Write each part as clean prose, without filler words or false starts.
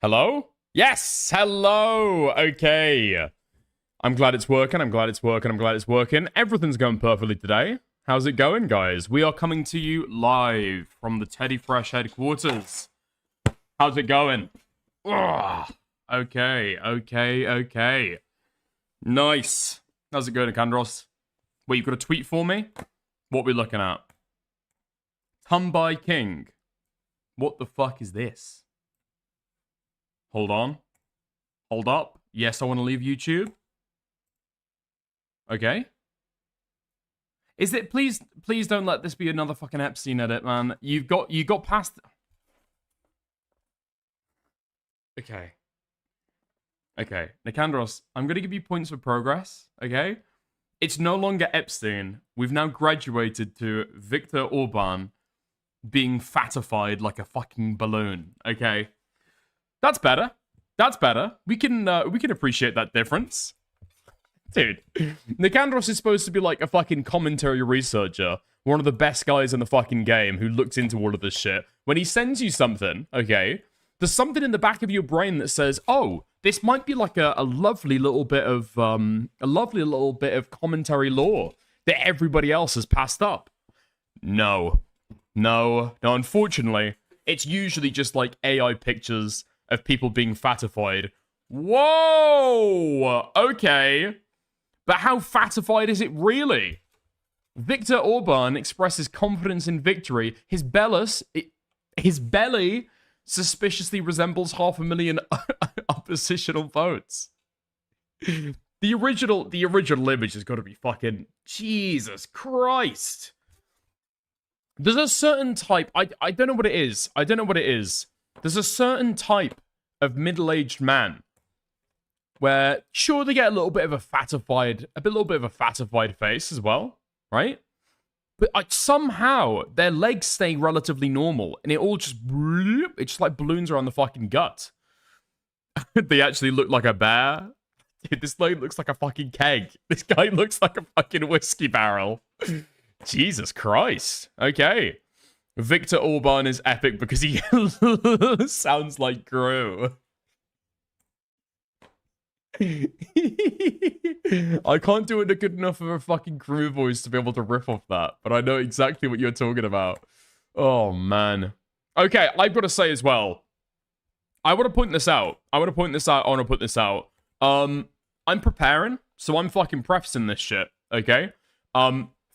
Hello? Yes! Hello! Okay. I'm glad it's working. I'm glad it's working. I'm glad it's working. Everything's going perfectly today. How's it going, guys? We are coming to you live from the Teddy Fresh headquarters. How's it going? Ugh. Okay. Nice. How's it going, Kandros? Wait, you've got a tweet for me? What are we looking at? Tumby King. What the fuck is this? Hold on. Hold up. Yes, I want to leave YouTube. Okay. Is it please don't let this be another fucking Epstein edit, man. You got past. Okay. Nikandros, I'm gonna give you points for progress, okay? It's no longer Epstein. We've now graduated to Viktor Orban being fatified like a fucking balloon, okay? That's better. We can appreciate that difference. Dude, Nikandros is supposed to be like a fucking commentary researcher, one of the best guys in the fucking game who looks into all of this shit. When he sends you something, okay, there's something in the back of your brain that says, oh, this might be like a lovely little bit of commentary lore that everybody else has passed up. No, unfortunately, it's usually just like AI pictures of people being fatified. Whoa! Okay. But how fatified is it really? Viktor Orban expresses confidence in victory. His belly suspiciously resembles 500,000 oppositional votes. The original image has got to be fucking Jesus Christ. There's a certain type, I don't know what it is. There's a certain type of middle-aged man where, sure, they get a little bit of a fatified face as well, right? But somehow their legs stay relatively normal, and it just like balloons around the fucking gut. They actually look like a bear. Dude, this guy looks like a fucking keg. This guy looks like a fucking whiskey barrel. Jesus Christ. Okay. Viktor Orban is epic because he sounds like Gru. I can't do it a good enough of a fucking Gru voice to be able to riff off that, but I know exactly what you're talking about. Oh, man. Okay, I've got to say as well, I want to point this out. I'm preparing, so I'm fucking prefacing this shit, okay?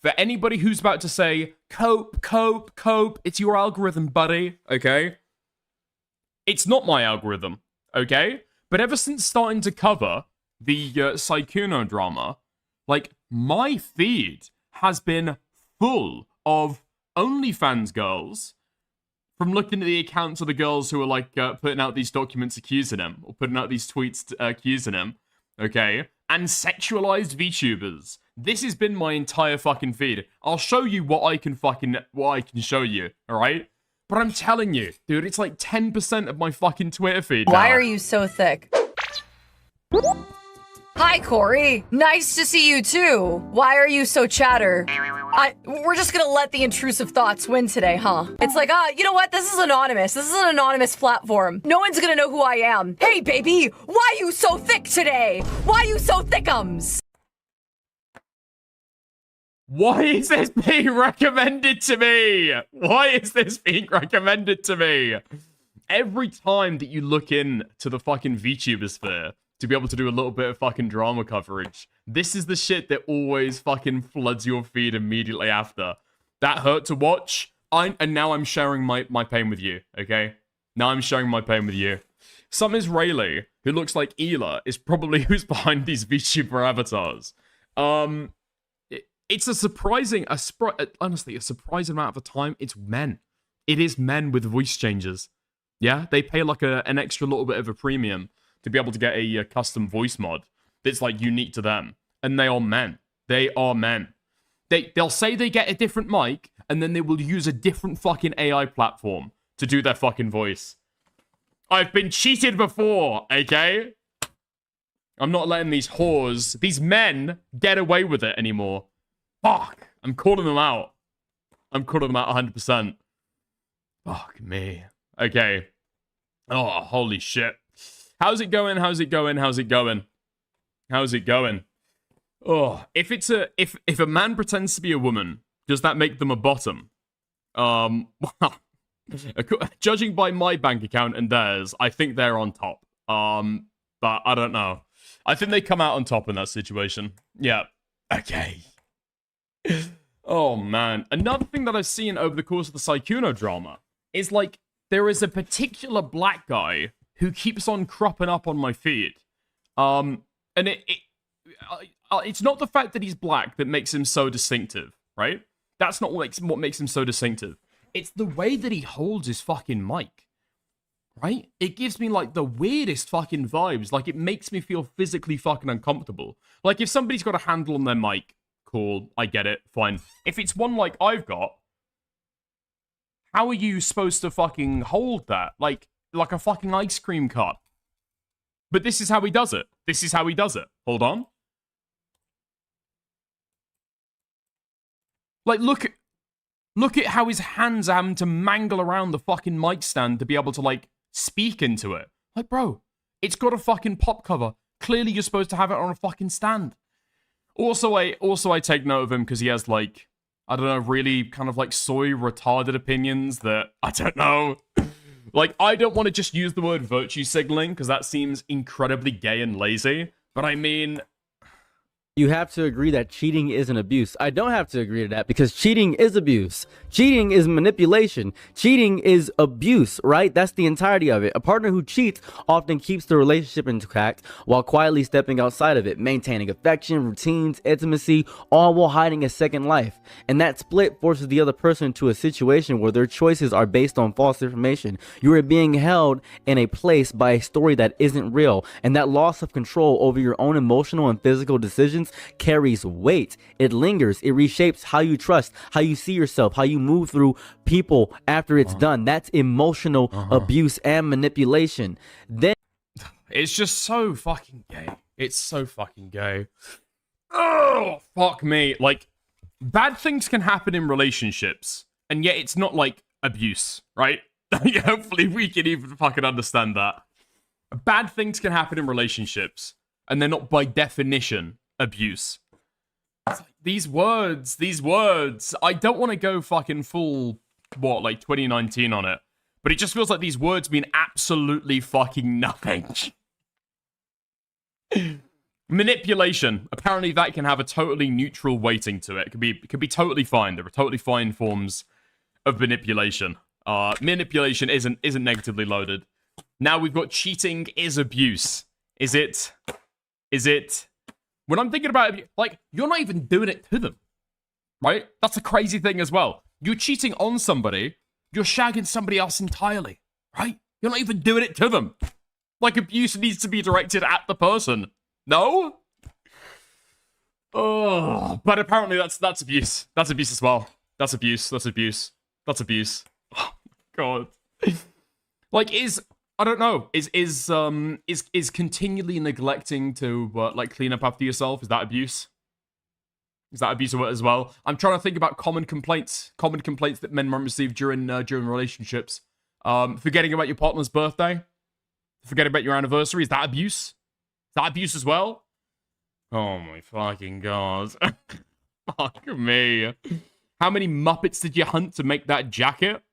For anybody who's about to say, cope, it's your algorithm, buddy, okay? It's not my algorithm, okay? But ever since starting to cover the Sykkuno drama, like, my feed has been full of OnlyFans girls from looking at the accounts of the girls who are, like, putting out these documents accusing him, or putting out these tweets accusing him, okay? And sexualized VTubers. This has been my entire fucking feed. I'll show you what I can show you, alright? But I'm telling you, dude, it's like 10% of my fucking Twitter feed now. Why are you so thick? Hi, Corey. Nice to see you too. Why are you so chatter? We're just gonna let the intrusive thoughts win today, huh? It's like, you know what? This is anonymous. This is an anonymous platform. No one's gonna know who I am. Hey, baby, why you so thick today? Why you so thickums? Why is this being recommended to me? Every time that you look into the fucking VTuber sphere to be able to do a little bit of fucking drama coverage, this is the shit that always fucking floods your feed immediately after. That hurt to watch, and now I'm sharing my pain with you, okay? Now I'm sharing my pain with you. Some Israeli who looks like Ela is probably who's behind these VTuber avatars. It's honestly, a surprising amount of the time, it's men. It is men with voice changes. Yeah, they pay like an extra little bit of a premium to be able to get a custom voice mod that's like unique to them. And they are men. They'll say they get a different mic, and then they will use a different fucking AI platform to do their fucking voice. I've been cheated before, okay? I'm not letting these whores, these men, get away with it anymore. Fuck. I'm calling them out. 100%. Fuck me. Okay. Oh, holy shit. How's it going? How's it going? How's it going? How's it going? Oh, if a man pretends to be a woman, does that make them a bottom? Well, judging by my bank account and theirs, I think they're on top. But I don't know. I think they come out on top in that situation. Yeah. Okay. Oh, man. Another thing that I've seen over the course of the Sykkuno drama is, like, there is a particular black guy who keeps on cropping up on my feed. And it's not the fact that he's black that makes him so distinctive, right? That's not what makes him so distinctive. It's the way that he holds his fucking mic, right? It gives me, like, the weirdest fucking vibes. Like, it makes me feel physically fucking uncomfortable. Like, if somebody's got a handle on their mic, cool, I get it, fine. If it's one like I've got, how are you supposed to fucking hold that? Like a fucking ice cream cup. But this is how he does it. This is how he does it. Hold on. Like, look at how his hands are having to mangle around the fucking mic stand to be able to, like, speak into it. Like, bro, it's got a fucking pop cover. Clearly you're supposed to have it on a fucking stand. Also, I take note of him because he has, like, I don't know, really kind of, like, soy retarded opinions that, I don't know. Like, I don't want to just use the word virtue signaling because that seems incredibly gay and lazy. But I mean, you have to agree that cheating is an abuse. I don't have to agree to that because cheating is abuse. Cheating is manipulation. Cheating is abuse, right? That's the entirety of it. A partner who cheats often keeps the relationship intact while quietly stepping outside of it, maintaining affection, routines, intimacy, all while hiding a second life. And that split forces the other person into a situation where their choices are based on false information. You are being held in a place by a story that isn't real, and that loss of control over your own emotional and physical decisions carries weight. It lingers. It reshapes how you trust, how you see yourself, how you move through people after it's done. That's emotional abuse and manipulation. Then it's just so fucking gay. It's so fucking gay. Oh, fuck me. Like, bad things can happen in relationships, and yet it's not like abuse, right? Hopefully we can even fucking understand that. Bad things can happen in relationships, and they're not by definition abuse. It's like, these words, I don't want to go fucking full, like 2019 on it, but it just feels like these words mean absolutely fucking nothing. Manipulation. Apparently that can have a totally neutral weighting to it. It could be totally fine. There are totally fine forms of manipulation. Manipulation isn't negatively loaded. Now we've got cheating is abuse. Is it? When I'm thinking about it, like, you're not even doing it to them, right? That's a crazy thing as well. You're cheating on somebody, you're shagging somebody else entirely, right? You're not even doing it to them. Like, abuse needs to be directed at the person. No? Oh, but apparently that's abuse. That's abuse as well. That's abuse. That's abuse. That's abuse. Oh my god. Like, I don't know. Is continually neglecting to like clean up after yourself? Is that abuse? Is that abuse as well? I'm trying to think about common complaints that men might receive during relationships. Forgetting about your partner's birthday, forgetting about your anniversary. Is that abuse? Is that abuse as well? Oh my fucking god! Fuck me. How many Muppets did you hunt to make that jacket?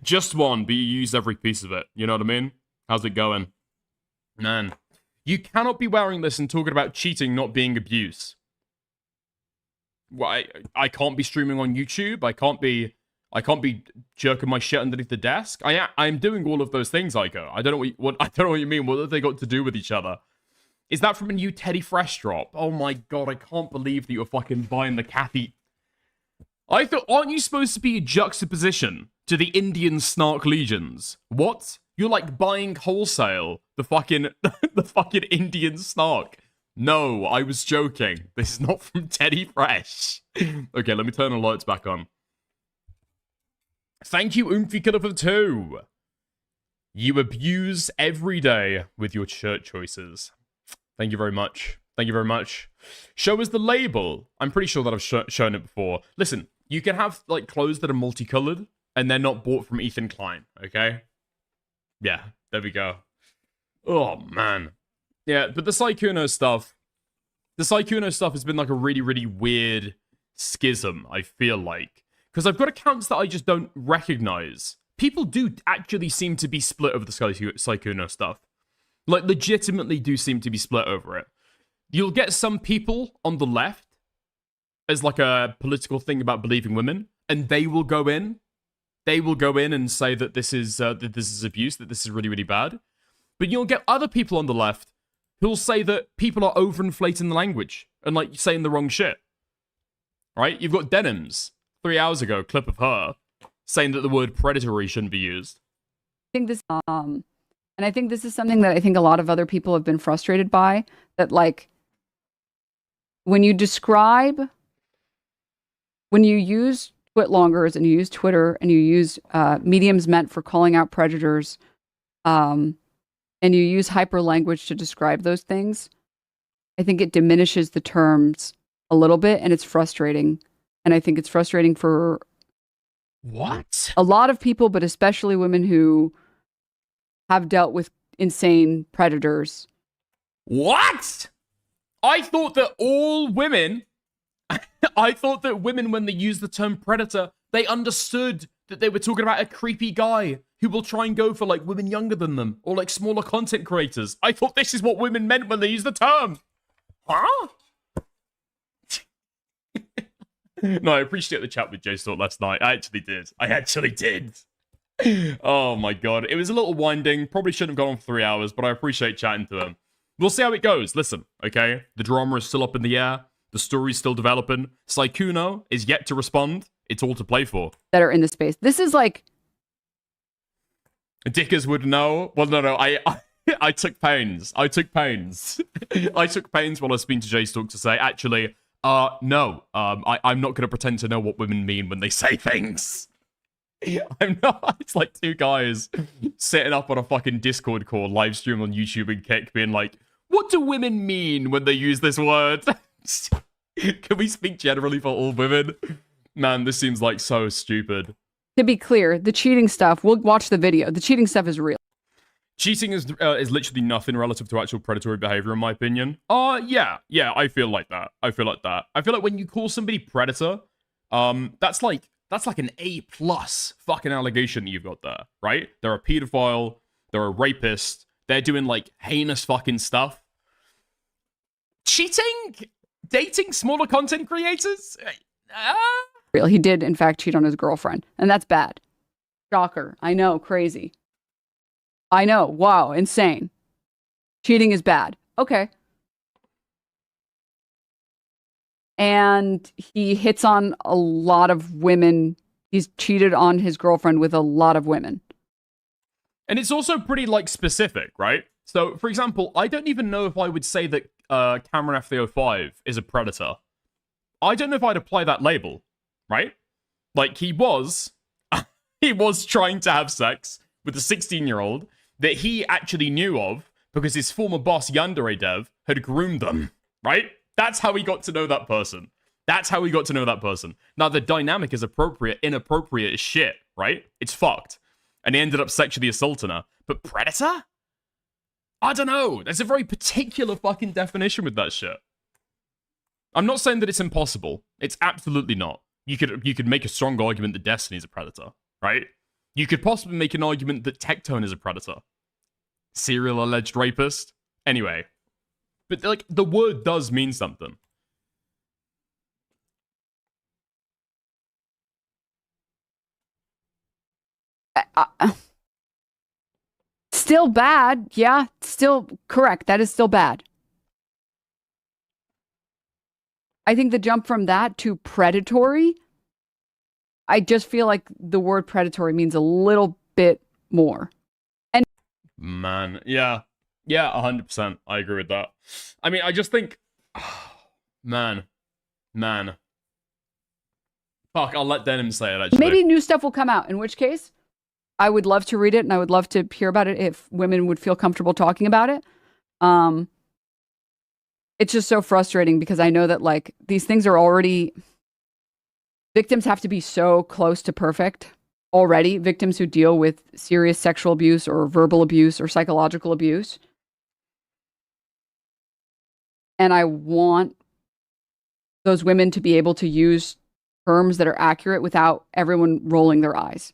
Just one, but you used every piece of it. You know what I mean? How's it going? Man. You cannot be wearing this and talking about cheating not being abuse. Well, I can't be streaming on YouTube. I can't be jerking my shit underneath the desk. I'm doing all of those things, Ico. I don't know I don't know what you mean. What have they got to do with each other? Is that from a new Teddy Fresh drop? Oh my god, I can't believe that you're fucking buying the Kathy. I thought, aren't you supposed to be a juxtaposition to the Indian Snark Legions? What? You're like buying wholesale the fucking Indian Snark. No, I was joking. This is not from Teddy Fresh. Okay, let me turn the lights back on. Thank you, Oomphy Killer, for the 2. You abuse every day with your shirt choices. Thank you very much. Thank you very much. Show us the label. I'm pretty sure that I've shown it before. Listen, you can have like clothes that are multicolored. and they're not bought from Ethan Klein, okay? Yeah, there we go. Oh, man. Yeah, but the Sykkuno stuff has been like a really, really weird schism, I feel like. Because I've got accounts that I just don't recognize. People do actually seem to be split over the Sykkuno stuff. Like, legitimately do seem to be split over it. You'll get some people on the left as like a political thing about believing women, and they will go in. They will go in and say that this is abuse, that this is really, really bad. But you'll get other people on the left who'll say that people are overinflating the language and like saying the wrong shit. Right? You've got Denims 3 hours ago, clip of her saying that the word predatory shouldn't be used. I think this, and I think this is something that I think a lot of other people have been frustrated by. That like, when you use Twitlongers and you use Twitter and you use mediums meant for calling out predators, and you use hyperlanguage to describe those things, I think it diminishes the terms a little bit, and it's frustrating. And I think it's frustrating for what? A lot of people, but especially women who have dealt with insane predators. What? I thought that all women, I thought that women, when they use the term predator, they understood that they were talking about a creepy guy who will try and go for like women younger than them or like smaller content creators. I thought this is what women meant when they use the term. Huh? No, I appreciate the chat with Jay Stalk last night. I actually did. Oh my god. It was a little winding. Probably shouldn't have gone on for 3 hours, but I appreciate chatting to him. We'll see how it goes. Listen, okay? The drama is still up in the air. The story's still developing. Sykkuno is yet to respond. It's all to play for. That are in the space. This is like... Dickers would know. Well, no. I took pains. I took pains while I was speaking to Jay Stalk to say, actually... no. I'm not going to pretend to know what women mean when they say things. I'm not. It's like two guys sitting up on a fucking Discord call, live stream on YouTube and Kick, being like, what do women mean when they use this word? Can we speak generally for all women? Man, this seems like so stupid. To be clear, the cheating stuff, we'll watch the video. The cheating stuff is real. Cheating is literally nothing relative to actual predatory behavior, in my opinion. Yeah, I feel like that. I feel like when you call somebody predator, that's like an A+ fucking allegation that you've got there, right? They're a pedophile, they're a rapist, they're doing like heinous fucking stuff. Cheating? Dating smaller content creators? Real. He did, in fact, cheat on his girlfriend, and that's bad. Shocker. I know, crazy. I know. Wow. Insane. Cheating is bad. Okay. And he hits on a lot of women. He's cheated on his girlfriend with a lot of women. And it's also pretty, like, specific, right? So, for example, I don't even know if I would say that Cameron F305 is a predator. I don't know if I'd apply that label, right? Like, he was trying to have sex with a 16-year-old that he actually knew of because his former boss, Yandere Dev, had groomed them, right? That's how he got to know that person. Now, the dynamic is inappropriate as shit, right? It's fucked. And he ended up sexually assaulting her. But predator? I don't know. There's a very particular fucking definition with that shit. I'm not saying that it's impossible. It's absolutely not. You could make a strong argument that Destiny's a predator, right? You could possibly make an argument that Tectone is a predator. Serial alleged rapist. Anyway. But, like, the word does mean something. Still bad. Yeah, still correct. That is still bad. I think the jump from that to predatory, I just feel like the word predatory means a little bit more. And man, yeah, 100%. I agree with that. I mean, I just think, man. Fuck, I'll let Denim say it, actually. Maybe new stuff will come out, in which case, I would love to read it, and I would love to hear about it if women would feel comfortable talking about it. It's just so frustrating because I know that, like, these things are already... Victims have to be so close to perfect already, victims who deal with serious sexual abuse or verbal abuse or psychological abuse. And I want those women to be able to use terms that are accurate without everyone rolling their eyes.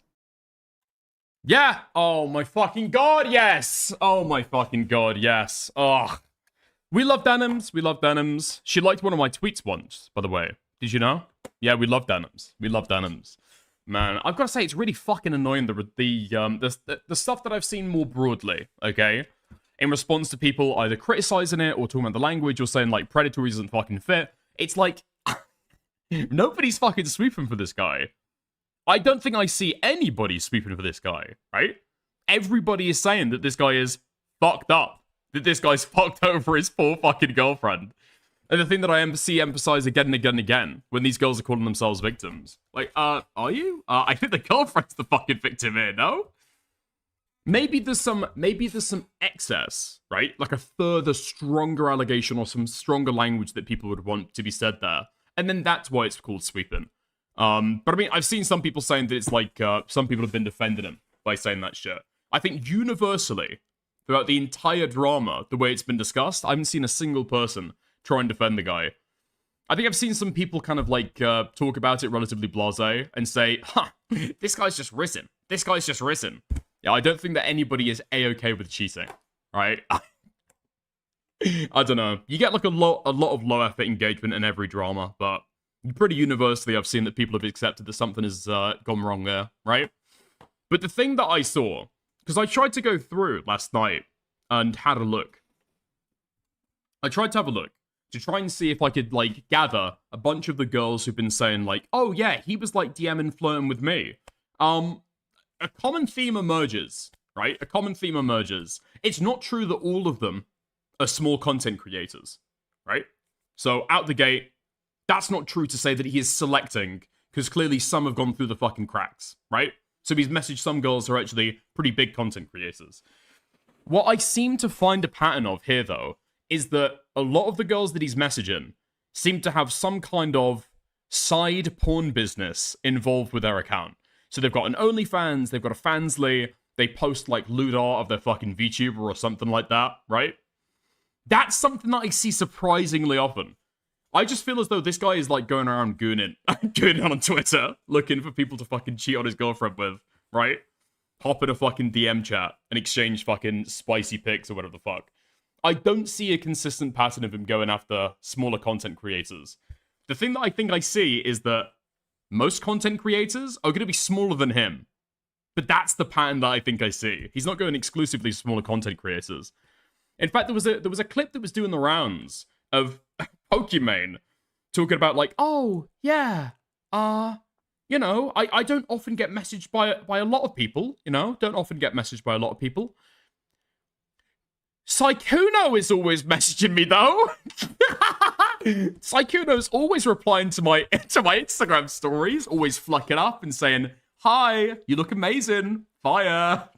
Yeah. Oh my fucking god, yes. Oh my fucking god, yes. Oh. We love denims. We love denims. She liked one of my tweets once, by the way. Did you know? Yeah, we love denims. We love denims. Man, I've got to say, it's really fucking annoying the stuff that I've seen more broadly, okay? In response to people either criticizing it or talking about the language or saying, like, predatory isn't fucking fit. It's like, nobody's fucking sweeping for this guy. I don't think I see anybody sweeping for this guy, right? Everybody is saying that this guy is fucked up. That this guy's fucked over his poor fucking girlfriend. And the thing that I see emphasized again and again and again when these girls are calling themselves victims. Like, are you? I think the girlfriend's the fucking victim here, no? Maybe there's some excess, right? Like a further stronger allegation or some stronger language that people would want to be said there. And then that's why it's called sweeping. But I mean, I've seen some people saying that it's like, some people have been defending him by saying that shit. I think universally, throughout the entire drama, the way it's been discussed, I haven't seen a single person try and defend the guy. I think I've seen some people kind of like talk about it relatively blasé and say, this guy's just risen. This guy's just risen. Yeah, I don't think that anybody is A-okay with cheating, right? I don't know. You get like a lot of low effort engagement in every drama, but pretty universally I've seen that people have accepted that something has gone wrong there, right? But the thing that I saw, because I tried to go through last night and had a look. I tried to have a look to try and see if I could, like, gather a bunch of the girls who've been saying, like, oh, yeah, he was, like, DMing, flirting with me. A common theme emerges, right? A common theme emerges. It's not true that all of them are small content creators, right? So, out the gate, that's not true to say that he is selecting, because clearly some have gone through the fucking cracks, right? So he's messaged some girls who are actually pretty big content creators. What I seem to find a pattern of here, though, is that a lot of the girls that he's messaging seem to have some kind of side porn business involved with their account. So they've got an OnlyFans, they've got a Fansly, they post like lewd art of their fucking VTuber or something like that, right? That's something that I see surprisingly often. I just feel as though this guy is like going around gooning on Twitter, looking for people to fucking cheat on his girlfriend with, right? Hop in a fucking DM chat and exchange fucking spicy pics or whatever the fuck. I don't see a consistent pattern of him going after smaller content creators. The thing that I think I see is that most content creators are going to be smaller than him. But that's the pattern that I think I see. He's not going exclusively smaller content creators. In fact, there was a clip that was doing the rounds of Pokimane talking about like, oh, yeah, you know, I don't often get messaged by a lot of people, you know, don't often get messaged by a lot of people. Sykkuno is always messaging me, though. Sykkuno's always replying to my Instagram stories, always flucking up and saying, hi, you look amazing, fire.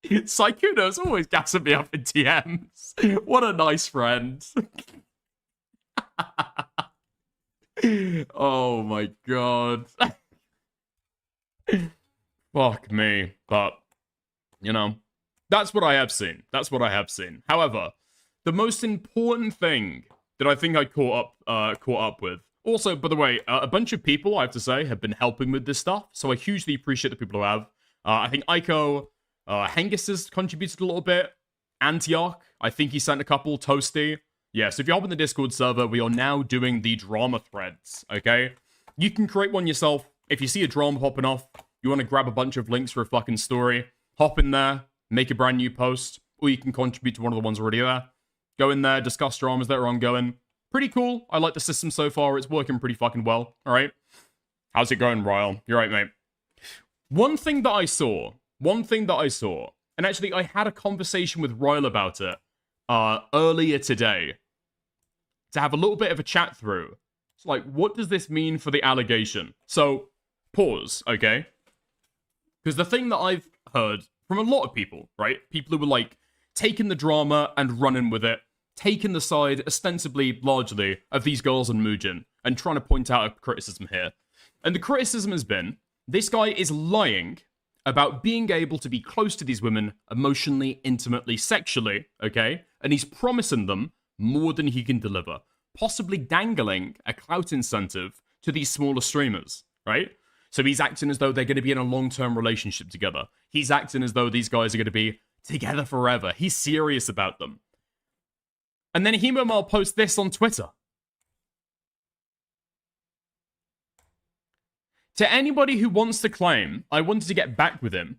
Sykkuno's always gassing me up in DMs. What a nice friend. Oh my god. Fuck me. But, you know, that's what I have seen. That's what I have seen. However, the most important thing that I think I caught up with. Also, by the way, a bunch of people, I have to say, have been helping with this stuff. So I hugely appreciate the people who have. I think Aiko, Hengist has contributed a little bit. Antioch, I think he sent a couple. Toasty. Yeah, so if you hop in the Discord server, we are now doing the drama threads, okay? You can create one yourself. If you see a drama popping off, you want to grab a bunch of links for a fucking story, hop in there, make a brand new post, or you can contribute to one of the ones already there. Go in there, discuss dramas that are ongoing. Pretty cool. I like the system so far. It's working pretty fucking well, all right? How's it going, Ryle? You're right, mate. One thing that I saw, and actually I had a conversation with Ryle about it earlier today, to have a little bit of a chat through. It's like, what does this mean for the allegation? So, pause, okay? Because the thing that I've heard from a lot of people, right? People who were like, taking the drama and running with it, taking the side, ostensibly, largely, of these girls and Muujin, and trying to point out a criticism here. And the criticism has been This guy is lying about being able to be close to these women emotionally, intimately, sexually, okay? And he's promising them more than he can deliver, possibly dangling a clout incentive to these smaller streamers, right? So he's acting as though they're going to be in a long-term relationship together. He's acting as though these guys are going to be together forever. He's serious about them. And then Himomal posts this on Twitter. To anybody who wants to claim I wanted to get back with him,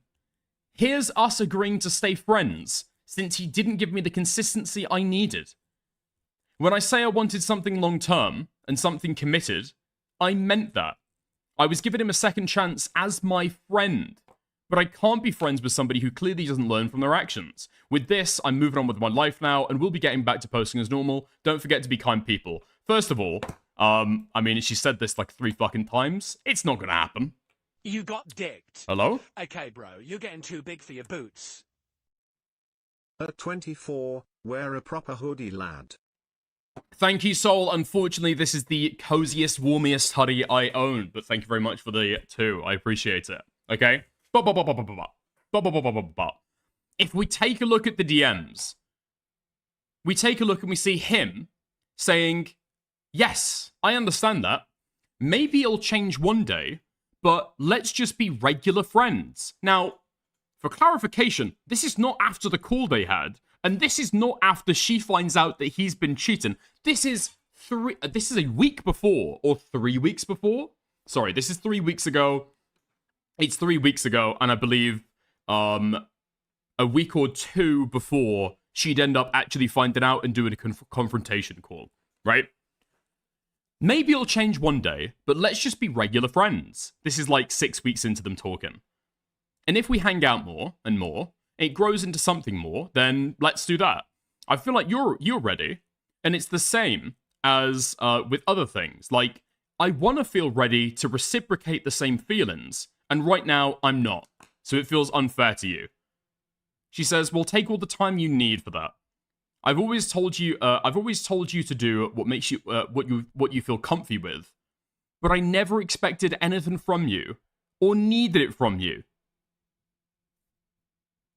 here's us agreeing to stay friends since he didn't give me the consistency I needed. When I say I wanted something long-term and something committed, I meant that. I was giving him a second chance as my friend. But I can't be friends with somebody who clearly doesn't learn from their actions. With this, I'm moving on with my life now, and we'll be getting back to posting as normal. Don't forget to be kind people. First of all, I mean, she said this like 3 fucking times. It's not gonna happen. You got dicked. Hello? Okay, bro, you're getting too big for your boots. At 24, wear a proper hoodie, lad. Thank you, Soul. Unfortunately, this is the coziest, warmest hoodie I own, but thank you very much for the 2. I appreciate it. Okay? If we take a look at the DMs, we take a look and we see him saying, yes, I understand that. Maybe it'll change one day, but let's just be regular friends. Now, for clarification, this is not after the call they had, and this is not after she finds out that he's been cheating. This is a week before, or 3 weeks before. Sorry, this is 3 weeks ago. It's 3 weeks ago, and I believe a week or 2 before she'd end up actually finding out and doing a confrontation call, right? Maybe it'll change one day, but let's just be regular friends. This is like 6 weeks into them talking. And if we hang out more and more, it grows into something more, then let's do that. I feel like you're ready, and it's the same as with other things. Like, I want to feel ready to reciprocate the same feelings, and right now, I'm not. So it feels unfair to you. She says, well, take all the time you need for that. I've always told you to do what makes you, what you feel comfy with. But I never expected anything from you, or needed it from you.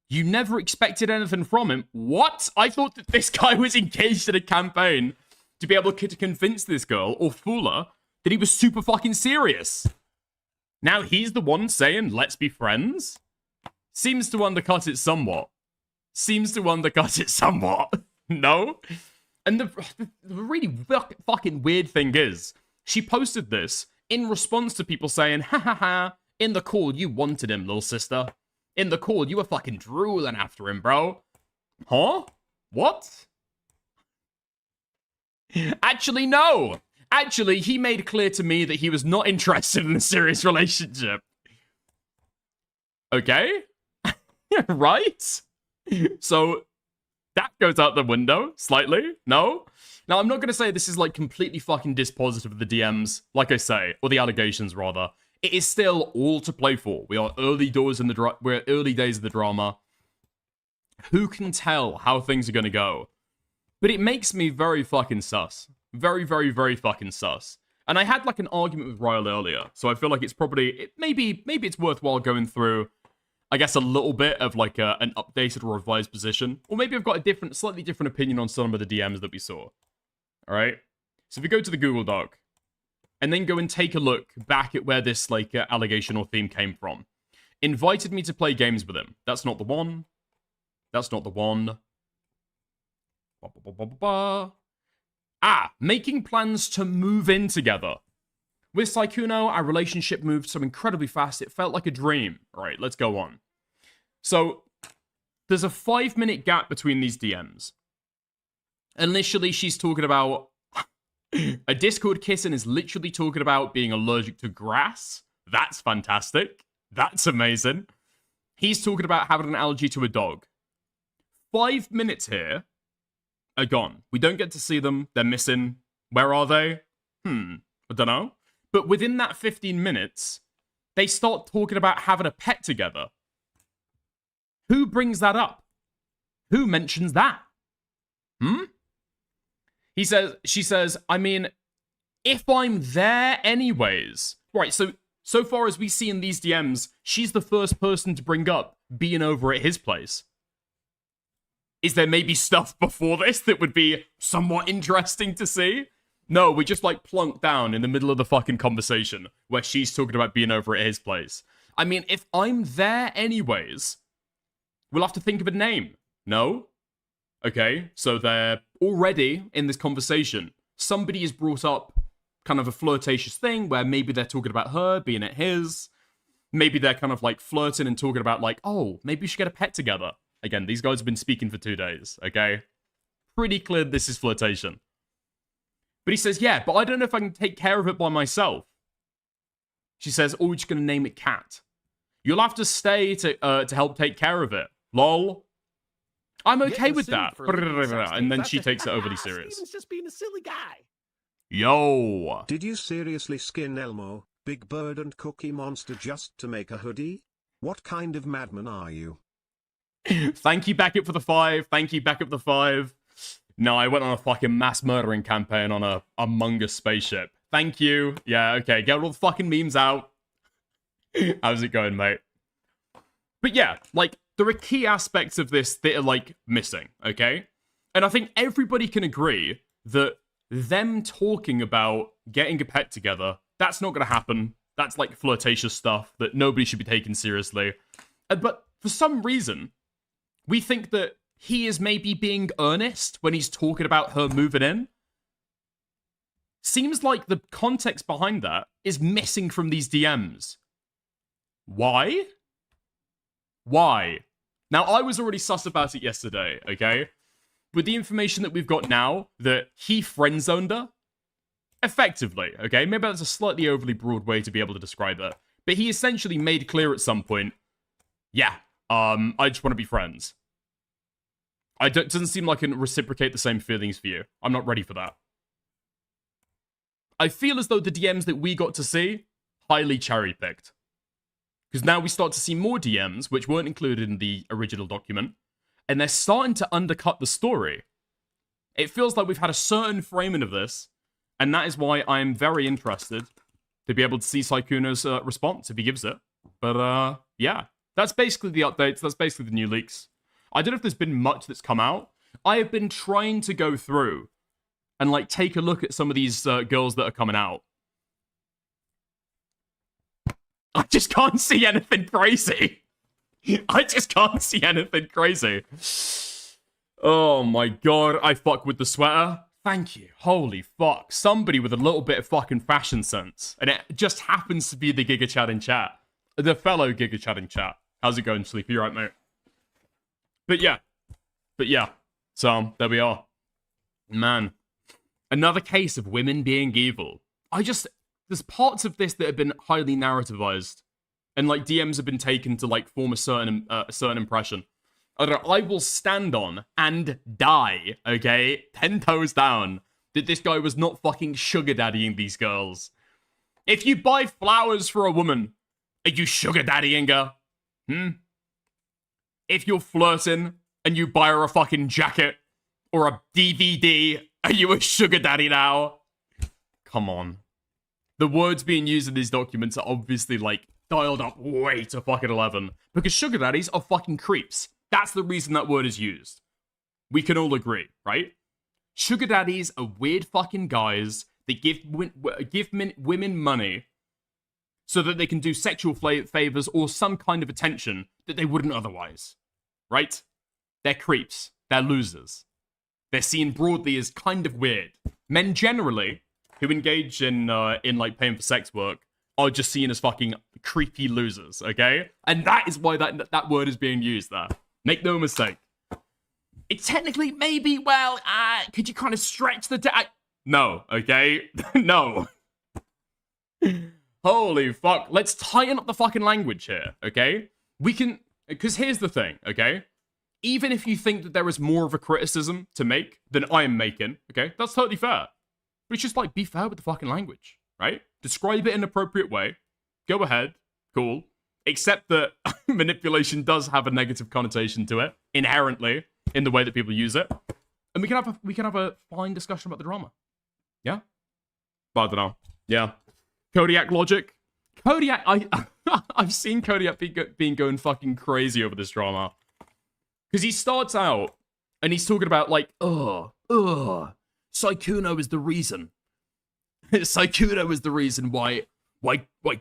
You never expected anything from him? What? I thought that this guy was engaged in a campaign to be able to convince this girl, or fool her, that he was super fucking serious. Now he's the one saying, let's be friends? Seems to undercut it somewhat. No? And the really fucking weird thing is, she posted this in response to people saying, ha ha ha, in the call you wanted him, little sister. In the call you were fucking drooling after him, bro. Huh? What? Actually, no. Actually, he made clear to me that he was not interested in a serious relationship. Okay? Right? So, that goes out the window, slightly. No? Now, I'm not going to say this is, like, completely fucking dispositive of the DMs, like I say, or the allegations, rather. It is still all to play for. We are early days in the drama. Who can tell how things are going to go? But it makes me very fucking sus. Very, very, very fucking sus. And I had like an argument with Ryle earlier, so I feel like it's probably, maybe it's worthwhile going through, I guess, a little bit of like an updated or revised position. Or maybe I've got a slightly different opinion on some of the DMs that we saw. Alright? So if we go to the Google Doc, and then go and take a look back at where this like allegation or theme came from. Invited me to play games with him. That's not the one. That's not the one. Making plans to move in together. With Sykkuno, our relationship moved so incredibly fast, it felt like a dream. Alright, let's go on. So, there's a 5-minute gap between these DMs. Initially, she's talking about a Discord kissing is literally talking about being allergic to grass. That's fantastic. That's amazing. He's talking about having an allergy to a dog. 5 minutes here are gone. We don't get to see them. They're missing. Where are they? I don't know. But within that 15 minutes, they start talking about having a pet together. Who brings that up? Who mentions that? She says, I mean, if I'm there anyways. Right, so So far as we see in these DMs, she's the first person to bring up being over at his place. Is there maybe stuff before this that would be somewhat interesting to see? No, we just like plunk down in the middle of the fucking conversation where she's talking about being over at his place. I mean, if I'm there anyways, we'll have to think of a name. No? Okay, so they're already in this conversation. Somebody has brought up kind of a flirtatious thing where maybe they're talking about her being at his. Maybe they're kind of like flirting and talking about like, oh, maybe we should get a pet together. Again, these guys have been speaking for 2 days, okay? Pretty clear this is flirtation. But he says, yeah, but I don't know if I can take care of it by myself. She says, oh, we're just going to name it Cat. You'll have to stay to help take care of it. Lol. I'm okay with that. And then she takes it overly serious. Steven's just being a silly guy. Yo. Did you seriously skin Elmo, Big Bird and Cookie Monster just to make a hoodie? What kind of madman are you? Thank you, Backup, for the 5. Thank you, Backup, the 5. No, I went on a fucking mass murdering campaign on a Among Us spaceship. Thank you. Yeah, okay. Get all the fucking memes out. How's it going, mate? But yeah, like, there are key aspects of this that are, like, missing, okay? And I think everybody can agree that them talking about getting a pet together, that's not going to happen. That's, like, flirtatious stuff that nobody should be taken seriously. But for some reason, we think that he is maybe being earnest when he's talking about her moving in. Seems like the context behind that is missing from these DMs. Why? Why? Now, I was already sus about it yesterday, okay? With the information that we've got now, that he friend-zoned her, effectively, okay? Maybe that's a slightly overly broad way to be able to describe it. But he essentially made clear at some point, yeah, I just want to be friends. It doesn't seem like I can reciprocate the same feelings for you. I'm not ready for that. I feel as though the DMs that we got to see, highly cherry-picked. Because now we start to see more DMs, which weren't included in the original document, and they're starting to undercut the story. It feels like we've had a certain framing of this, and that is why I'm very interested to be able to see Sykkuno's response if he gives it. But, yeah. That's basically the updates. That's basically the new leaks. I don't know if there's been much that's come out. I have been trying to go through and, like, take a look at some of these girls that are coming out. I just can't see anything crazy. I just can't see anything crazy. Oh my god, I fuck with the sweater. Thank you. Holy fuck. Somebody with a little bit of fucking fashion sense. And it just happens to be the Giga Chad in chat. The fellow Giga Chad in chat. How's it going, Sleepy? You right, mate? But yeah. So, there we are. Man. Another case of women being evil. There's parts of this that have been highly narrativized. And, like, DMs have been taken to, like, form a certain impression. I will stand on and die, okay? 10 toes down. That this guy was not fucking sugar daddying these girls. If you buy flowers for a woman, are you sugar daddying her? If you're flirting and you buy her a fucking jacket or a DVD, are you a sugar daddy now? Come on. The words being used in these documents are obviously, like, dialed up way to fucking 11. Because sugar daddies are fucking creeps. That's the reason that word is used. We can all agree, right? Sugar daddies are weird fucking guys that give women money so that they can do sexual favors or some kind of attention that they wouldn't otherwise. Right? They're creeps. They're losers. They're seen broadly as kind of weird. Men generally, who engage in like, paying for sex work, are just seen as fucking creepy losers, okay? And that is why that word is being used there. Make no mistake. It technically maybe, well, could you kind of stretch the... No, okay? No. Holy fuck. Let's tighten up the fucking language here, okay? We can... Because here's the thing, okay? Even if you think that there is more of a criticism to make than I am making, okay? That's totally fair. But it's just like, be fair with the fucking language, right? Describe it in an appropriate way. Go ahead. Cool. Except that manipulation does have a negative connotation to it, inherently, in the way that people use it. And we can have a fine discussion about the drama. Yeah? But I don't know. Yeah. Kodiak logic. Kodiak, I've seen Kodiak being going fucking crazy over this drama. Because he starts out, and he's talking about, like, Sykkuno is the reason. Sykkuno is the reason why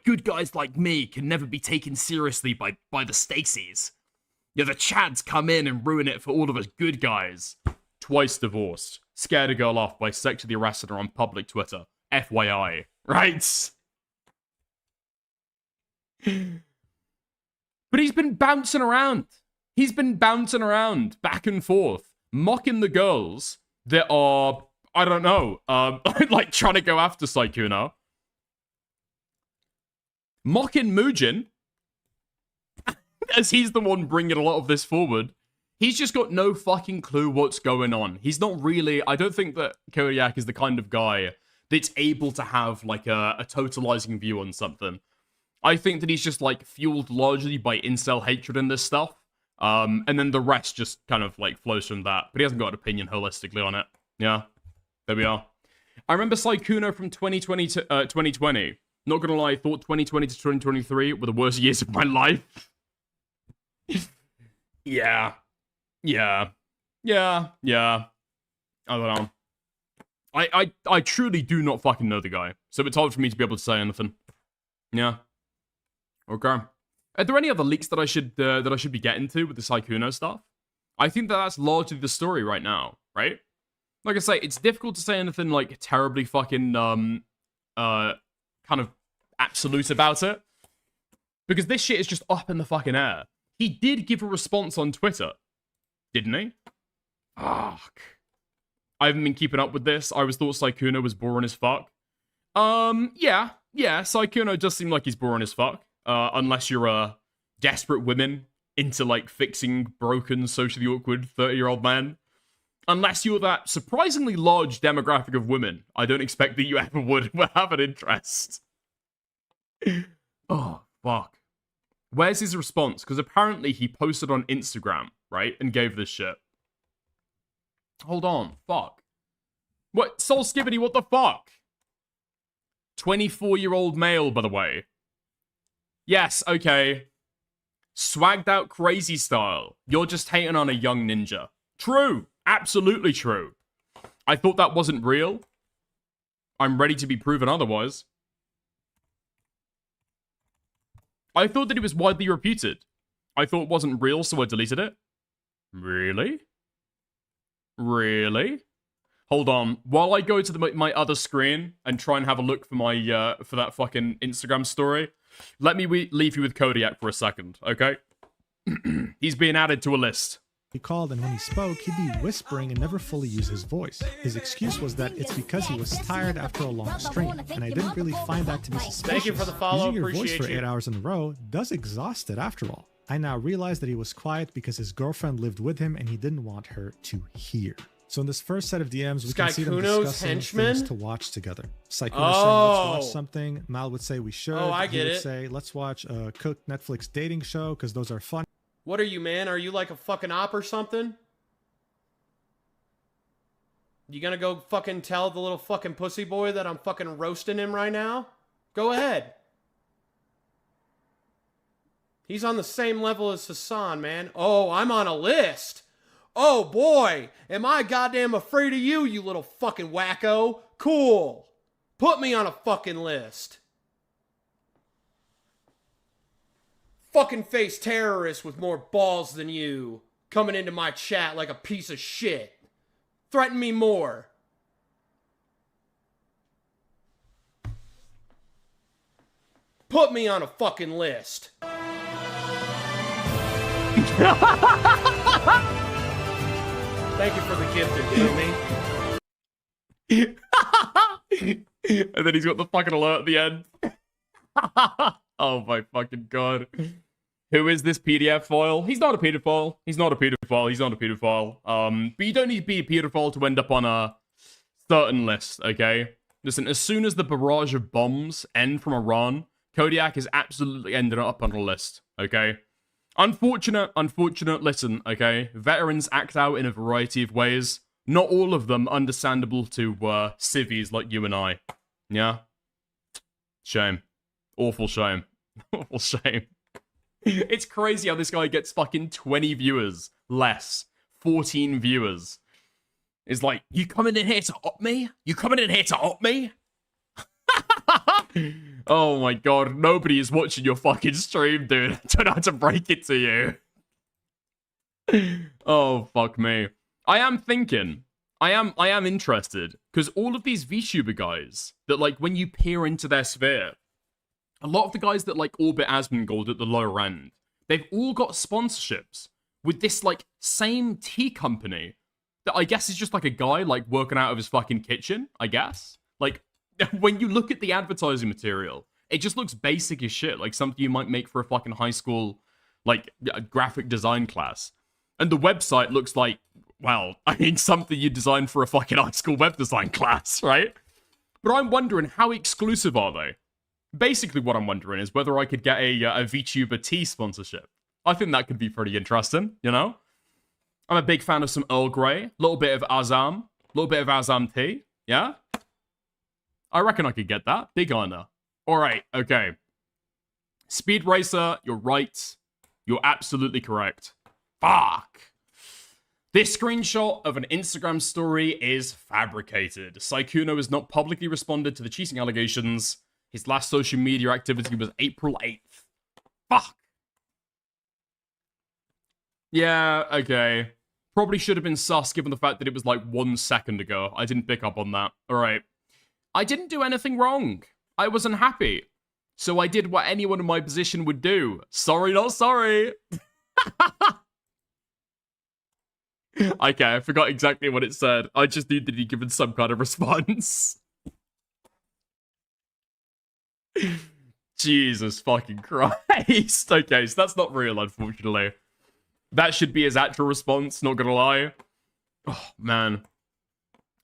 good guys like me can never be taken seriously by the Stacys. Yeah, the Chads come in and ruin it for all of us good guys. Twice divorced. Scared a girl off by sexually harassing her on public Twitter. FYI. Right? But he's been bouncing around. He's been bouncing around back and forth, mocking the girls that are, I don't know, like trying to go after Sykkuno. Mocking Muujin, as he's the one bringing a lot of this forward. He's just got no fucking clue what's going on. He's not really, I don't think that Kodiak is the kind of guy that's able to have like a totalizing view on something. I think that he's just like fueled largely by incel hatred in this stuff. And then the rest just kind of like flows from that. But he hasn't got an opinion holistically on it. Yeah, there we are. I remember Sykkuno from 2020 to 2020. Not gonna lie, I thought 2020 to 2023 were the worst years of my life. Yeah. I don't know. I truly do not fucking know the guy, so it's hard for me to be able to say anything. Yeah. Okay. Are there any other leaks that I should be getting to with the Sykkuno stuff? I think that that's largely the story right now, right? Like I say, it's difficult to say anything like terribly fucking kind of absolute about it, because this shit is just up in the fucking air. He did give a response on Twitter, didn't he? Fuck. I haven't been keeping up with this. I always thought Sykkuno was boring as fuck. Yeah, Sykkuno does seem like he's boring as fuck. Unless you're a desperate woman into, like, fixing broken, socially awkward 30-year-old man. Unless you're that surprisingly large demographic of women, I don't expect that you ever would have an interest. Oh, fuck. Where's his response? Because apparently he posted on Instagram, right? And gave this shit. Hold on. Fuck. What? Soul Skibbity, what the fuck? 24-year-old male, by the way. Yes, okay. Swagged out crazy style. You're just hating on a young ninja. True. Absolutely true. I thought that wasn't real. I'm ready to be proven otherwise. I thought that it was widely reputed. I thought it wasn't real, so I deleted it. Really? Really? Hold on. While I go to my other screen and try and have a look for my for that fucking Instagram story, let me leave you with Kodiak for a second, okay? He's being added to a list. He called, and when he spoke, he'd be whispering and never fully use his voice. His excuse was that it's because he was tired after a long stream, and I didn't really find that to be suspicious. Thank you for the follow. Using your Appreciate voice for you. 8 hours in a row does exhaust it after all. I now realize that he was quiet because his girlfriend lived with him and he didn't want her to hear. So in this first set of DMs, we can see them Sykkuno's discussing henchman? things to watch together. Sykkuno saying, Oh. let's watch something. Mal would say we should. Oh, I He get would it. say, let's watch a cooked Netflix dating show because those are fun. What are you, man? Are you like a fucking op or something? You gonna go fucking tell the little fucking pussy boy that I'm fucking roasting him right now? Go ahead. He's on the same level as Hassan, man. Oh, I'm on a list. Oh boy, am I goddamn afraid of you, you little fucking wacko. Cool. Put me on a fucking list. Fucking face terrorist with more balls than you. Coming into my chat like a piece of shit. Threaten me more. Put me on a fucking list. Thank you for the gift of me. And then he's got the fucking alert at the end. Oh my fucking god. Who is this PDF file? He's not a pedophile. He's not a pedophile. He's not a pedophile. But you don't need to be a pedophile to end up on a certain list, okay? Listen, as soon as the barrage of bombs end from Iran, Kodiak is absolutely ending up on a list, okay? Unfortunate, listen, okay? Veterans act out in a variety of ways. Not all of them understandable to civvies like you and I. Yeah? Shame. Awful shame. Awful shame. It's crazy how this guy gets fucking 20 viewers less. 14 viewers. It's like, you coming in here to op me? You coming in here to op me? Oh my god, nobody is watching your fucking stream, dude. I don't know how to break it to you. Oh, fuck me. I am thinking, I am interested, because all of these VTuber guys, that like, when you peer into their sphere, a lot of the guys that like orbit Asmongold at the lower end, they've all got sponsorships with this like same tea company that I guess is just like a guy like working out of his fucking kitchen, I guess. Like, when you look at the advertising material, it just looks basic as shit, like something you might make for a fucking high school, like, a graphic design class. And the website looks like, well, I mean, something you designed for a fucking high school web design class, right? But I'm wondering, how exclusive are they? Basically, what I'm wondering is whether I could get a VTuber tea sponsorship. I think that could be pretty interesting, you know? I'm a big fan of some Earl Grey, a little bit of Azam tea, yeah? I reckon I could get that. Big honor. Alright, okay. Speed Racer, you're right. You're absolutely correct. Fuck. This screenshot of an Instagram story is fabricated. Sykkuno has not publicly responded to the cheating allegations. His last social media activity was April 8th. Fuck. Yeah, okay. Probably should have been sus given the fact that it was like 1 second ago. I didn't pick up on that. Alright. I didn't do anything wrong. I was unhappy. So I did what anyone in my position would do. Sorry, not sorry. Okay, I forgot exactly what it said. I just knew that he'd given some kind of response. Jesus fucking Christ. Okay, so that's not real, unfortunately. That should be his actual response, not gonna lie. Oh, man.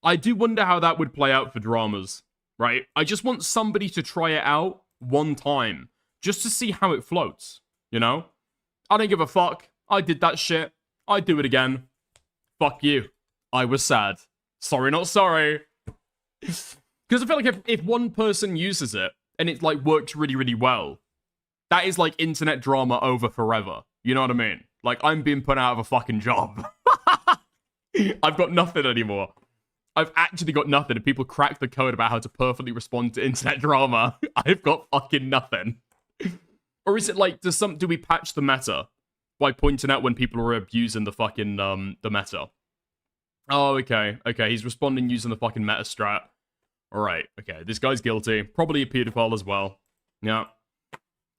I do wonder how that would play out for dramas, right? I just want somebody to try it out one time, just to see how it floats, you know? I don't give a fuck. I did that shit. I'd do it again. Fuck you. I was sad. Sorry, not sorry. Because I feel like if one person uses it, and it, like, works really, really well, that is, like, internet drama over forever. You know what I mean? Like, I'm being put out of a fucking job. I've got nothing anymore. I've actually got nothing. If people crack the code about how to perfectly respond to internet drama, I've got fucking nothing. Or is it like, do we patch the meta by pointing out when people are abusing the fucking, the meta? Oh, okay. Okay, he's responding using the fucking meta strat. Alright, okay. This guy's guilty. Probably a pedophile as well. Yeah.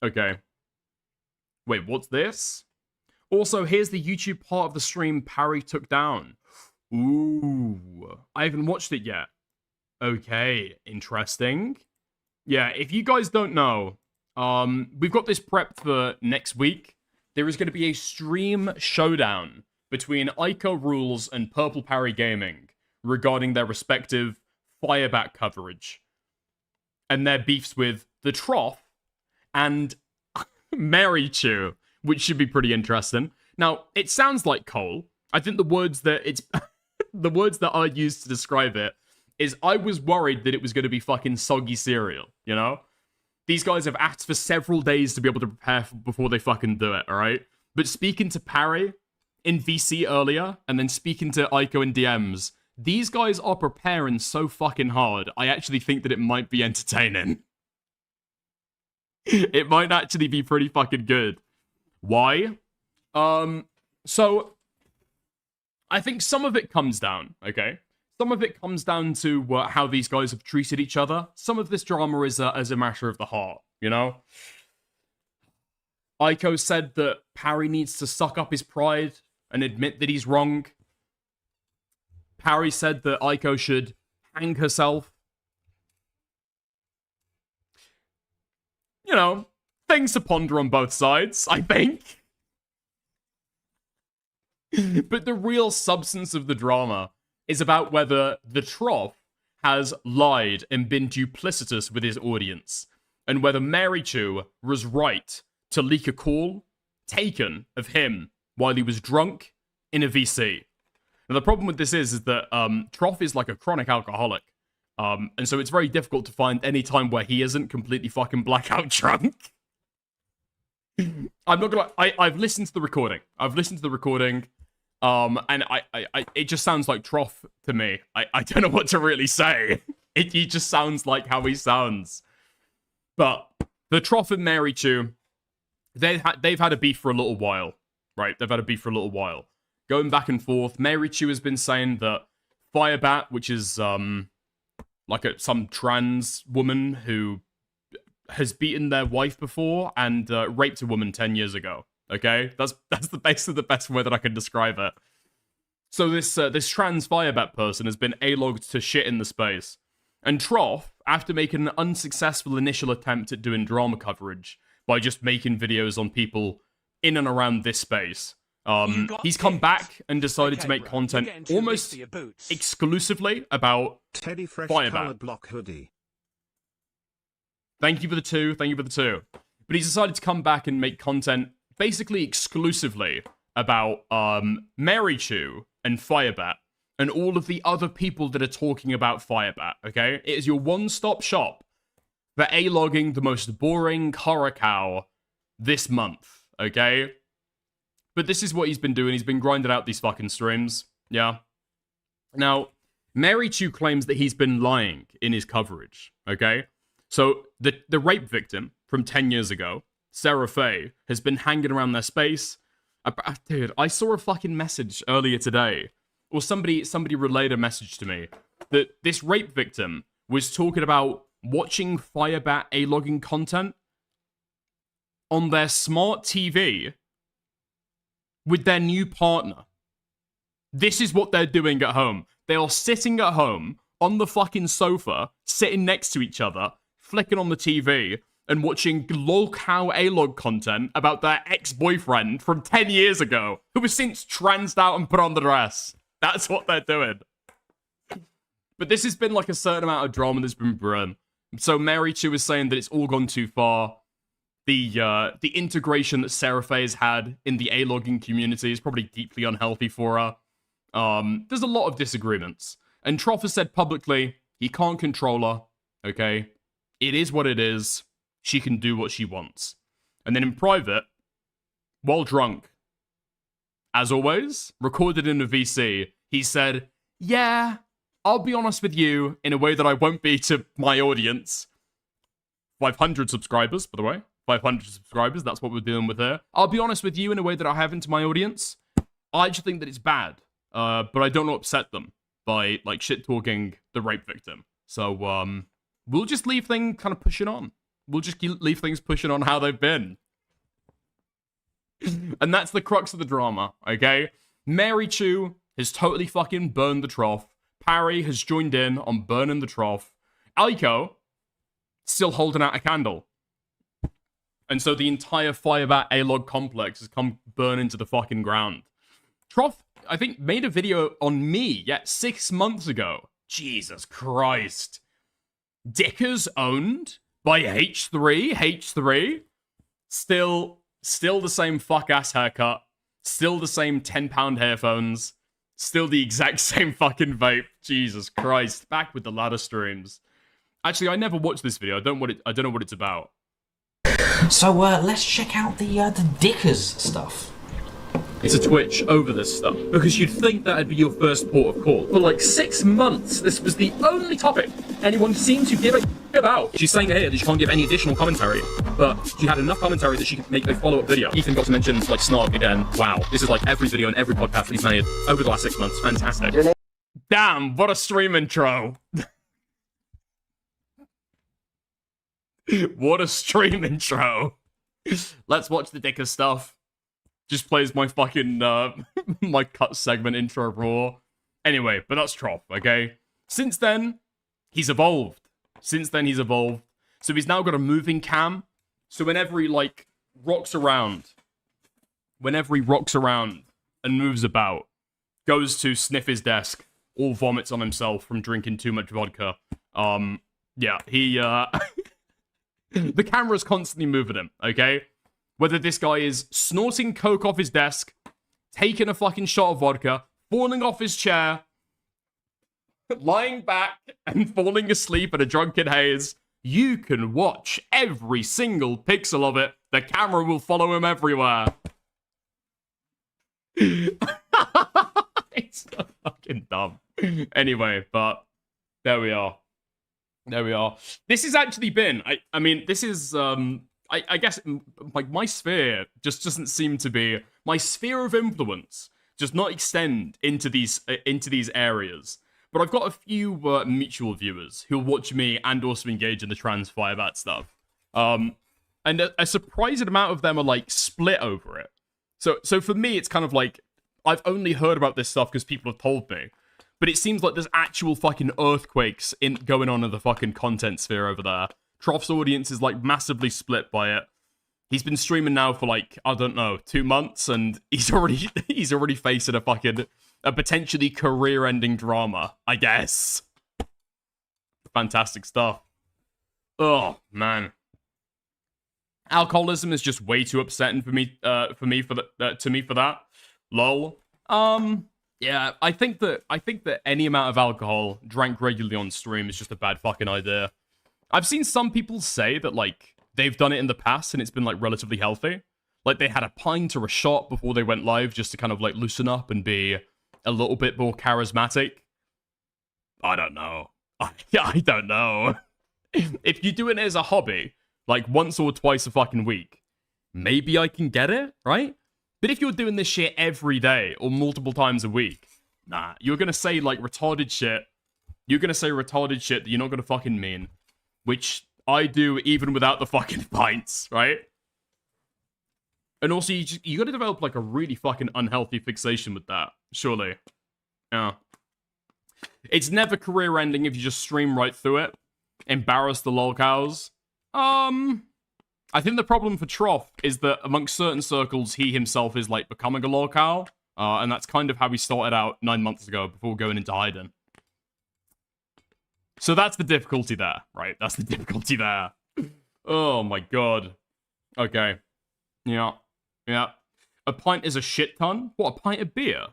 Okay. Wait, what's this? Also, here's the YouTube part of the stream Parry took down. Ooh. I haven't watched it yet. Okay, interesting. Yeah, if you guys don't know, we've got this prepped for next week. There is going to be a stream showdown between Ico Rules and Purple Parry Gaming regarding their respective Fireback coverage. And their beefs with The Trough and Mary Chew, which should be pretty interesting. Now, it sounds like Cole. I think the words that the words that I used to describe it is I was worried that it was going to be fucking soggy cereal, you know? These guys have asked for several days to be able to prepare before they fucking do it, alright? But speaking to Parry in VC earlier, and then speaking to Ico in DMs, these guys are preparing so fucking hard, I actually think that it might be entertaining. It might actually be pretty fucking good. Why? So, I think some of it comes down, okay? Some of it comes down to how these guys have treated each other. Some of this drama is a matter of the heart, you know? Ico said that Parry needs to suck up his pride and admit that he's wrong. Parry said that Ico should hang herself. You know, things to ponder on both sides, I think. But the real substance of the drama is about whether the Trough has lied and been duplicitous with his audience, and whether Mary Chew was right to leak a call taken of him while he was drunk in a VC. Now, the problem with this is that Trough is like a chronic alcoholic, And so it's very difficult to find any time where he isn't completely fucking blackout drunk. I'm not gonna. I've listened to the recording. And it just sounds like Troff to me. I don't know what to really say. He just sounds like how he sounds. But the Troff and Mary Chew, they've had a beef for a little while, right? They've had a beef for a little while, going back and forth. Mary Chew has been saying that Firebat, which is like some trans woman who has beaten their wife before and raped a woman 10 years ago. Okay, that's basically the best way that I can describe it. So this trans Firebat person has been A-logged to shit in the space, and Troff, after making an unsuccessful initial attempt at doing drama coverage by just making videos on people in and around this space, he's come back and decided to make content almost exclusively about Teddy Fresh Firebat. colored block hoodie. Thank you for the two. But he's decided to come back and make content basically exclusively about Mary Chew and Firebat and all of the other people that are talking about Firebat, okay? It is your one-stop shop for A-logging the most boring horror cow this month, okay? But this is what he's been doing. He's been grinding out these fucking streams, yeah? Now, Mary Chew claims that he's been lying in his coverage, okay? So, the rape victim from 10 years ago, Sarah Faye, has been hanging around their space. Dude, I saw a fucking message earlier today, or somebody relayed a message to me, that this rape victim was talking about watching Firebat A-logging content on their smart TV with their new partner. This is what they're doing at home. They are sitting at home on the fucking sofa, sitting next to each other, flicking on the TV, and watching lol-cow A-log content about their ex-boyfriend from 10 years ago, who has since transed out and put on the dress. That's what they're doing. But this has been like a certain amount of drama that's been brewing. So Mary Chew is saying that it's all gone too far. The integration that Sarah Faye has had in the A-logging community is probably deeply unhealthy for her. There's a lot of disagreements. And Troff has said publicly, he can't control her, okay? It is what it is. She can do what she wants. And then in private, while drunk, as always, recorded in a VC, he said, yeah, I'll be honest with you in a way that I won't be to my audience. 500 subscribers, by the way. 500 subscribers, that's what we're dealing with here. I'll be honest with you in a way that I haven't to my audience. I just think that it's bad. But I don't want to upset them by, like, shit-talking the rape victim. So, we'll just leave things kind of pushing on. We'll just leave things pushing on how they've been. And that's the crux of the drama, okay? Mary Chew has totally fucking burned the trough. Parry has joined in on burning the trough. Aiko, still holding out a candle. And so the entire Firebat A-log complex has come burning to the fucking ground. Trough, I think, made a video on me, 6 months ago. Jesus Christ. Dickers owned by H3. Still the same fuck-ass haircut. Still the same 10-pound headphones. Still the exact same fucking vape. Jesus Christ. Back with the ladder streams. Actually, I never watched this video. I don't know what it's about. So let's check out the Dickers stuff. It's a Twitch over this stuff, because you'd think that'd be your first port of call. For like 6 months, this was the only topic anyone seemed to give a about. She's saying here that she can't give any additional commentary, but she had enough commentary that she could make a follow-up video. Ethan got to mention, like, Snark again. Wow, this is like every video and every podcast he's made over the last 6 months. Fantastic. Damn, what a stream intro. What a stream intro. Let's watch the Dicker stuff. Just plays my fucking, my cut segment intro raw. Anyway, but that's Troff, okay? Since then, he's evolved. So he's now got a moving cam. So whenever he, like, rocks around and moves about, goes to sniff his desk, all vomits on himself from drinking too much vodka. Yeah, he, the camera's constantly moving him, okay? Whether this guy is snorting coke off his desk, taking a fucking shot of vodka, falling off his chair, lying back and falling asleep in a drunken haze, you can watch every single pixel of it. The camera will follow him everywhere. It's so fucking dumb. Anyway, but there we are. There we are. This has actually been, I mean, this is, I guess, like, my sphere just doesn't seem to be, my sphere of influence does not extend into these areas. But I've got a few mutual viewers who watch me and also engage in the trans firebat stuff. And a surprising amount of them are, like, split over it. So for me, it's kind of like, I've only heard about this stuff because people have told me. But it seems like there's actual fucking earthquakes going on in the fucking content sphere over there. Troff's audience is, like, massively split by it. He's been streaming now for, like, I don't know, 2 months, and he's already facing a potentially career-ending drama, I guess. Fantastic stuff. Oh, man. Alcoholism is just way too upsetting for me for that. Lol. Yeah, I think that any amount of alcohol drank regularly on stream is just a bad fucking idea. I've seen some people say that, like, they've done it in the past and it's been, like, relatively healthy. Like, they had a pint or a shot before they went live just to kind of, like, loosen up and be a little bit more charismatic. I don't know. I don't know. If you're doing it as a hobby, like, once or twice a fucking week, maybe I can get it, right? But if you're doing this shit every day or multiple times a week, nah, you're gonna say, like, retarded shit. You're gonna say retarded shit that you're not gonna fucking mean. Which I do even without the fucking pints, right? And also, you gotta develop, like, a really fucking unhealthy fixation with that, surely. Yeah. It's never career-ending if you just stream right through it. Embarrass the lolcows. I think the problem for Troff is that amongst certain circles, he himself is, like, becoming a lolcow. And that's kind of how he started out 9 months ago before going into hiding. So that's the difficulty there, right? That's the difficulty there. Oh my god. Okay. Yeah. Yeah. A pint is a shit ton? What, a pint of beer?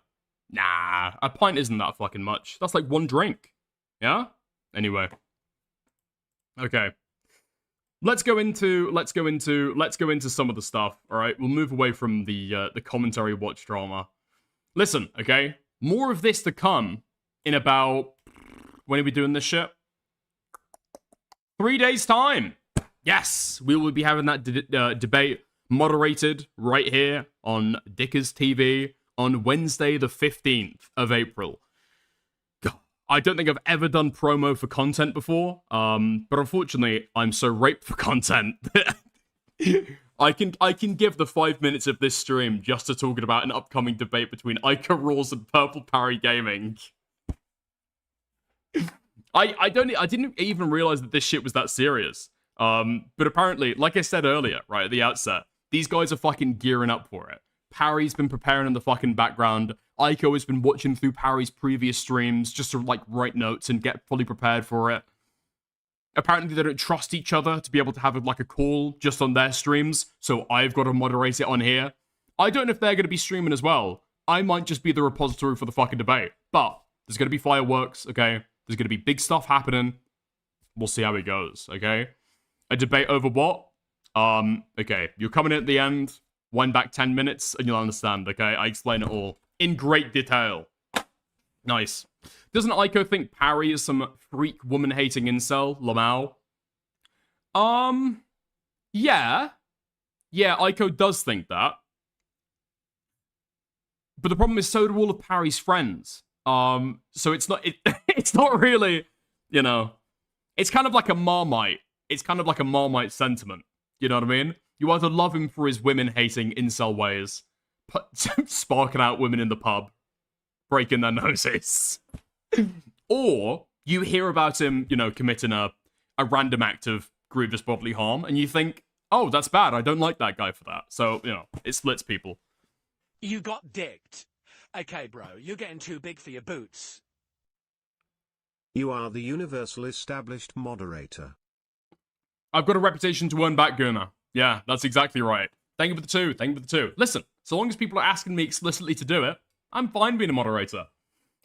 Nah, a pint isn't that fucking much. That's like one drink. Yeah? Anyway. Okay. Let's go into some of the stuff, alright? We'll move away from the commentary watch drama. Listen, okay? More of this to come in about... When are we doing this shit? 3 days' time. Yes, we will be having that debate moderated right here on Dickers TV on Wednesday, the 15th of April. God, I don't think I've ever done promo for content before, but unfortunately, I'm so raped for content. I can give the 5 minutes of this stream just to talking about an upcoming debate between Ica Raws and Purple Parry Gaming. I didn't even realize that this shit was that serious. But apparently, like I said earlier, right at the outset, these guys are fucking gearing up for it. Parry's been preparing in the fucking background. Aiko has been watching through Parry's previous streams just to, like, write notes and get fully prepared for it. Apparently, they don't trust each other to be able to have, like, a call just on their streams, so I've got to moderate it on here. I don't know if they're going to be streaming as well. I might just be the repository for the fucking debate. But there's going to be fireworks, okay? There's going to be big stuff happening. We'll see how it goes, okay? A debate over what? Okay, you're coming in at the end, wind back 10 minutes, and you'll understand, okay? I explain it all in great detail. Nice. Doesn't Aiko think Parry is some freak woman-hating incel, Lamau? Yeah. Yeah, Aiko does think that. But the problem is, so do all of Parry's friends. So it's not, it's not really, you know, it's kind of like a Marmite. It's kind of like a Marmite sentiment. You know what I mean? You either love him for his women-hating incel ways, sparking out women in the pub, breaking their noses, or you hear about him, you know, committing a random act of grievous bodily harm, and you think, oh, that's bad. I don't like that guy for that. So, you know, it splits people. You got dicked. Okay, bro, you're getting too big for your boots. You are the universal established moderator. I've got a reputation to earn back, Gurma. Yeah, that's exactly right. Thank you for the two. Thank you for the two. Listen, so long as people are asking me explicitly to do it, I'm fine being a moderator.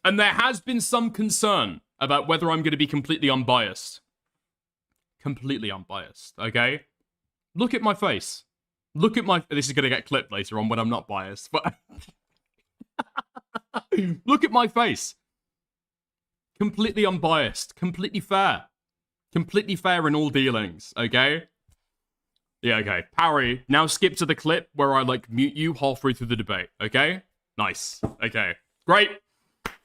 And there has been some concern about whether I'm going to be completely unbiased. Completely unbiased, okay? Look at my face. Look at my... This is going to get clipped later on when I'm not biased, but... Look at my face. Completely unbiased. Completely fair. Completely fair in all dealings, okay? Yeah, okay. Parry, now skip to the clip where I, like, mute you halfway through the debate, okay? Nice. Okay. Great.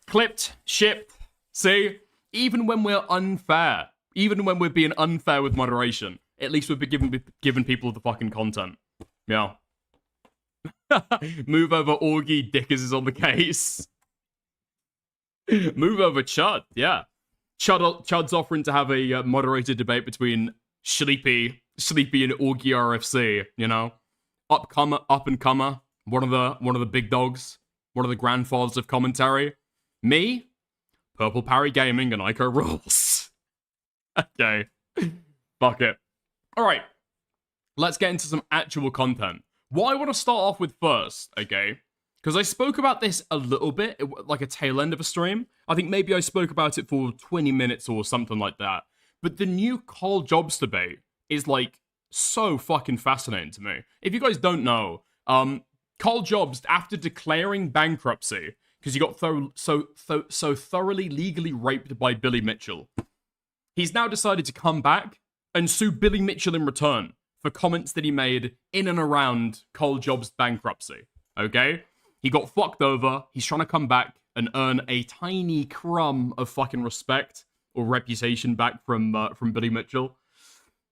Clipped. Shipped. See? Even when we're unfair, even when we're being unfair with moderation, at least we're giving people the fucking content. Yeah. Move over Augie, Dickers is on the case. Move over Chud, yeah. Chud's offering to have a moderated debate between Sleepy and Augie RFC, you know? Up and comer, one of the big dogs, one of the grandfathers of commentary. Me, Purple Parry Gaming, and Ico rules. Okay. Fuck it. Alright. Let's get into some actual content. What I want to start off with first, okay? Because I spoke about this a little bit, like a tail end of a stream. I think maybe I spoke about it for 20 minutes or something like that. But the new Carl Jobs debate is, like, so fucking fascinating to me. If you guys don't know, Carl Jobs, after declaring bankruptcy, because he got so thoroughly legally raped by Billy Mitchell, he's now decided to come back and sue Billy Mitchell in return for comments that he made in and around Carl Jobs' bankruptcy, okay? He got fucked over, he's trying to come back and earn a tiny crumb of fucking respect or reputation back from Billy Mitchell.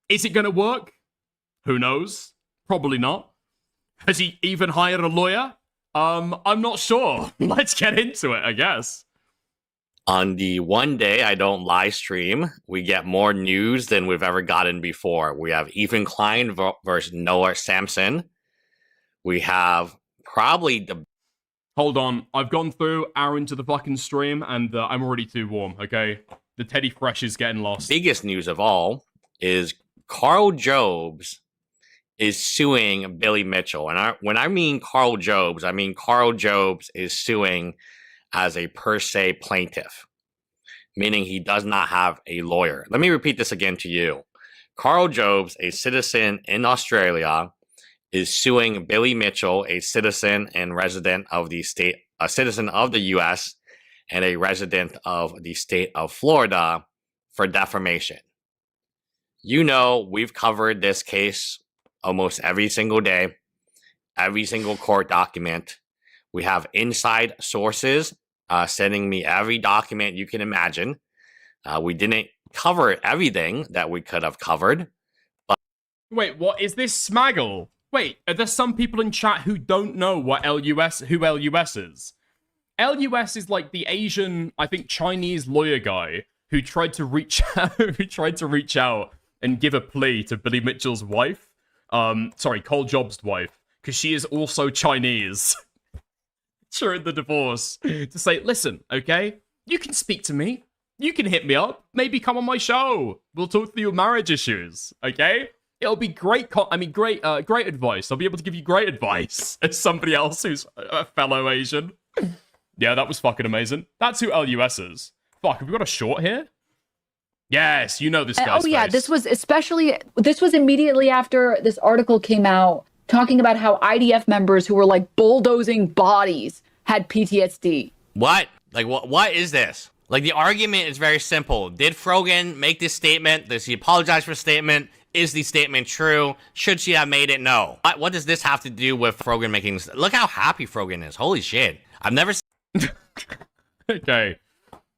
Is it gonna work? Who knows? Probably not. Has he even hired a lawyer? I'm not sure. Let's get into it, I guess. On the one day I don't live stream, we get more news than we've ever gotten before. We have Ethan Klein versus Noah Samson. We have probably the... Hold on. I've gone through hour into the fucking stream, and I'm already too warm, okay? The Teddy Fresh is getting lost. Biggest news of all is Carl Jobs is suing Billy Mitchell. And when I mean Carl Jobs, I mean Carl Jobs is suing as a per se plaintiff, meaning he does not have a lawyer. Let me repeat this again to you. Carl Jobs, a citizen in Australia, is suing Billy Mitchell, a citizen and resident of the state, a citizen of the US and a resident of the state of Florida, for defamation. You know, we've covered this case almost every single day, every single court document. We have inside sources sending me every document you can imagine. We didn't cover everything that we could have covered. But wait, what is this Smaggle? Wait, are there some people in chat who don't know who LUS is? LUS is like the Asian, I think, Chinese lawyer guy who tried to reach out and give a plea to Billy Mitchell's wife. Sorry, Carl Jobs' wife, because she is also Chinese. During the divorce, to say, listen, okay, you can speak to me, you can hit me up, maybe come on my show, we'll talk through your marriage issues, okay? It'll be great, great advice. I'll be able to give you great advice as somebody else who's a fellow Asian. Yeah, that was fucking amazing. That's who LUS is. Fuck, have we got a short here? Yes, you know this guy's yeah, face. this was immediately after this article came out talking about how IDF members who were like bulldozing bodies had PTSD. what? Like, what is this? Like, the argument is very simple. Did Frogan make this statement? Does he apologize for the statement? Is the statement true? Should she have made it? No. What does this have to do with Frogan making this? Look how happy Frogan is. Holy shit. I've never seen... Okay.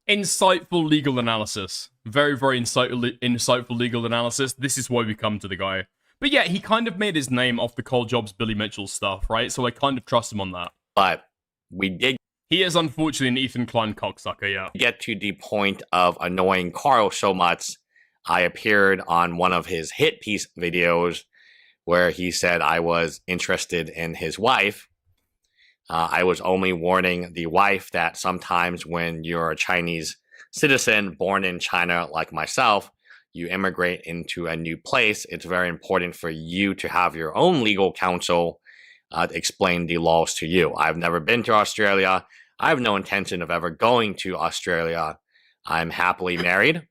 Insightful legal analysis. Very, very insightful legal analysis. This is why we come to the guy. But yeah, he kind of made his name off the Carl Jobs, Billy Mitchell stuff, right? So I kind of trust him on that. But we did... He is unfortunately an Ethan Klein cocksucker, yeah. Get to the point of annoying Carl so much, I appeared on one of his hit piece videos where he said I was interested in his wife. I was only warning the wife that sometimes when you're a Chinese citizen born in China like myself, you immigrate into a new place. It's very important for you to have your own legal counsel explain the laws to you. I've never been to Australia. I have no intention of ever going to Australia. I'm happily married.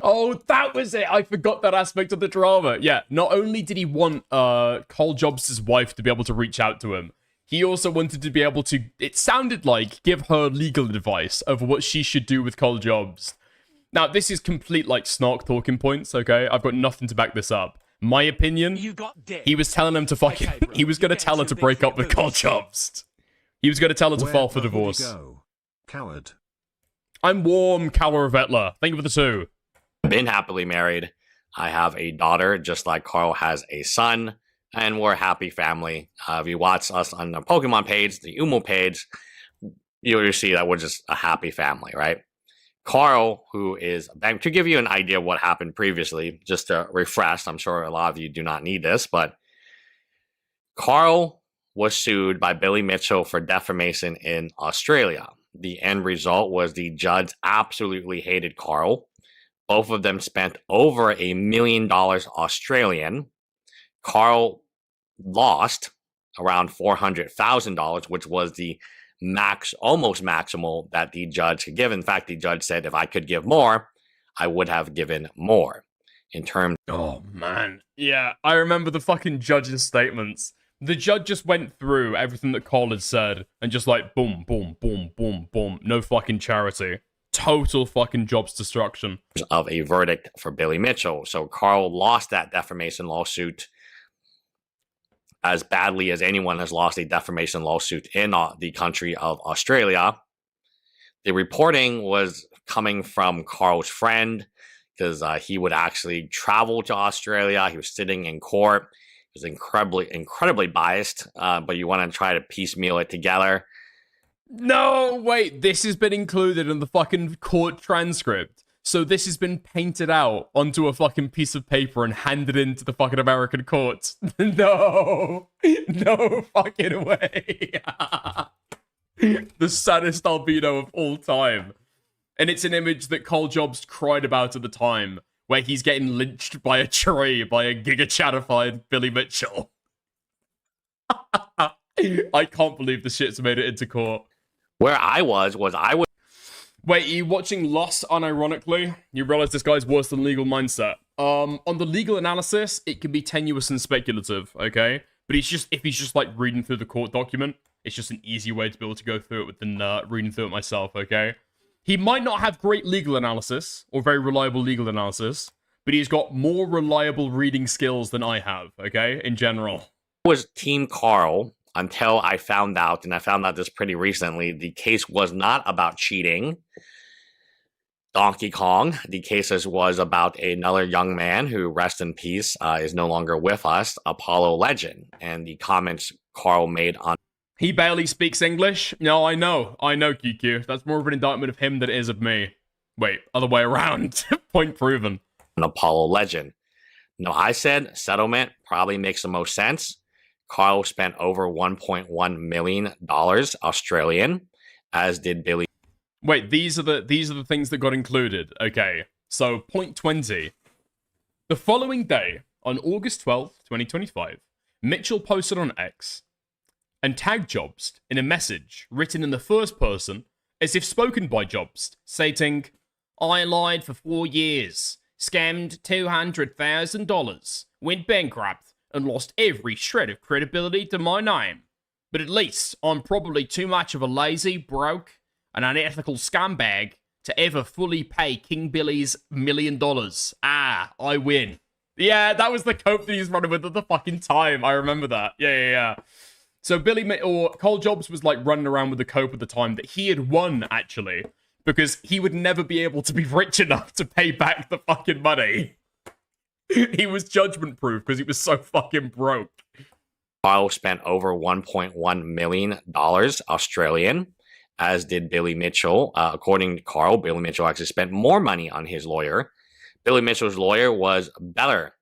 Oh, that was it. I forgot that aspect of the drama. Yeah, not only did he want Cole Jobs' wife to be able to reach out to him, he also wanted to be able to, it sounded like, give her legal advice over what she should do with Cole Jobs. Now, this is complete, like, snark talking points, okay? I've got nothing to back this up. My opinion, You got dick. he was telling him to fucking, Okay, bro, he was going to you're tell her getting to too break big up for with your Cole boots. Jobs. He was going to tell her to Where'd file for the hoodie divorce. go? Coward. I'm warm, Cowler Vetler. Thank you for the 2. Been happily married. I have a daughter, just like Carl has a son, and we're a happy family. If you watch us on the Pokemon page, the Umo page, you'll see that we're just a happy family, right? Carl, who is a bank, to give you an idea of what happened previously, just to refresh, I'm sure a lot of you do not need this, but Carl was sued by Billy Mitchell for defamation in Australia. The end result was the judge absolutely hated Carl. Both of them spent over $1 million Australian. Carl lost around $400,000, which was the almost maximal that the judge could give. In fact, the judge said if I could give more, I would have given more. In terms, Oh, man. Yeah, I remember the fucking judge's statements. The judge just went through everything that Cole had said and just like, boom, boom, boom, boom, boom. No fucking charity. Total fucking Jobs destruction. of a verdict for Billy Mitchell. So Carl lost that defamation lawsuit as badly as anyone has lost a defamation lawsuit in the country of Australia. The reporting was coming from Carl's friend because he would actually travel to Australia. He was sitting in court. He was incredibly biased, but you want to try to piecemeal it together. No, wait, this has been included in the fucking court transcript. So this has been painted out onto a fucking piece of paper and handed into the fucking American courts. No fucking way. The saddest albino of all time. And it's an image that Cole Jobs cried about at the time, where he's getting lynched by a tree by a giga-chatified Billy Mitchell. I can't believe the shit's made it into court. Where I was Wait, you watching Lost unironically? You realize this guy's worse than Legal Mindset. On the legal analysis, it can be tenuous and speculative, okay? But if he's just like reading through the court document, it's just an easy way to be able to go through it than reading through it myself, okay? He might not have great legal analysis, or very reliable legal analysis, but he's got more reliable reading skills than I have, okay? In general. was Team Carl until I found out, and I found out this pretty recently, the case was not about cheating Donkey Kong. The case was about another young man who, rest in peace, is no longer with us, Apollo Legend. And the comments Carl made on He barely speaks English? No, I know, QQ. That's more of an indictment of him than it is of me. Wait, other way around. Point proven. Apollo Legend. No, I said settlement probably makes the most sense. Carl spent over $1.1 million Australian, as did Billy. Wait, these are the things that got included. Okay, so point 20. The following day, on August 12th, 2025, Mitchell posted on X and tagged Jobst in a message written in the first person as if spoken by Jobst, stating, I lied for 4 years, scammed $200,000, went bankrupt, and lost every shred of credibility to my name. But at least I'm probably too much of a lazy, broke, and unethical scumbag to ever fully pay King Billy's $1 million. Ah, I win. Yeah, that was the cope that he was running with at the fucking time. I remember that. Yeah. So Cole Jobs was like running around with the cope at the time that he had won, actually, because he would never be able to be rich enough to pay back the fucking money. He was judgment proof because he was so fucking broke. Carl spent over $1.1 million Australian, as did Billy Mitchell. According to Carl, Billy Mitchell actually spent more money on his lawyer. Billy Mitchell's lawyer was better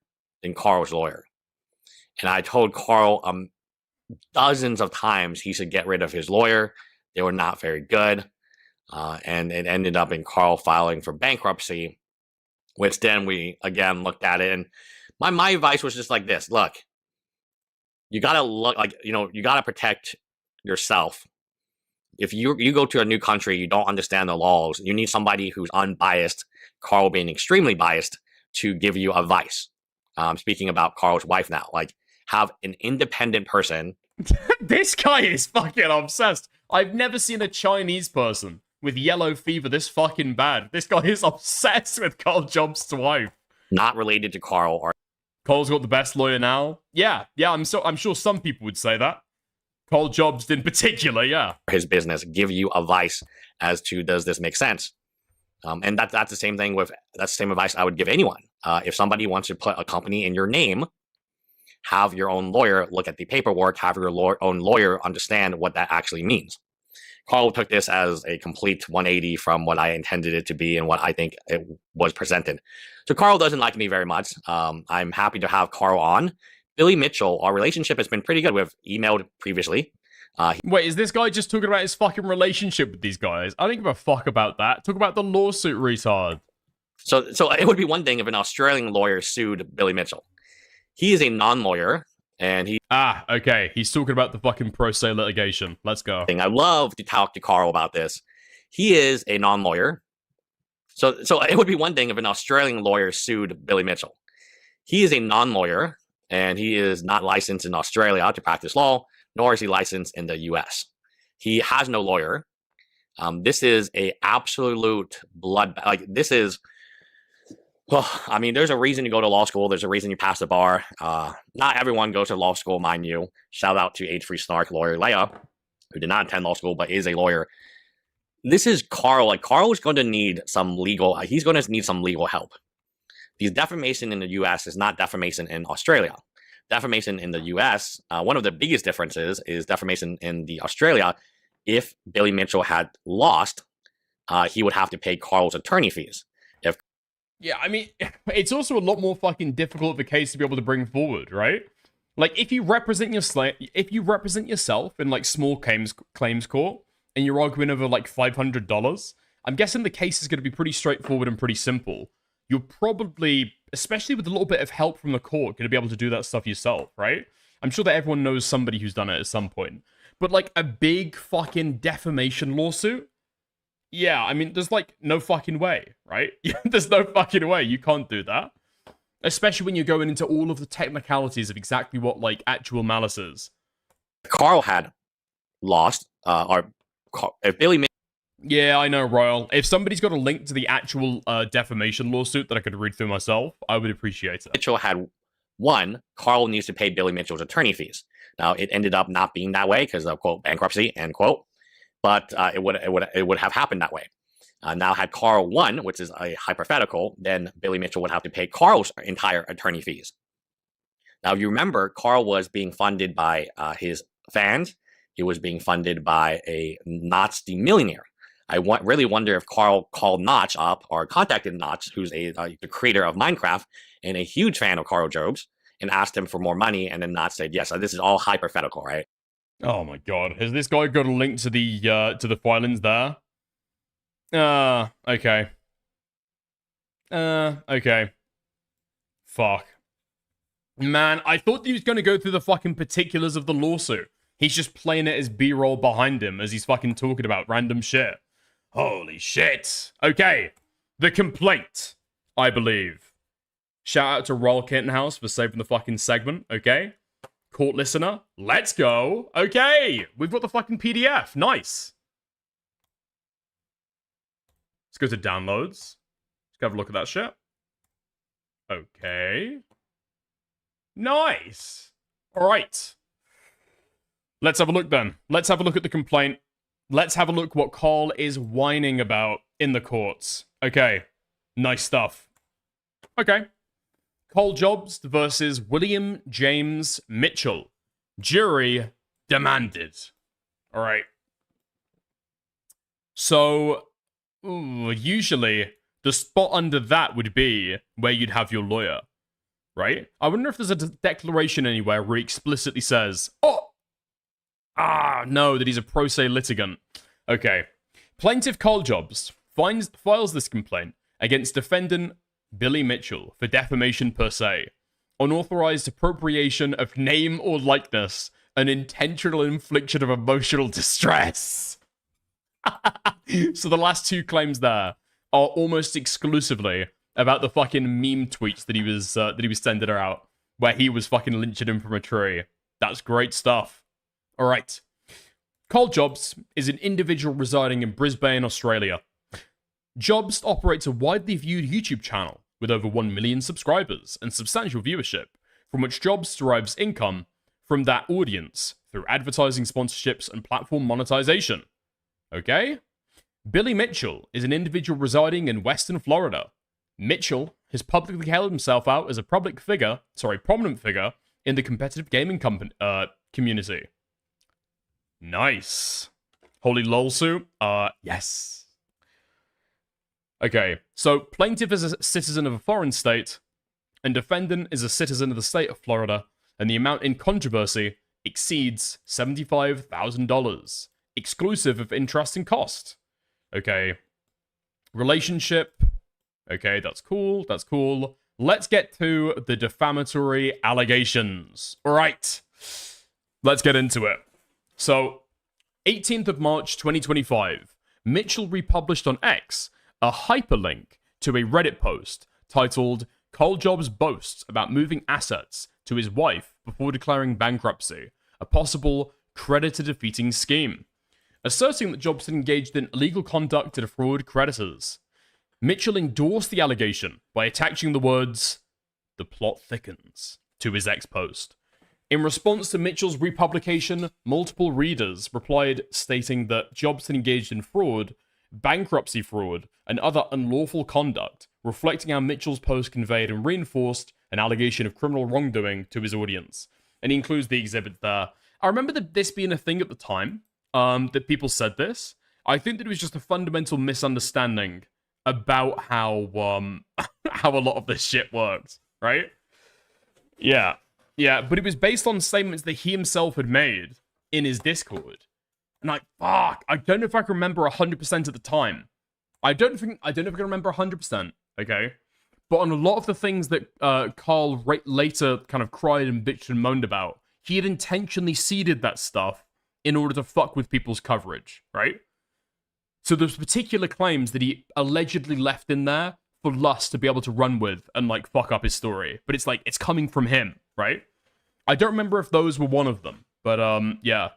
than Carl's lawyer. And I told Carl dozens of times he should get rid of his lawyer. They were not very good. And it ended up in Carl filing for bankruptcy, which then we, again, looked at it. And my advice was just like this. Look, you got to you got to protect yourself if you go to a new country, you don't understand the laws, you need somebody who's unbiased, Carl being extremely biased, to give you advice. Speaking about Carl's wife now, like, have an independent person. This guy is fucking obsessed. I've never seen a Chinese person with yellow fever this fucking bad. This guy is obsessed with Carl Jobs' wife. Not related to Carl. Or Carl's got the best lawyer now. Yeah, I'm sure some people would say that. Carl Jobs in particular, yeah. His business, give you advice as to, does this make sense? And that's the same thing that's the same advice I would give anyone. If somebody wants to put a company in your name, have your own lawyer look at the paperwork, have your own lawyer understand what that actually means. Carl took this as a complete 180 from what I intended it to be and what I think it was presented. So Carl doesn't like me very much. I'm happy to have Carl on. Billy Mitchell, our relationship has been pretty good. We've emailed previously. Wait, is this guy just talking about his fucking relationship with these guys? I don't give a fuck about that. Talk about the lawsuit, retard. So it would be one thing if an Australian lawyer sued Billy Mitchell. He is a non-lawyer, and he... okay. He's talking about the fucking pro se litigation. Let's go. I love to talk to Carl about this. He is a non-lawyer. So it would be one thing if an Australian lawyer sued Billy Mitchell. He is a non-lawyer, and he is not licensed in Australia to practice law, nor is he licensed in the US. He has no lawyer. This is a absolute blood... Like, this is... Well, I mean, there's a reason you go to law school. There's a reason you pass the bar. Not everyone goes to law school, mind you. Shout out to H3 Snark lawyer Leia, who did not attend law school, but is a lawyer. This is Carl. Like, Carl is going to need some legal... he's going to need some legal help. Because defamation in the U.S. is not defamation in Australia. Defamation in the U.S., one of the biggest differences is defamation in the Australia. If Billy Mitchell had lost, he would have to pay Carl's attorney fees. Yeah, I mean, it's also a lot more fucking difficult of a case to be able to bring forward, right? Like, if you represent yourself in, like, small claims court, and you're arguing over, like, $500, I'm guessing the case is going to be pretty straightforward and pretty simple. You're probably, especially with a little bit of help from the court, going to be able to do that stuff yourself, right? I'm sure that everyone knows somebody who's done it at some point. But, like, a big fucking defamation lawsuit? Yeah, I mean, there's, like, no fucking way, right? There's no fucking way. You can't do that. Especially when you're going into all of the technicalities of exactly what, like, actual malice is. Carl had lost, if Billy... Yeah, I know, Royal. If somebody's got a link to the actual defamation lawsuit that I could read through myself, I would appreciate it. Mitchell had won. Carl needs to pay Billy Mitchell's attorney fees. Now, it ended up not being that way because of, quote, bankruptcy, end quote. But it would have happened that way. Now, had Carl won, which is a hypothetical, then Billy Mitchell would have to pay Carl's entire attorney fees. Now, you remember, Carl was being funded by his fans. He was being funded by a Notch the Millionaire. I really wonder if Carl called Notch up or contacted Notch, who's the creator of Minecraft and a huge fan of Carl Jobs, and asked him for more money. And then Notch said, yes, this is all hypothetical, right? Oh my god, has this guy got a link to the filings there? Okay. Okay. Fuck. Man, I thought he was gonna go through the fucking particulars of the lawsuit. He's just playing it as B-roll behind him as he's fucking talking about random shit. Holy shit. Okay. The complaint, I believe. Shout out to Royal Kittenhouse for saving the fucking segment, okay? Court listener, let's go. Okay, we've got the fucking PDF. Nice. Let's go to downloads. Let's go have a look at that shit. Okay. Nice. All right. Let's have a look then. Let's have a look at the complaint. Let's have a look what Carl is whining about in the courts. Okay. Nice stuff. Okay. Carl Jobs versus William James Mitchell. Jury demanded. All right. So, usually, the spot under that would be where you'd have your lawyer, right? I wonder if there's a declaration anywhere where he explicitly says, no, that he's a pro se litigant. Okay. Plaintiff Carl Jobs files this complaint against defendant Billy Mitchell for defamation per se, unauthorized appropriation of name or likeness, and intentional infliction of emotional distress. So the last two claims there are almost exclusively about the fucking meme tweets that he was sending out, where he was fucking lynching him from a tree. That's great stuff. All right. Carl Jobs is an individual residing in Brisbane, Australia. Jobs operates a widely viewed YouTube channel with over 1 million subscribers and substantial viewership, from which Jobs derives income from that audience through advertising sponsorships and platform monetization. Okay? Billy Mitchell is an individual residing in Western Florida. Mitchell has publicly held himself out as a prominent figure in the competitive gaming community. Nice. Holy lolsu? Yes. Okay, so plaintiff is a citizen of a foreign state, and defendant is a citizen of the state of Florida, and the amount in controversy exceeds $75,000, exclusive of interest and cost. Okay. Relationship. Okay, that's cool, that's cool. Let's get to the defamatory allegations. All right, let's get into it. So, 18th of March, 2025, Mitchell republished on X a hyperlink to a Reddit post titled Carl Jobs boasts about moving assets to his wife before declaring bankruptcy, a possible creditor-defeating scheme, asserting that Jobs had engaged in illegal conduct to defraud creditors. Mitchell endorsed the allegation by attaching the words, "The plot thickens," to his X post. In response to Mitchell's republication, multiple readers replied stating that Jobs had engaged in fraud, bankruptcy fraud, and other unlawful conduct, reflecting how Mitchell's post conveyed and reinforced an allegation of criminal wrongdoing to his audience. And he includes the exhibit there. I remember this being a thing at the time, that people said this. I think that it was just a fundamental misunderstanding about how how a lot of this shit works, right? Yeah, but it was based on statements that he himself had made in his Discord. And I don't know if I can remember 100% at the time. I don't know if I can remember 100%, okay? But on a lot of the things that Carl later kind of cried and bitched and moaned about, he had intentionally seeded that stuff in order to fuck with people's coverage, right? So there's particular claims that he allegedly left in there for Lust to be able to run with and, like, fuck up his story. But it's like, it's coming from him, right? I don't remember if those were one of them. But, yeah.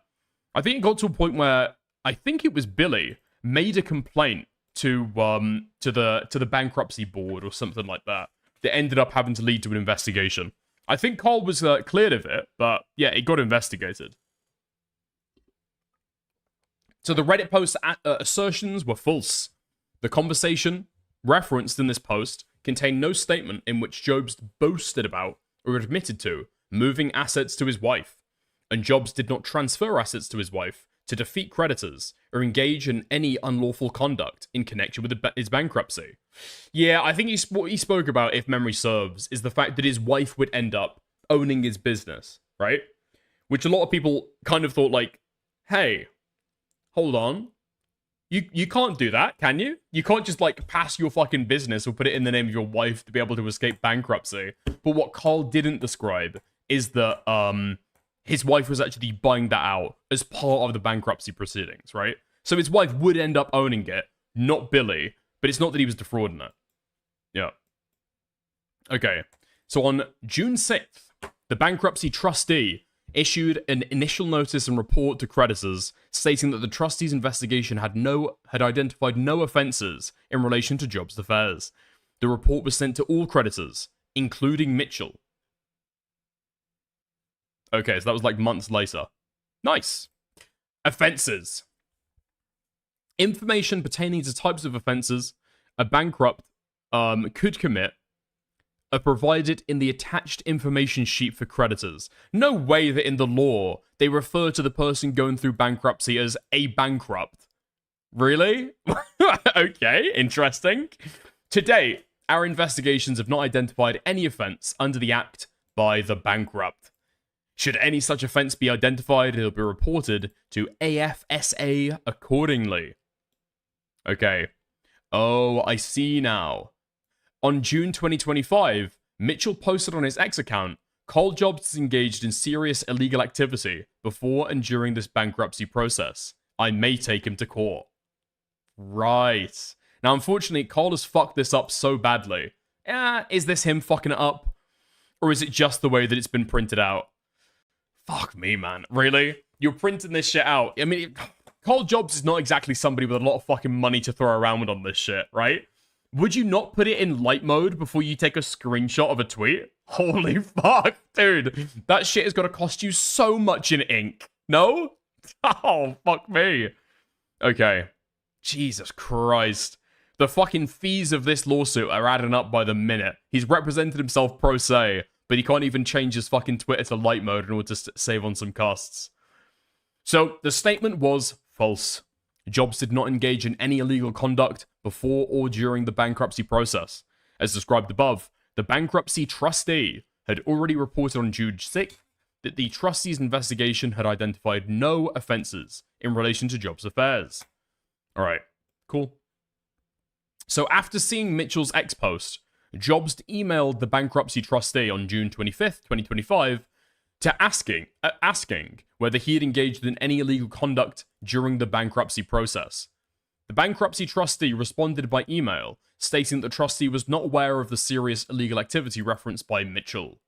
I think it got to a point where I think it was Billy made a complaint to the bankruptcy board or something like that. That ended up having to lead to an investigation. I think Carl was cleared of it, but yeah, it got investigated. So the Reddit post's assertions were false. The conversation referenced in this post contained no statement in which Jobs boasted about or admitted to moving assets to his wife, and Jobs did not transfer assets to his wife to defeat creditors or engage in any unlawful conduct in connection with his bankruptcy. Yeah, I think what he spoke about, if memory serves, is the fact that his wife would end up owning his business, right? Which a lot of people kind of thought like, hey, hold on. You can't do that, can you? You can't just, like, pass your fucking business or put it in the name of your wife to be able to escape bankruptcy. But what Carl didn't describe is that, his wife was actually buying that out as part of the bankruptcy proceedings, right? So his wife would end up owning it, not Billy, but it's not that he was defrauding it. Yeah. Okay. So on June 6th, the bankruptcy trustee issued an initial notice and report to creditors stating that the trustee's investigation had identified no offenses in relation to Jobs' affairs. The report was sent to all creditors, including Mitchell. Okay, so that was like months later. Nice. Offenses. Information pertaining to types of offenses a bankrupt could commit are provided in the attached information sheet for creditors. No way that in the law they refer to the person going through bankruptcy as a bankrupt. Really? Okay, interesting. To date, our investigations have not identified any offense under the Act by the bankrupt. Should any such offense be identified, it'll be reported to AFSA accordingly. Okay. Oh, I see now. On June 2025, Mitchell posted on his X account, Carl Jobs is engaged in serious illegal activity before and during this bankruptcy process. I may take him to court. Right. Now, unfortunately, Cole has fucked this up so badly. Is this him fucking it up? Or is it just the way that it's been printed out? Fuck me, man. Really? You're printing this shit out. I mean, Cole Jobs is not exactly somebody with a lot of fucking money to throw around on this shit, right? Would you not put it in light mode before you take a screenshot of a tweet? Holy fuck, dude. That shit is gonna cost you so much in ink. No? Oh, fuck me. Okay. Jesus Christ. The fucking fees of this lawsuit are adding up by the minute. He's represented himself pro se, but he can't even change his fucking Twitter to light mode in order to save on some costs. So, the statement was false. Jobs did not engage in any illegal conduct before or during the bankruptcy process. As described above, the bankruptcy trustee had already reported on June 6th that the trustee's investigation had identified no offenses in relation to Jobs' affairs. Alright, cool. So after seeing Mitchell's X post, Jobs emailed the bankruptcy trustee on June 25th, 2025, to asking whether he had engaged in any illegal conduct during the bankruptcy process. The bankruptcy trustee responded by email, stating that the trustee was not aware of the serious illegal activity referenced by Mitchell.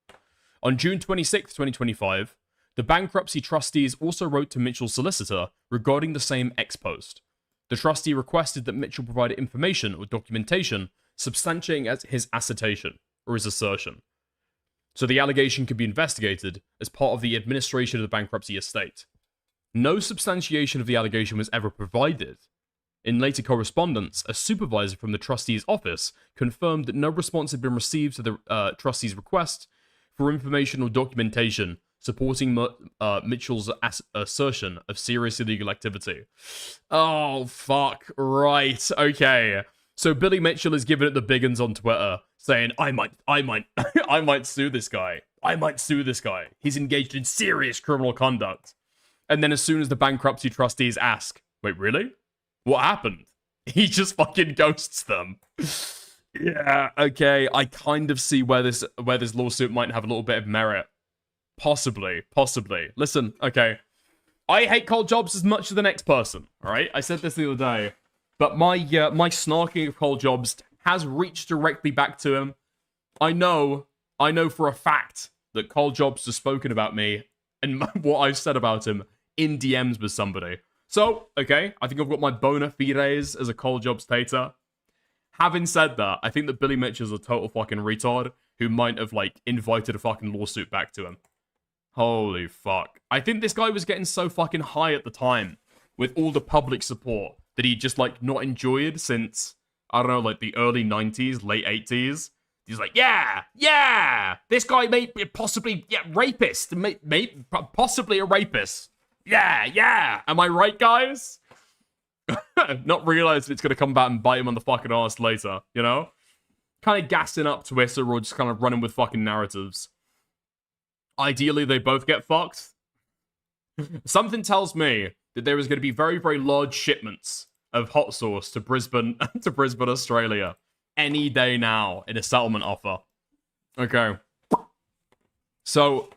On June 26th, 2025, the bankruptcy trustees also wrote to Mitchell's solicitor regarding the same X post. The trustee requested that Mitchell provide information or documentation substantiating his assertion or his assertion, so the allegation could be investigated as part of the administration of the bankruptcy estate. No substantiation of the allegation was ever provided. In later correspondence, a supervisor from the trustee's office confirmed that no response had been received to the trustee's request for information or documentation supporting Mitchell's assertion of serious illegal activity. Oh, fuck. Right. Okay. So Billy Mitchell is giving it the big uns on Twitter, saying, I might sue this guy. I might sue this guy. He's engaged in serious criminal conduct. And then as soon as the bankruptcy trustees ask, wait, really? What happened? He just fucking ghosts them. Yeah, okay. I kind of see where this lawsuit might have a little bit of merit. Possibly. Listen, okay. I hate Cole Jobs as much as the next person, alright? I said this the other day. But my snarking of Cole Jobs has reached directly back to him. I know for a fact that Cole Jobs has spoken about me and what I've said about him in DMs with somebody. So, okay, I think I've got my bona fides as a Cole Jobs hater. Having said that, I think that Billy Mitchell's a total fucking retard who might have, like, invited a fucking lawsuit back to him. Holy fuck. I think this guy was getting so fucking high at the time with all the public support that he just, like, not enjoyed since, I don't know, like, the early 90s, late 80s. He's like, yeah, this guy may be possibly, rapist, possibly a rapist. Yeah, am I right, guys? Not realizing it's going to come back and bite him on the fucking arse later, you know? Kind of gassing up Twitter or just kind of running with fucking narratives. Ideally, they both get fucked. Something tells me that there is going to be very, very large shipments of hot sauce to Brisbane, Australia, any day now in a settlement offer. Okay. So,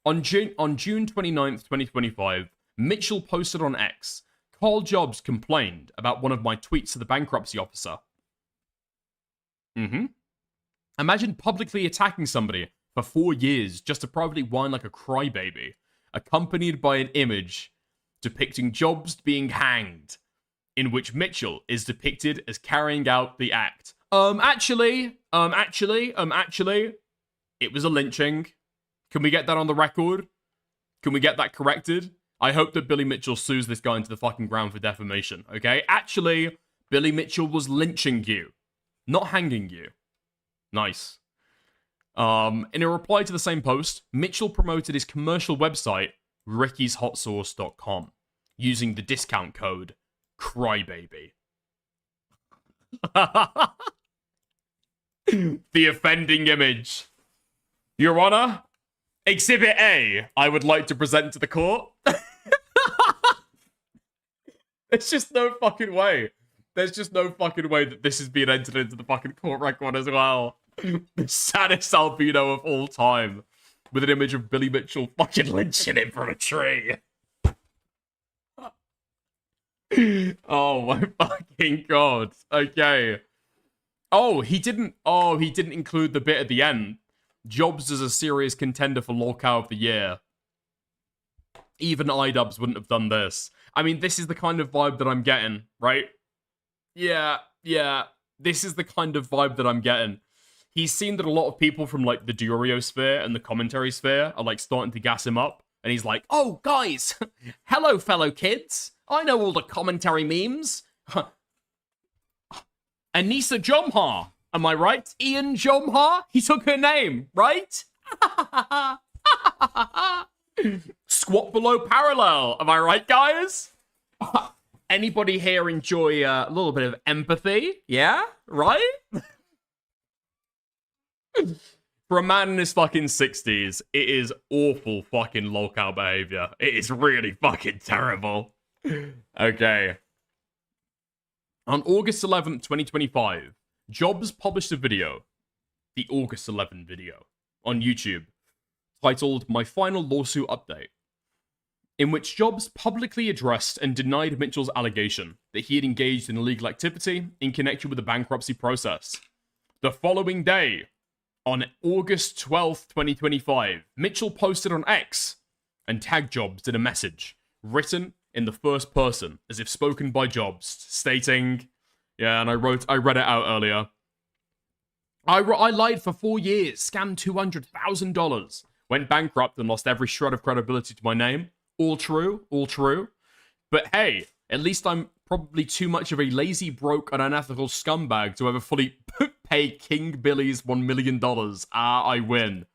on June 29th, 2025, Mitchell posted on X, Cole Jobs complained about one of my tweets to the bankruptcy officer. Imagine publicly attacking somebody for 4 years just to privately whine like a crybaby, accompanied by an image depicting Jobs being hanged, in which Mitchell is depicted as carrying out the act. Actually, it was a lynching. Can we get that on the record? Can we get that corrected? I hope that Billy Mitchell sues this guy into the fucking ground for defamation, okay? Actually, Billy Mitchell was lynching you, not hanging you. Nice. In a reply to the same post, Mitchell promoted his commercial website, rickyshotsauce.com, using the discount code CRYBABY. The offending image. Your Honor, Exhibit A, I would like to present to the court. There's just no fucking way. There's just no fucking way that this is being entered into the fucking court record as well. The saddest albino of all time. With an image of Billy Mitchell fucking lynching him from a tree. Oh my fucking god. Okay. Oh, he didn't include the bit at the end. Jobs is a serious contender for lolcow of the year. Even iDubbbz wouldn't have done this. I mean, this is the kind of vibe that I'm getting, right? Yeah. This is the kind of vibe that I'm getting. He's seen that a lot of people from, like, the Durio sphere and the commentary sphere are, like, starting to gas him up. And he's like, oh, guys, hello, fellow kids. I know all the commentary memes. Anissa Jomha, am I right? Ian Jomha? He took her name, right? Squat below parallel, am I right, guys? Anybody here enjoy a little bit of empathy? Yeah? Right? For a man in his fucking 60s, it is awful fucking lolcow behavior. It is really fucking terrible. Okay. On August 11th, 2025, Jobs published a video, the August 11 video, on YouTube, titled My Final Lawsuit Update, in which Jobs publicly addressed and denied Mitchell's allegation that he had engaged in illegal activity in connection with the bankruptcy process. The following day, on August 12th, 2025, Mitchell posted on X and tagged Jobs in a message written in the first person, as if spoken by Jobs, stating, yeah, and I read it out earlier. I lied for 4 years, scammed $200,000, went bankrupt and lost every shred of credibility to my name. All true. But hey, at least I'm probably too much of a lazy, broke, and unethical scumbag to ever fully pay King Billy's $1 million. I win.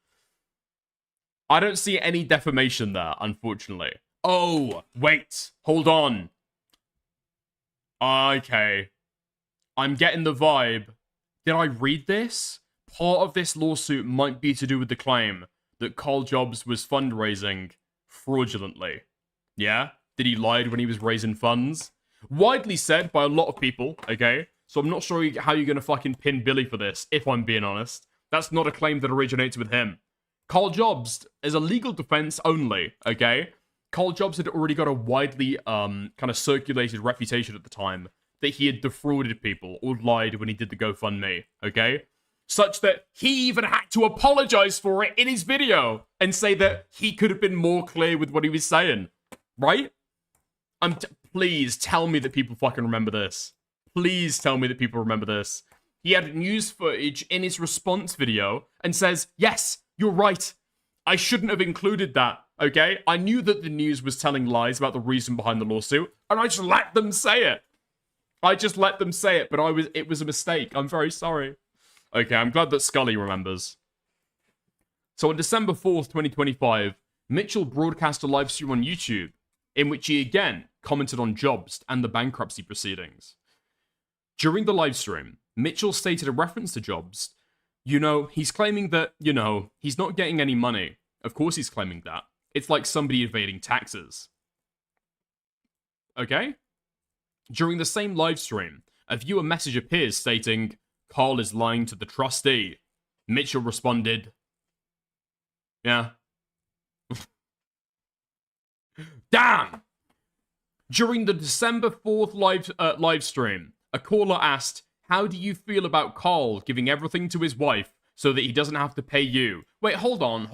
I don't see any defamation there, unfortunately. Oh, wait. Hold on. Okay. I'm getting the vibe. Did I read this? Part of this lawsuit might be to do with the claim that Carl Jobs was fundraising fraudulently. Yeah? That he lied when he was raising funds? Widely said by a lot of people, okay? So I'm not sure how you're gonna fucking pin Billy for this, if I'm being honest. That's not a claim that originates with him. Carl Jobs is a legal defense only, okay? Carl Jobs had already got a widely kind of circulated reputation at the time that he had defrauded people or lied when he did the GoFundMe, okay? Such that he even had to apologize for it in his video and say that he could have been more clear with what he was saying, right? Please tell me that people fucking remember this. Please tell me that people remember this. He had news footage in his response video and says, yes, you're right. I shouldn't have included that, okay? I knew that the news was telling lies about the reason behind the lawsuit, and I just let them say it. But it was a mistake. I'm very sorry. Okay, I'm glad that Scully remembers. So on December 4th, 2025, Mitchell broadcast a live stream on YouTube in which he again commented on Jobs and the bankruptcy proceedings. During the live stream, Mitchell stated a reference to Jobs. He's claiming that, he's not getting any money. Of course he's claiming that. It's like somebody evading taxes. Okay? During the same live stream, a viewer message appears stating, Carl is lying to the trustee. Mitchell responded, yeah. Damn! During the December 4th live stream, a caller asked, how do you feel about Carl giving everything to his wife so that he doesn't have to pay you? Wait, hold on.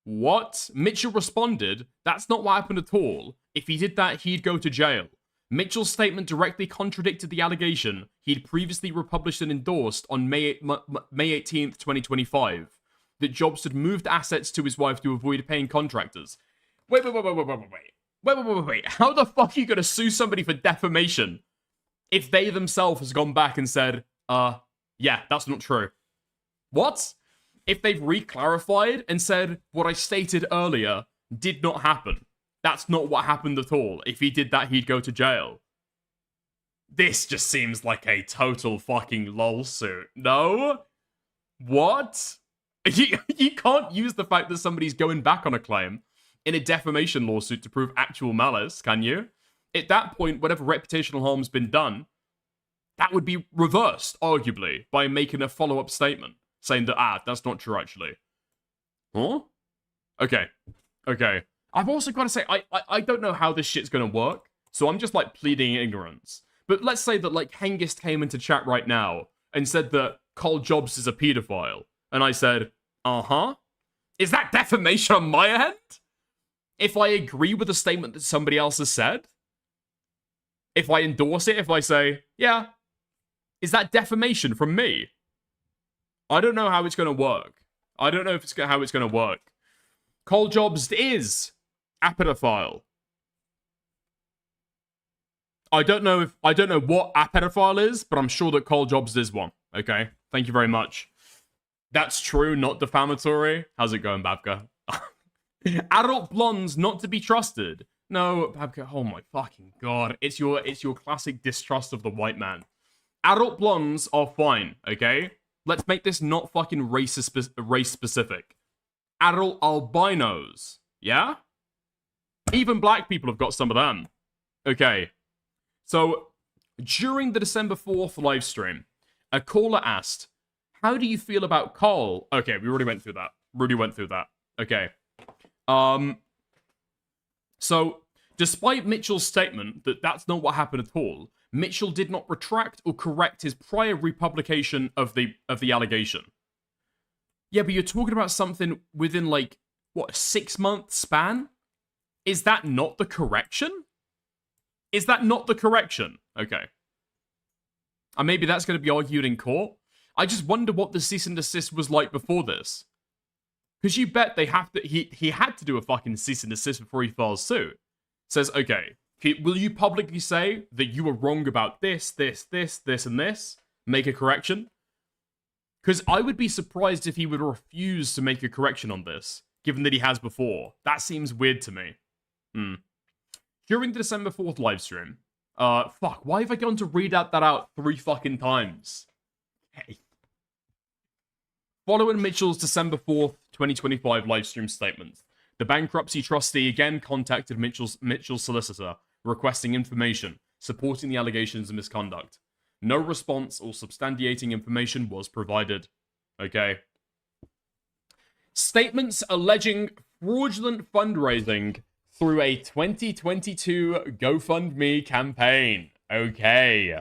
What? Mitchell responded, that's not what happened at all. If he did that, he'd go to jail. Mitchell's statement directly contradicted the allegation he'd previously republished and endorsed on May 18th, 2025, that Jobs had moved assets to his wife to avoid paying contractors. Wait. How the fuck are you gonna sue somebody for defamation if they themselves has gone back and said, yeah, that's not true? What? If they've re-clarified and said what I stated earlier did not happen. That's not what happened at all. If he did that, he'd go to jail. This just seems like a total fucking lol suit. No? What? You can't use the fact that somebody's going back on a claim in a defamation lawsuit to prove actual malice, can you? At that point, whatever reputational harm's been done, that would be reversed, arguably, by making a follow-up statement saying that, that's not true, actually. Huh? Okay. I've also got to say, I don't know how this shit's gonna work, so I'm just like pleading ignorance. But let's say that like Hengist came into chat right now and said that Carl Jobs is a pedophile, and I said, uh-huh. Is that defamation on my end? If I agree with a statement that somebody else has said? If I endorse it, if I say, yeah, is that defamation from me? I don't know how it's going to work. I don't know if how it's going to work. Carl Jobs is a pedophile. I don't know what a pedophile is, but I'm sure that Carl Jobs is one. Okay, thank you very much. That's true, not defamatory. How's it going, Babka? Adult blondes not to be trusted. No, Babka. Oh my fucking god! It's your classic distrust of the white man. Adult blondes are fine. Okay, let's make this not fucking race specific. Adult albinos. Yeah. Even black people have got some of them. Okay. So during the December 4th live stream, a caller asked, "How do you feel about Carl?" Okay, we already went through that. Okay. So, despite Mitchell's statement that that's not what happened at all, Mitchell did not retract or correct his prior republication of the allegation. Yeah, but you're talking about something within like what, a 6-month span? Is that not the correction? Is that not the correction? Okay. And maybe that's going to be argued in court. I just wonder what the cease and desist was like before this. Because you bet they have to. He had to do a fucking cease and desist before he files suit. Says, okay, will you publicly say that you were wrong about this, and this? Make a correction? Because I would be surprised if he would refuse to make a correction on this, given that he has before. That seems weird to me. During the December 4th livestream, fuck, why have I gone to read that out 3 fucking times? Okay. Following Mitchell's December 4th, 2025 livestream statement, the bankruptcy trustee again contacted Mitchell's solicitor, requesting information, supporting the allegations of misconduct. No response or substantiating information was provided. Okay. Statements alleging fraudulent fundraising through a 2022 GoFundMe campaign. Okay.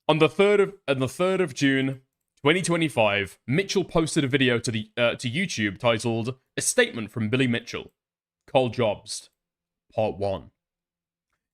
On the 3rd of June, 2025, Mitchell posted a video to YouTube titled "A Statement from Billy Mitchell, Carl Jobs, Part 1."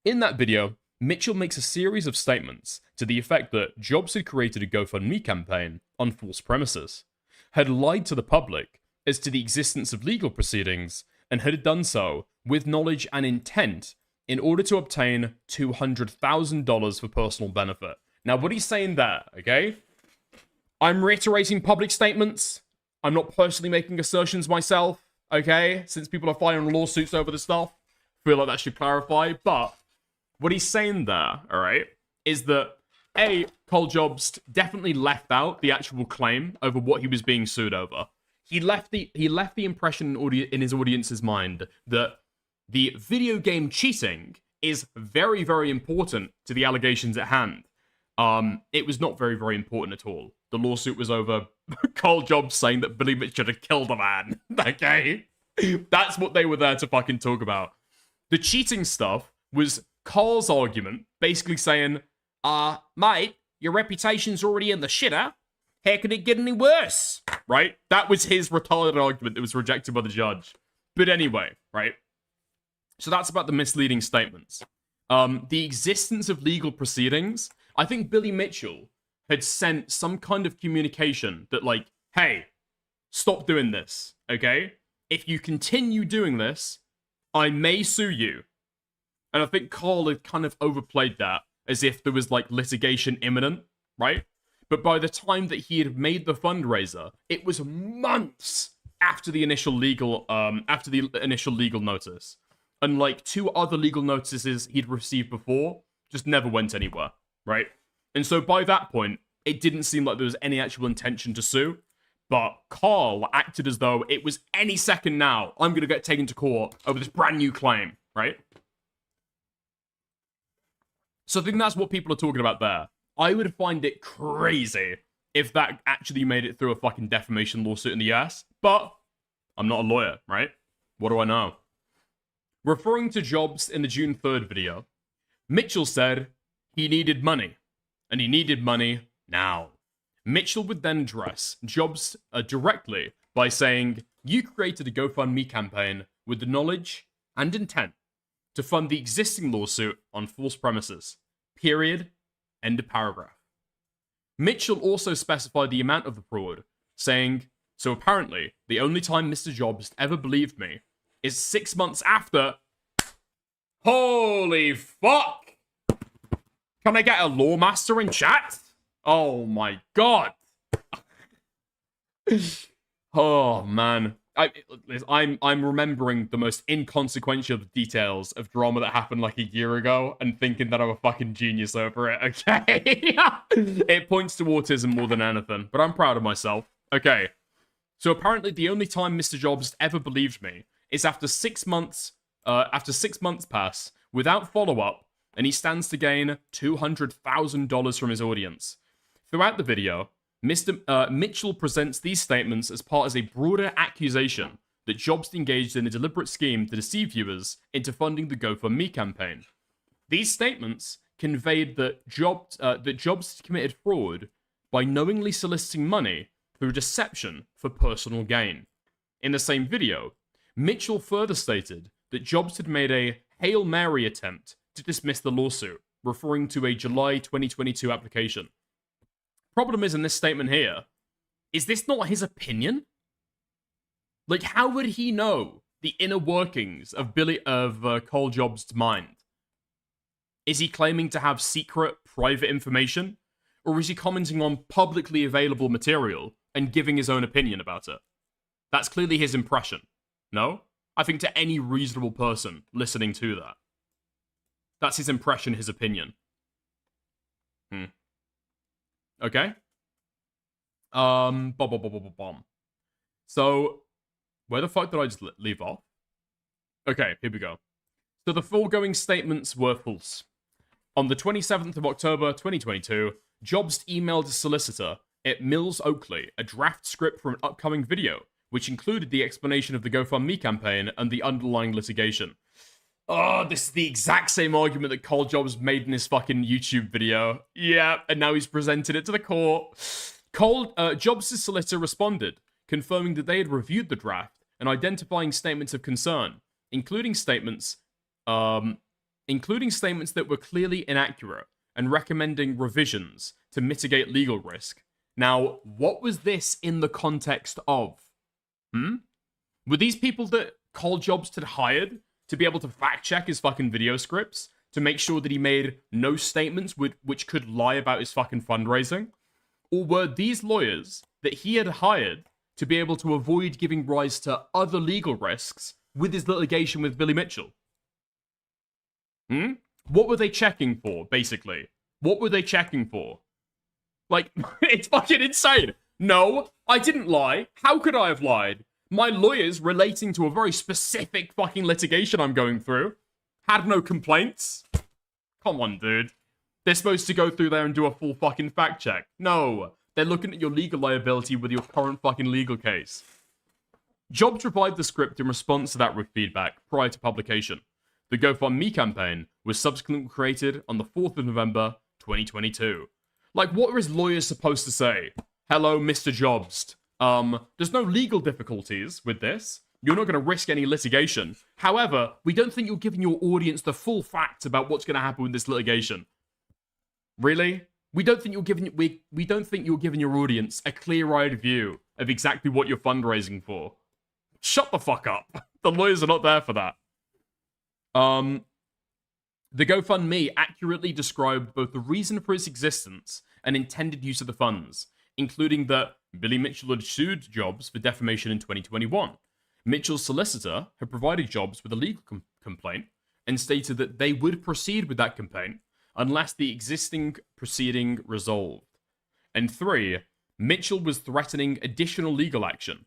In that video, Mitchell makes a series of statements to the effect that Jobs had created a GoFundMe campaign on false premises, had lied to the public as to the existence of legal proceedings, and had done so with knowledge and intent in order to obtain $200,000 for personal benefit. Now, what he's saying there, okay? I'm reiterating public statements. I'm not personally making assertions myself, okay? Since people are filing lawsuits over this stuff, I feel like that should clarify. But what he's saying there, all right, is that Carl Jobs definitely left out the actual claim over what he was being sued over. He left the impression in his audience's mind that the video game cheating is very, very important to the allegations at hand. It was not very, very important at all. The lawsuit was over Carl Jobs saying that Billy Mitchell had killed a man. Okay? That's what they were there to fucking talk about. The cheating stuff was Carl's argument, basically saying, mate, your reputation's already in the shitter. How can it get any worse? Right? That was his retarded argument that was rejected by the judge. But anyway, right? So that's about the misleading statements. The existence of legal proceedings. I think Billy Mitchell had sent some kind of communication that like, hey, stop doing this, okay? If you continue doing this, I may sue you. And I think Carl had kind of overplayed that as if there was like litigation imminent, right? But by the time that he had made the fundraiser, it was months after the initial legal notice. And like 2 other legal notices he'd received before just never went anywhere, right? And so by that point, it didn't seem like there was any actual intention to sue. But Carl acted as though it was any second now, I'm going to get taken to court over this brand new claim, right? So I think that's what people are talking about there. I would find it crazy if that actually made it through a fucking defamation lawsuit in the US. But I'm not a lawyer, right? What do I know? Referring to Jobs in the June 3rd video, Mitchell said he needed money, and he needed money now. Mitchell would then address Jobs directly by saying, "You created a GoFundMe campaign with the knowledge and intent to fund the existing lawsuit on false premises. Period. End of paragraph." Mitchell also specified the amount of the fraud, saying, "So apparently, the only time Mr. Jobs ever believed me is 6 months after." Holy fuck! Can I get a lawmaster in chat? Oh my god. Oh man. I'm remembering the most inconsequential details of drama that happened like a year ago and thinking that I'm a fucking genius over it, okay? It points to autism more than anything, but I'm proud of myself. Okay. So apparently the only time Mr. Jobs ever believed me is after 6 months pass without follow-up, and he stands to gain $200,000 from his audience. Throughout the video, Mr. Mitchell presents these statements as part of a broader accusation that Jobs engaged in a deliberate scheme to deceive viewers into funding the GoFundMe campaign. These statements conveyed that Jobs committed fraud by knowingly soliciting money through deception for personal gain. In the same video, Mitchell further stated that Jobs had made a Hail Mary attempt to dismiss the lawsuit, referring to a July 2022 application. Problem is in this statement here, is this not his opinion? Like, how would he know the inner workings of Cole Jobs' mind? Is he claiming to have secret, private information? Or is he commenting on publicly available material and giving his own opinion about it? That's clearly his impression. No? I think to any reasonable person listening to that, that's his impression, his opinion. Okay? So, where the fuck did I just leave off? Okay, here we go. So the foregoing statements were false. On the 27th of October 2022, Jobs emailed a solicitor at Mills Oakley a draft script for an upcoming video, which included the explanation of the GoFundMe campaign and the underlying litigation. Oh, this is the exact same argument that Cole Jobs made in his fucking YouTube video. Yeah, and now he's presented it to the court. Jobs' solicitor responded, confirming that they had reviewed the draft and identifying statements of concern, including statements that were clearly inaccurate and recommending revisions to mitigate legal risk. Now, what was this in the context of? Were these people that Cole Jobs had hired to be able to fact-check his fucking video scripts to make sure that he made no statements which could lie about his fucking fundraising? Or were these lawyers that he had hired to be able to avoid giving rise to other legal risks with his litigation with Billy Mitchell? What were they checking for, basically? What were they checking for? Like, it's fucking insane. No, I didn't lie. How could I have lied? My lawyers relating to a very specific fucking litigation I'm going through had no complaints. Come on, dude. They're supposed to go through there and do a full fucking fact check. No, they're looking at your legal liability with your current fucking legal case. Jobs replied the script in response to that feedback prior to publication. The GoFundMe campaign was subsequently created on the 4th of November, 2022. Like, what are his lawyers supposed to say? Hello, Mr. Jobs. There's no legal difficulties with this. You're not going to risk any litigation. However, we don't think you're giving your audience the full facts about what's going to happen with this litigation. Really? We don't think you're giving your audience a clear-eyed view of exactly what you're fundraising for. Shut the fuck up. The lawyers are not there for that. The GoFundMe accurately described both the reason for its existence and intended use of the funds, including that Billy Mitchell had sued Jobs for defamation in 2021. Mitchell's solicitor had provided Jobs with a legal complaint and stated that they would proceed with that complaint unless the existing proceeding resolved. And 3, Mitchell was threatening additional legal action.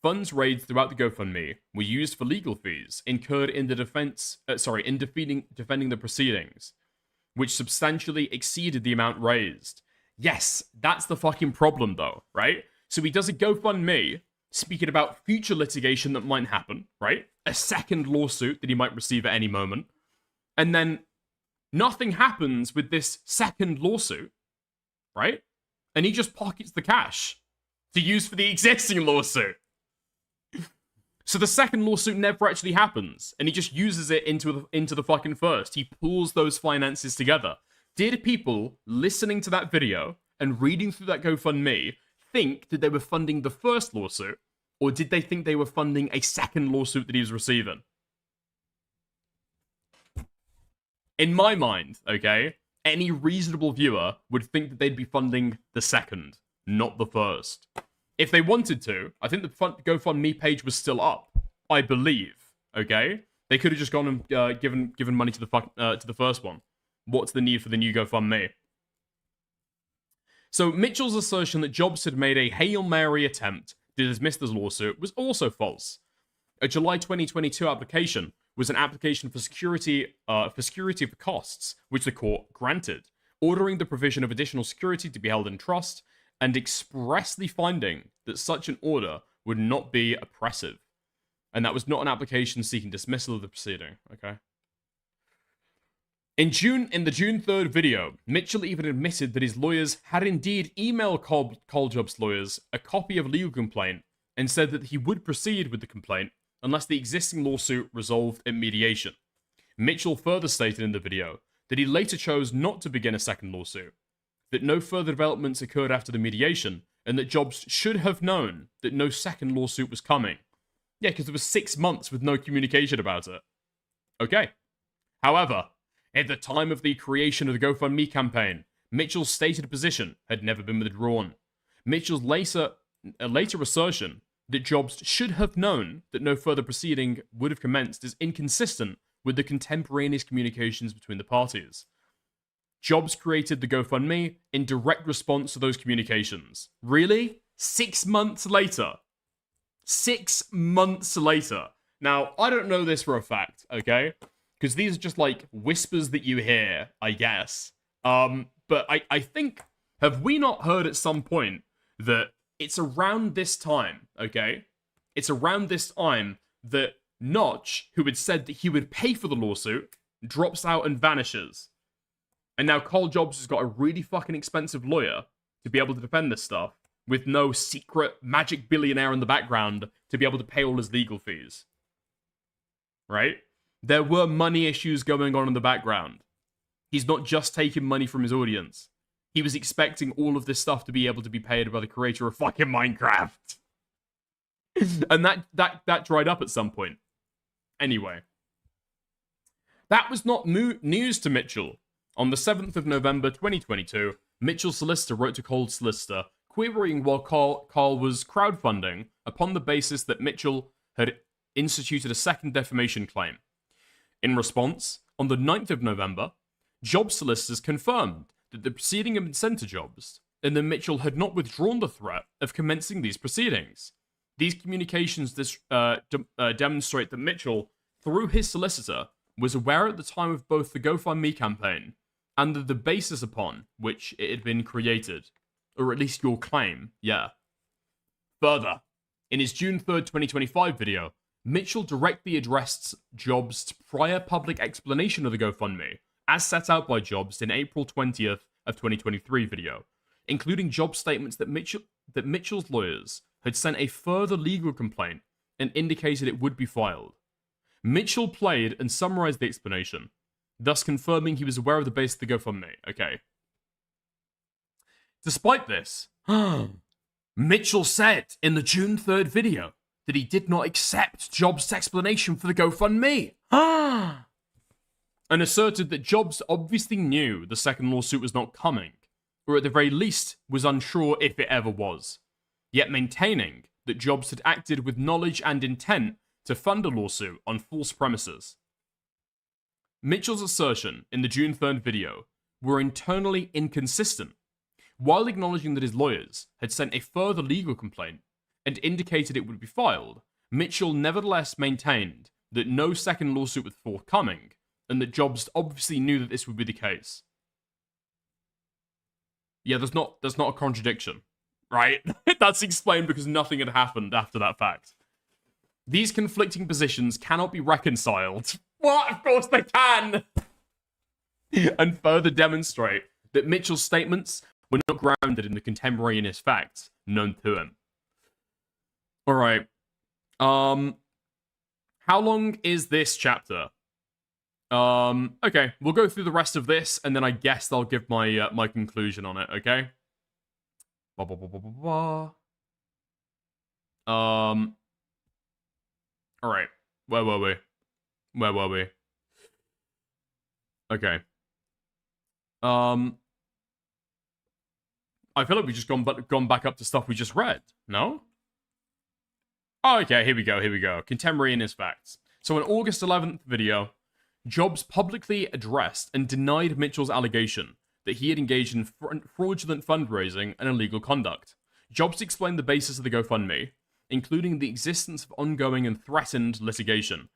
Funds raised throughout the GoFundMe were used for legal fees incurred in the defending the proceedings, which substantially exceeded the amount raised. Yes, that's the fucking problem though, right? So he does a GoFundMe speaking about future litigation that might happen, right? A second lawsuit that he might receive at any moment. And then nothing happens with this second lawsuit, right? And he just pockets the cash to use for the existing lawsuit. So the second lawsuit never actually happens, and he just uses it into the fucking first. He pulls those finances together. Did people listening to that video and reading through that GoFundMe think that they were funding the first lawsuit, or did they think they were funding a second lawsuit that he was receiving? In my mind, okay, any reasonable viewer would think that they'd be funding the second, not the first. If they wanted to, I think the GoFundMe page was still up, I believe, okay? They could have just gone and given money to the first one. What's the need for the new GoFundMe? So Mitchell's assertion that Jobs had made a Hail Mary attempt to dismiss the lawsuit was also false. A July 2022 application was an application for security for costs, which the court granted, ordering the provision of additional security to be held in trust and expressly finding that such an order would not be oppressive. And that was not an application seeking dismissal of the proceeding, okay? In the June 3rd video, Mitchell even admitted that his lawyers had indeed emailed Carl Jobs' lawyers a copy of a legal complaint and said that he would proceed with the complaint unless the existing lawsuit resolved in mediation. Mitchell further stated in the video that he later chose not to begin a second lawsuit, that no further developments occurred after the mediation, and that Jobs should have known that no second lawsuit was coming. Yeah, because there was 6 months with no communication about it. Okay. However, at the time of the creation of the GoFundMe campaign, Mitchell's stated position had never been withdrawn. Mitchell's later assertion that Jobs should have known that no further proceeding would have commenced is inconsistent with the contemporaneous communications between the parties. Jobs created the GoFundMe in direct response to those communications. Really? 6 months later. 6 months later. Now, I don't know this for a fact, okay? Because these are just like whispers that you hear, I guess. But I think, have we not heard at some point that it's around this time, okay? It's around this time that Notch, who had said that he would pay for the lawsuit, drops out and vanishes. And now Carl Jobs has got a really fucking expensive lawyer to be able to defend this stuff, with no secret magic billionaire in the background to be able to pay all his legal fees. Right? There were money issues going on in the background. He's not just taking money from his audience. He was expecting all of this stuff to be able to be paid by the creator of fucking Minecraft. And that dried up at some point. Anyway. That was not news to Mitchell. On the 7th of November 2022, Mitchell's solicitor wrote to Carl's solicitor, querying while Carl was crowdfunding upon the basis that Mitchell had instituted a second defamation claim. In response, on the 9th of November, Jobs solicitors confirmed that the proceeding had been sent to Jobs, and that Mitchell had not withdrawn the threat of commencing these proceedings. These communications demonstrate that Mitchell, through his solicitor, was aware at the time of both the GoFundMe campaign and the basis upon which it had been created. Or at least your claim, yeah. Further, in his June 3rd, 2025 video, Mitchell directly addressed Jobs' prior public explanation of the GoFundMe, as set out by Jobs in April 20th of 2023 video, including Jobs' statements that Mitchell's lawyers had sent a further legal complaint and indicated it would be filed. Mitchell played and summarized the explanation, thus confirming he was aware of the base of the GoFundMe. Okay. Despite this, Mitchell said in the June 3rd video that he did not accept Jobs' explanation for the GoFundMe. And asserted that Jobs obviously knew the second lawsuit was not coming, or at the very least was unsure if it ever was, yet maintaining that Jobs had acted with knowledge and intent to fund a lawsuit on false premises. Mitchell's assertion in the June 3rd video were internally inconsistent. While acknowledging that his lawyers had sent a further legal complaint and indicated it would be filed, Mitchell nevertheless maintained that no second lawsuit was forthcoming, and that Jobs obviously knew that this would be the case. Yeah, there's not a contradiction, right? That's explained because nothing had happened after that fact. These conflicting positions cannot be reconciled. What? Of course they can! And further demonstrate that Mitchell's statements were not grounded in the contemporaneous facts known to him. Alright. How long is this chapter? Okay, we'll go through the rest of this, and then I guess I'll give my my conclusion on it, okay? Alright. Where were we? Okay. I feel like we've just gone back up to stuff we just read. No? Oh, okay, here we go. Contemporaneous facts. So in August 11th video, Jobs publicly addressed and denied Mitchell's allegation that he had engaged in fraudulent fundraising and illegal conduct. Jobs explained the basis of the GoFundMe, including the existence of ongoing and threatened litigation,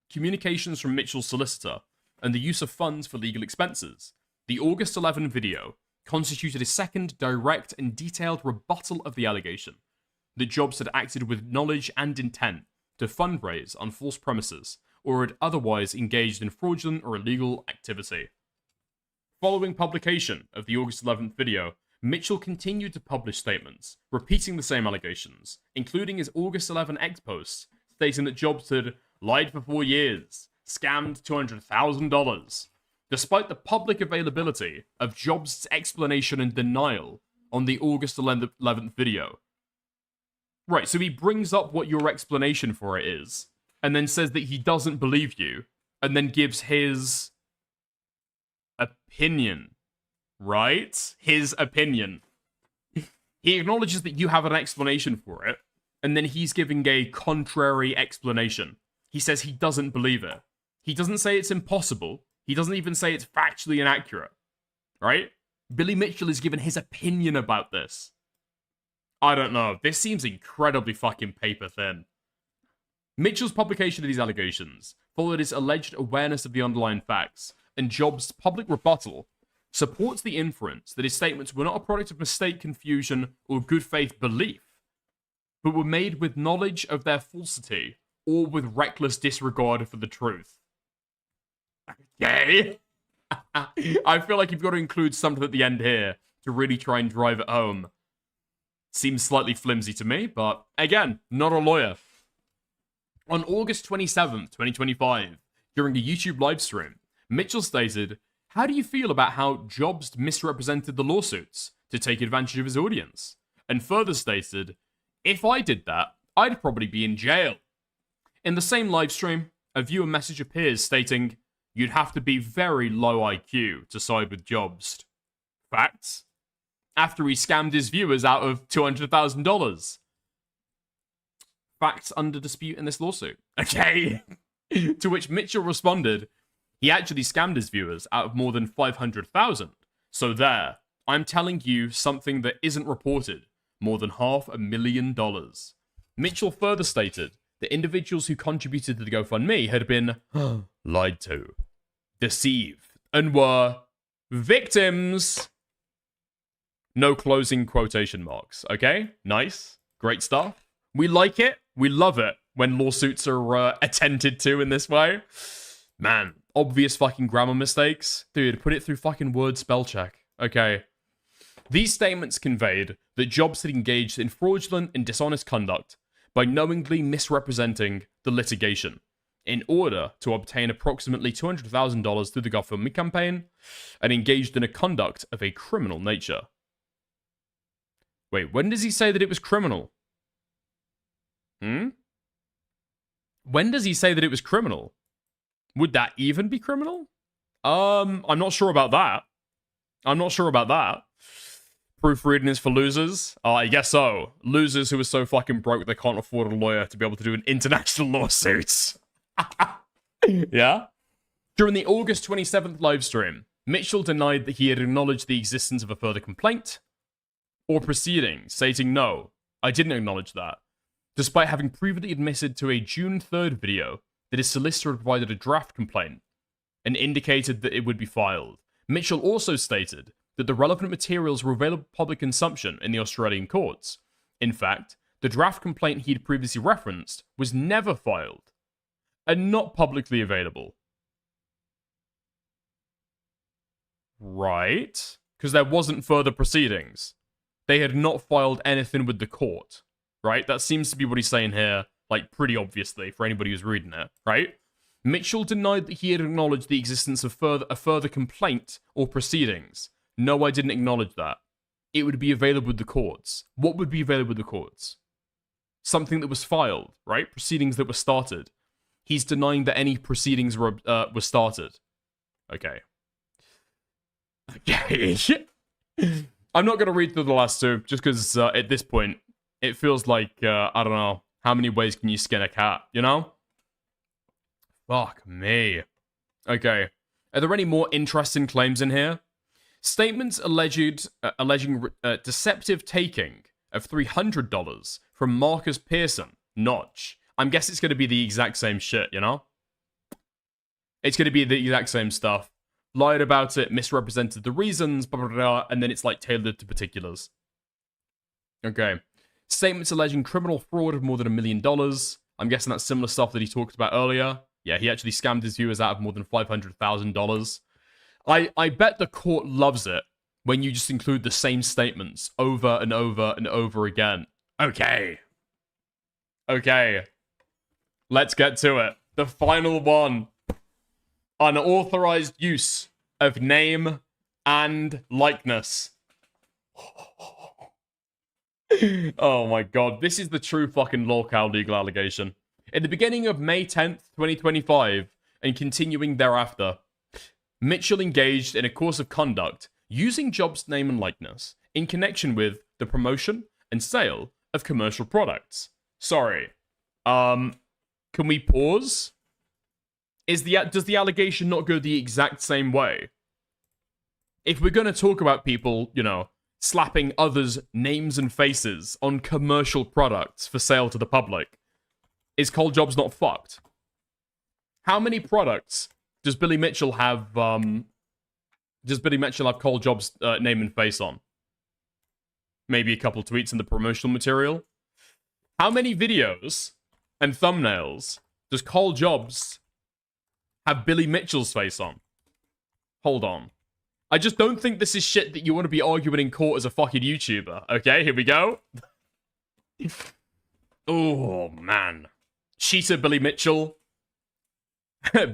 communications from Mitchell's solicitor, and the use of funds for legal expenses. The August 11 video constituted a second direct and detailed rebuttal of the allegation that Jobs had acted with knowledge and intent to fundraise on false premises or had otherwise engaged in fraudulent or illegal activity. Following publication of the August 11th video, Mitchell continued to publish statements, repeating the same allegations, including his August 11 X post, stating that Jobs had lied for 4 years, scammed $200,000, despite the public availability of Jobs' explanation and denial on the August 11th video. Right, so he brings up what your explanation for it is, and then says that he doesn't believe you, and then gives his opinion. Right? His opinion. He acknowledges that you have an explanation for it, and then he's giving a contrary explanation. He says he doesn't believe it. He doesn't say it's impossible. He doesn't even say it's factually inaccurate. Right? Billy Mitchell is given his opinion about this. I don't know. This seems incredibly fucking paper thin. Mitchell's publication of these allegations followed his alleged awareness of the underlying facts, and Jobs' public rebuttal supports the inference that his statements were not a product of mistake, confusion, or good faith belief, but were made with knowledge of their falsity or with reckless disregard for the truth. Okay. I feel like you've got to include something at the end here to really try and drive it home. Seems slightly flimsy to me, but again, not a lawyer. On August 27th, 2025, during a YouTube livestream, Mitchell stated, "How do you feel about how Jobs misrepresented the lawsuits to take advantage of his audience?" And further stated, "If I did that, I'd probably be in jail." In the same livestream, a viewer message appears stating, "You'd have to be very low IQ to side with Jobs." Facts? After he scammed his viewers out of $200,000. Facts under dispute in this lawsuit. Okay. To which Mitchell responded, he actually scammed his viewers out of more than $500,000. So there, I'm telling you something that isn't reported. More than $500,000. Mitchell further stated that individuals who contributed to the GoFundMe had been lied to, deceived, and were victims. No closing quotation marks. Okay? Nice. Great stuff. We like it. We love it when lawsuits are attended to in this way. Man, obvious fucking grammar mistakes. Dude, put it through fucking word spell check. Okay. These statements conveyed that Jobs had engaged in fraudulent and dishonest conduct by knowingly misrepresenting the litigation in order to obtain approximately $200,000 through the GoFundMe campaign and engaged in a conduct of a criminal nature. Wait, when does he say that it was criminal? When does he say that it was criminal? Would that even be criminal? I'm not sure about that. Proofreading is for losers? I guess so. Losers who are so fucking broke they can't afford a lawyer to be able to do an international lawsuit. Yeah? During the August 27th livestream, Mitchell denied that he had acknowledged the existence of a further complaint or proceeding, stating, "No, I didn't acknowledge that," despite having previously admitted to a June 3rd video that his solicitor had provided a draft complaint and indicated that it would be filed. Mitchell also stated that the relevant materials were available for public consumption in the Australian courts. In fact, the draft complaint he'd previously referenced was never filed and not publicly available. Right? Because there wasn't further proceedings. They had not filed anything with the court. Right? That seems to be what he's saying here, like, pretty obviously, for anybody who's reading it. Right? Mitchell denied that he had acknowledged the existence of a further complaint or proceedings. No, I didn't acknowledge that. It would be available with the courts. What would be available with the courts? Something that was filed, right? Proceedings that were started. He's denying that any proceedings were started. Okay. Okay. I'm not going to read through the last two, just because at this point, it feels like, I don't know, how many ways can you skin a cat, you know? Fuck me. Okay. Are there any more interesting claims in here? Statements alleging deceptive taking of $300 from Marcus Pearson, Notch. I'm guessing it's going to be the exact same shit, you know? It's going to be the exact same stuff. Lied about it, misrepresented the reasons, blah, blah, blah, and then it's like tailored to particulars. Okay. Statements alleging criminal fraud of more than $1 million. I'm guessing that's similar stuff that he talked about earlier. Yeah, he actually scammed his viewers out of more than $500,000. I bet the court loves it when you just include the same statements over and over and over again. Okay. Okay. Let's get to it. The final one. Unauthorized use of name and likeness. Oh my god. This is the true fucking lolcow legal allegation. In the beginning of May 10th, 2025, and continuing thereafter, Mitchell engaged in a course of conduct using Jobs' name and likeness in connection with the promotion and sale of commercial products. Sorry. Can we pause? Does the allegation not go the exact same way? If we're going to talk about people, you know, slapping others' names and faces on commercial products for sale to the public, is Cole Jobs not fucked? How many products does Billy Mitchell have, Cole Jobs' name and face on? Maybe a couple tweets in the promotional material? How many videos and thumbnails does Cole Jobs have Billy Mitchell's face on? Hold on. I just don't think this is shit that you want to be arguing in court as a fucking YouTuber. Okay, here we go. Oh, man. Cheater Billy Mitchell.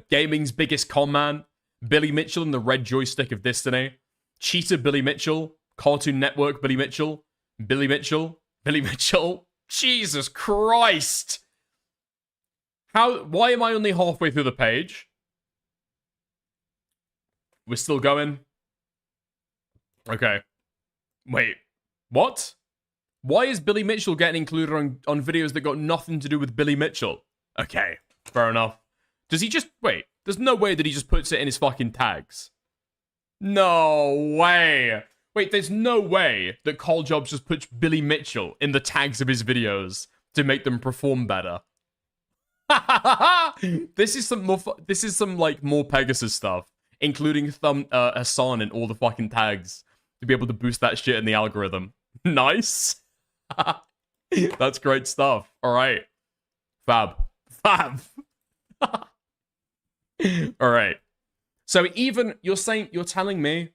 Gaming's biggest con man. Billy Mitchell and the red joystick of Destiny. Cheater Billy Mitchell. Cartoon Network Billy Mitchell. Billy Mitchell. Billy Mitchell. Jesus Christ. Why am I only halfway through the page? We're still going. Okay. Wait. What? Why is Billy Mitchell getting included on videos that got nothing to do with Billy Mitchell? Okay. Fair enough. Does he just... Wait. There's no way that he just puts it in his fucking tags. No way. Wait, there's no way that Cole Jobs just puts Billy Mitchell in the tags of his videos to make them perform better. This is some like more Pegasus stuff, including Hassan in all the fucking tags to be able to boost that shit in the algorithm. Nice. That's great stuff. All right. Fab. All right. So even you're telling me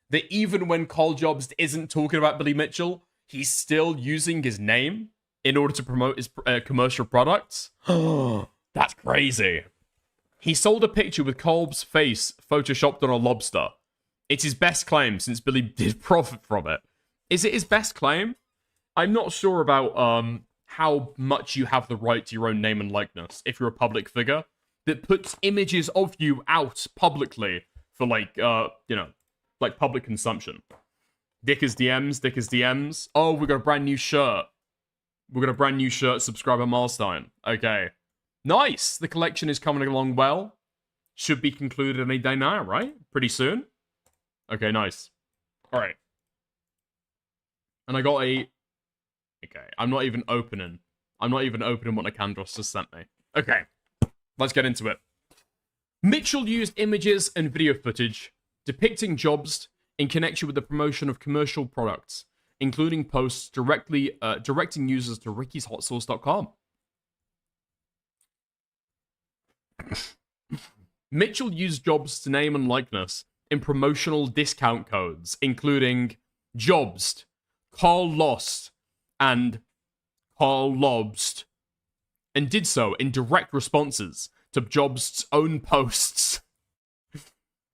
that even when Cole Jobs isn't talking about Billy Mitchell, he's still using his name in order to promote his commercial products? That's crazy. He sold a picture with Cole's face photoshopped on a lobster. It's his best claim since Billy did profit from it. Is it his best claim? I'm not sure about how much you have the right to your own name and likeness if you're a public figure that puts images of you out publicly for like public consumption. Dick is DMs. Oh, we got a brand new shirt. Subscriber milestone. Okay. Nice. The collection is coming along well. Should be concluded any day now, right? Pretty soon. Okay, nice. All right. And I got a... Okay, I'm not even opening what Nicandros just sent me. Okay. Let's get into it. Mitchell used images and video footage depicting Jobs in connection with the promotion of commercial products, including posts directly directing users to rickyshotsauce.com. Mitchell used Jobs' name and likeness in promotional discount codes, including Jobst, Carl Lost, and Carl Lobst, and did so in direct responses to Jobs' own posts.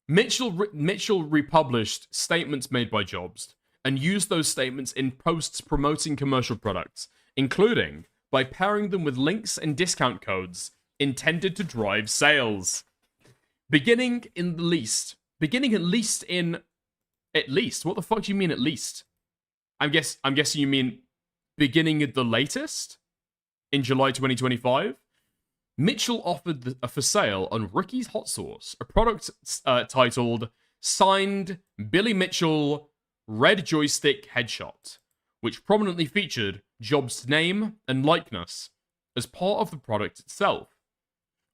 Mitchell republished statements made by Jobs and used those statements in posts promoting commercial products, including by pairing them with links and discount codes intended to drive sales. Beginning at least, what the fuck do you mean at least? I'm guessing you mean beginning at the latest? In July 2025? Mitchell offered for sale on Ricky's Hot Sauce a product titled Signed Billy Mitchell Red Joystick Headshot, which prominently featured Jobs' name and likeness as part of the product itself.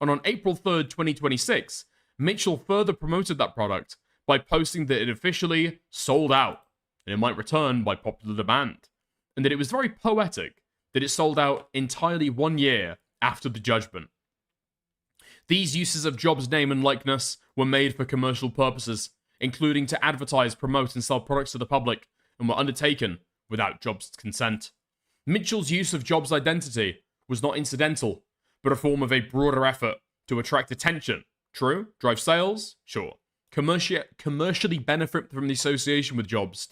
And on April 3rd, 2026, Mitchell further promoted that product by posting that it officially sold out, and it might return by popular demand, and that it was very poetic that it sold out entirely 1 year after the judgment. These uses of Jobs' name and likeness were made for commercial purposes, including to advertise, promote, and sell products to the public, and were undertaken without Jobs' consent. Mitchell's use of Jobs' identity was not incidental, but a form of a broader effort to attract attention. True? Drive sales? Sure. Commercially benefit from the association with Jobs,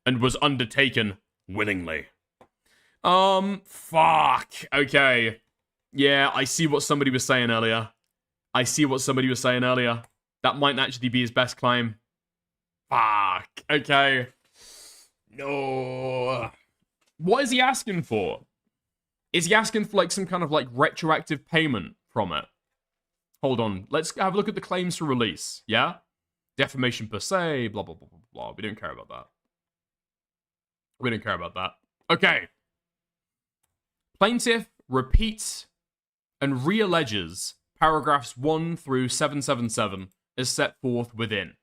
and was undertaken willingly. Fuck. Okay. Yeah, I see what somebody was saying earlier. That might actually be his best claim. Fuck. Okay. No. What is he asking for? Is he asking for, like, some kind of, like, retroactive payment from it? Hold on. Let's have a look at the claims for release. Yeah? Defamation per se, blah, blah, blah, blah, blah. We don't care about that. Okay. Plaintiff repeats and re-alleges paragraphs 1 through 777 as set forth within.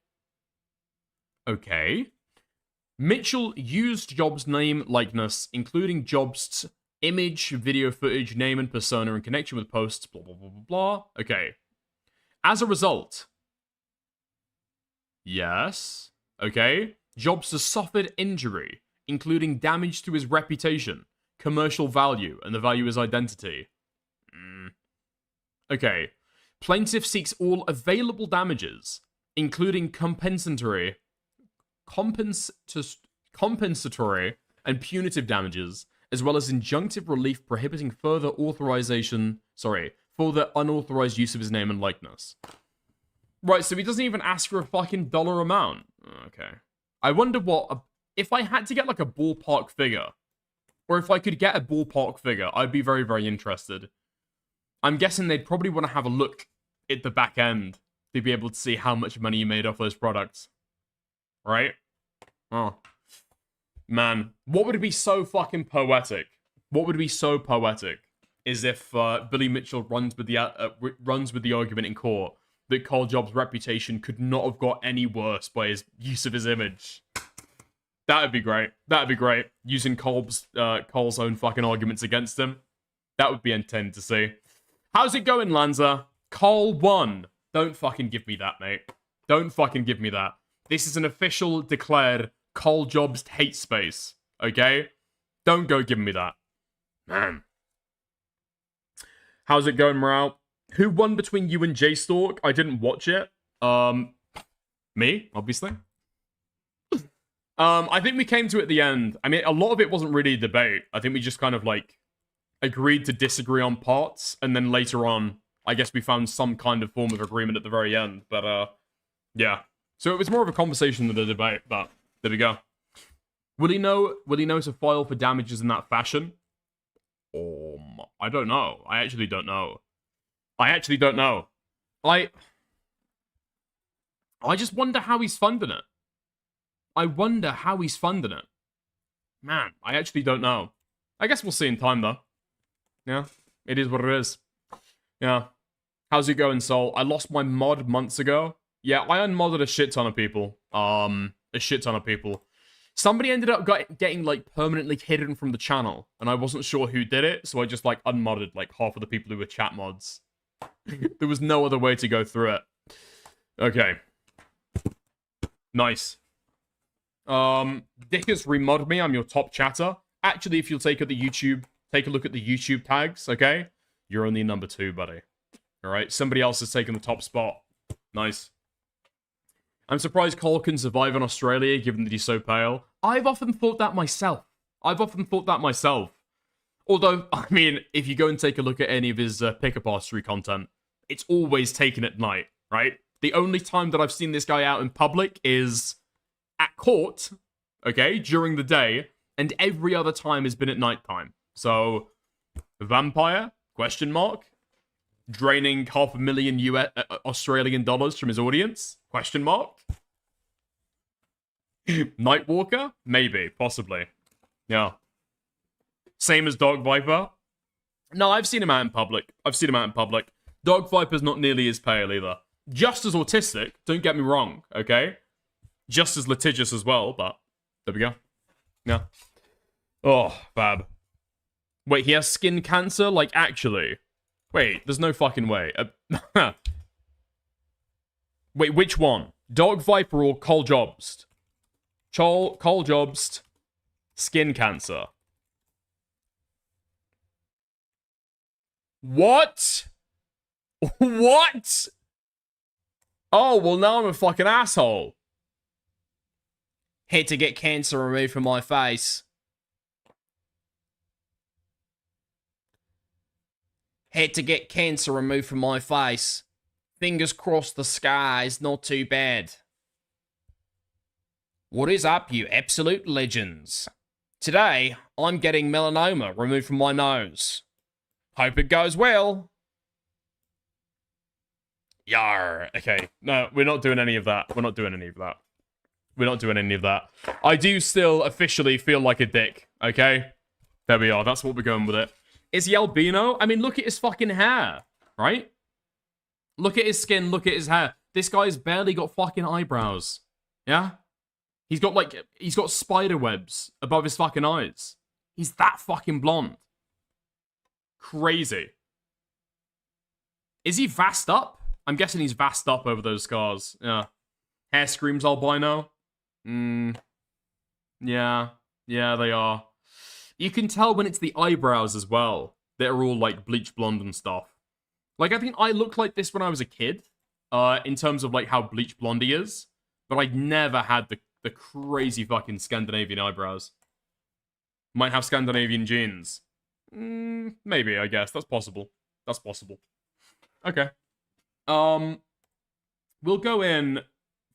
Okay. Mitchell used Jobs' name, likeness, including Jobs' image, video footage, name, and persona in connection with posts, blah, blah, blah, blah, blah. Okay. As a result, yes, okay, Jobs has suffered injury, including damage to his reputation, commercial value, and the value of his identity. Okay. Plaintiff seeks all available damages, including compensatory and punitive damages, as well as injunctive relief prohibiting further unauthorized use of his name and likeness. Right, so he doesn't even ask for a fucking dollar amount. Okay. I wonder if I had to get, like, a ballpark figure, or if I could get a ballpark figure, I'd be very, very interested. I'm guessing they'd probably want to have a look at the back end to be able to see how much money you made off those products. Right? Oh. Man, what would be so fucking poetic? Is if Billy Mitchell runs with the argument in court that Carl Jobs' reputation could not have got any worse by his use of his image. That'd be great. Using Carl's own fucking arguments against him. That would be intended to see. How's it going, Lanza? Carl won. Don't fucking give me that, mate. Don't fucking give me that. This is an official declared Carl Jobs hate space. Okay? Don't go give me that. Man. How's it going, Morale? Who won between you and J-Stalk? I didn't watch it. Me, obviously. I think we came to it at the end. I mean, a lot of it wasn't really a debate. I think we just kind of, like, agreed to disagree on parts, and then later on, I guess we found some kind of form of agreement at the very end. But, yeah. So it was more of a conversation than a debate, but there we go. Will he know to file for damages in that fashion? I don't know. I actually don't know. I just wonder how he's funding it. Man, I actually don't know. I guess we'll see in time, though. Yeah, it is what it is. Yeah. How's it going, Soul? I lost my mod months ago. Yeah, I unmodded a shit ton of people. a shit ton of people. Somebody ended up getting, like, permanently hidden from the channel, and I wasn't sure who did it, so I just, like, unmodded, like, half of the people who were chat mods. There was no other way to go through it. Okay. Nice. Dickers remod me, I'm your top chatter. Actually, if you'll take a look at the YouTube tags, okay? You're only number 2, buddy. Alright, somebody else has taken the top spot. Nice. I'm surprised Cole can survive in Australia, given that he's so pale. I've often thought that myself. Although, I mean, if you go and take a look at any of his pick-up archery content, it's always taken at night, right? The only time that I've seen this guy out in public is at court, okay, during the day, and every other time has been at nighttime. So, vampire? Question mark? Draining $500,000 Australian dollars from his audience? Question mark? Nightwalker? Maybe, possibly. Yeah. Same as Dog Viper? No, I've seen him out in public. Dog Viper's not nearly as pale either. Just as autistic, don't get me wrong, okay? Just as litigious as well, but there we go. Yeah. Oh, fab. Wait, he has skin cancer? Like, actually? Wait, there's no fucking way. Wait, which one? Dog Viper or Cole Jobst? Cole Jobst, skin cancer. What? What? Oh, well, now I'm a fucking asshole. Had to get cancer removed from my face. Had to get cancer removed from my face. Fingers crossed the sky's not too bad. What is up, you absolute legends? Today, I'm getting melanoma removed from my nose. Hope it goes well. Yar. Okay, no, we're not doing any of that. I do still officially feel like a dick, okay? There we are, that's what we're going with it. Is he albino? I mean, look at his fucking hair, right? Look at his skin, look at his hair. This guy's barely got fucking eyebrows. Yeah? He's got spider webs above his fucking eyes. He's that fucking blonde. Crazy. Is he vassed up? I'm guessing he's vassed up over those scars. Yeah. Hair screams albino. Yeah. Yeah, they are. You can tell when it's the eyebrows as well. They're all, like, bleach blonde and stuff. Like, I think I looked like this when I was a kid. In terms of, like, how bleach blonde he is. But I never had the crazy fucking Scandinavian eyebrows. Might have Scandinavian genes. Maybe, I guess. That's possible. Okay. We'll go in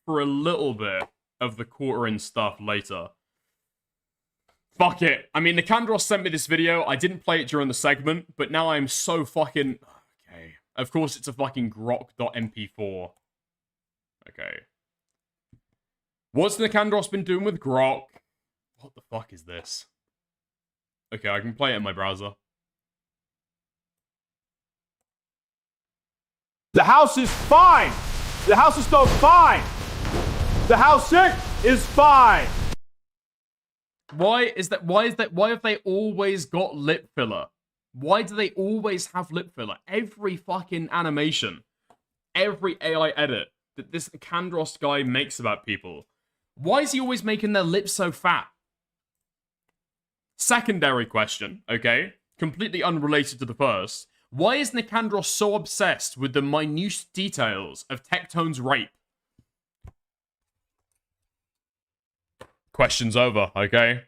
for a little bit of the quartering stuff later. Fuck it. I mean, Nicandros sent me this video. I didn't play it during the segment, but now I'm so fucking... Okay. Of course, it's a fucking grok.mp4. Okay. What's Nicandros been doing with grok? What the fuck is this? Okay, I can play it in my browser. The house is fine. The house is still fine. The house sick is fine. Why have they always got lip filler? Why do they always have lip filler? Every fucking animation, every AI edit that this Candros guy makes about people, why is he always making their lips so fat? Secondary question, okay? Completely unrelated to the first. Why is Nicandros so obsessed with the minute details of Tectone's rape? Question's over, okay?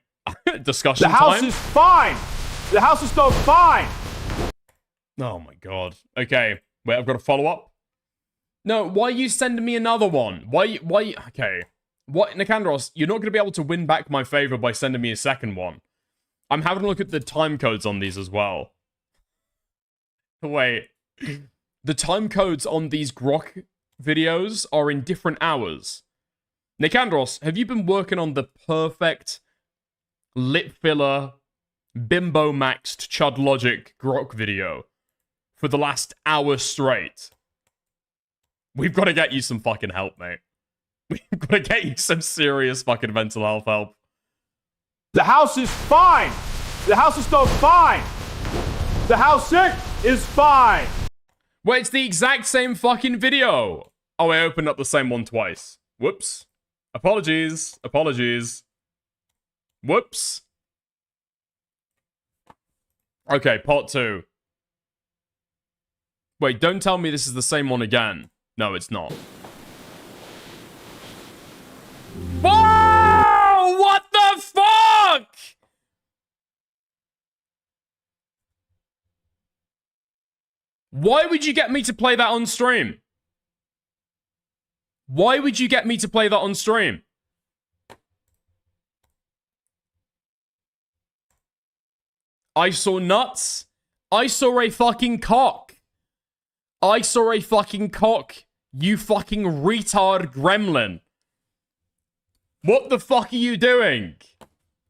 Discussion time. The house is fine. The house is still fine. Oh my god. Okay, wait, I've got a follow-up? No, why are you sending me another one? Okay. What, Nicandros, you're not going to be able to win back my favor by sending me a second one. I'm having a look at the time codes on these as well. Wait. The time codes on these grok videos are in different hours. Nicandros, have you been working on the perfect lip filler, bimbo maxed Chud Logic grok video for the last hour straight? We've got to get you some fucking help, mate. We've got to get you some serious fucking mental health help. The house is fine. The house is still fine. The house sick is fine. Wait, it's the exact same fucking video. Oh, I opened up the same one twice. Whoops. Apologies. Apologies. Whoops. Okay, part 2. Wait, don't tell me this is the same one again. No, it's not. Whoa! What the fuck? Why would you get me to play that on stream? Why would you get me to play that on stream? I saw nuts. I saw a fucking cock. I saw a fucking cock. You fucking retard gremlin. What the fuck are you doing?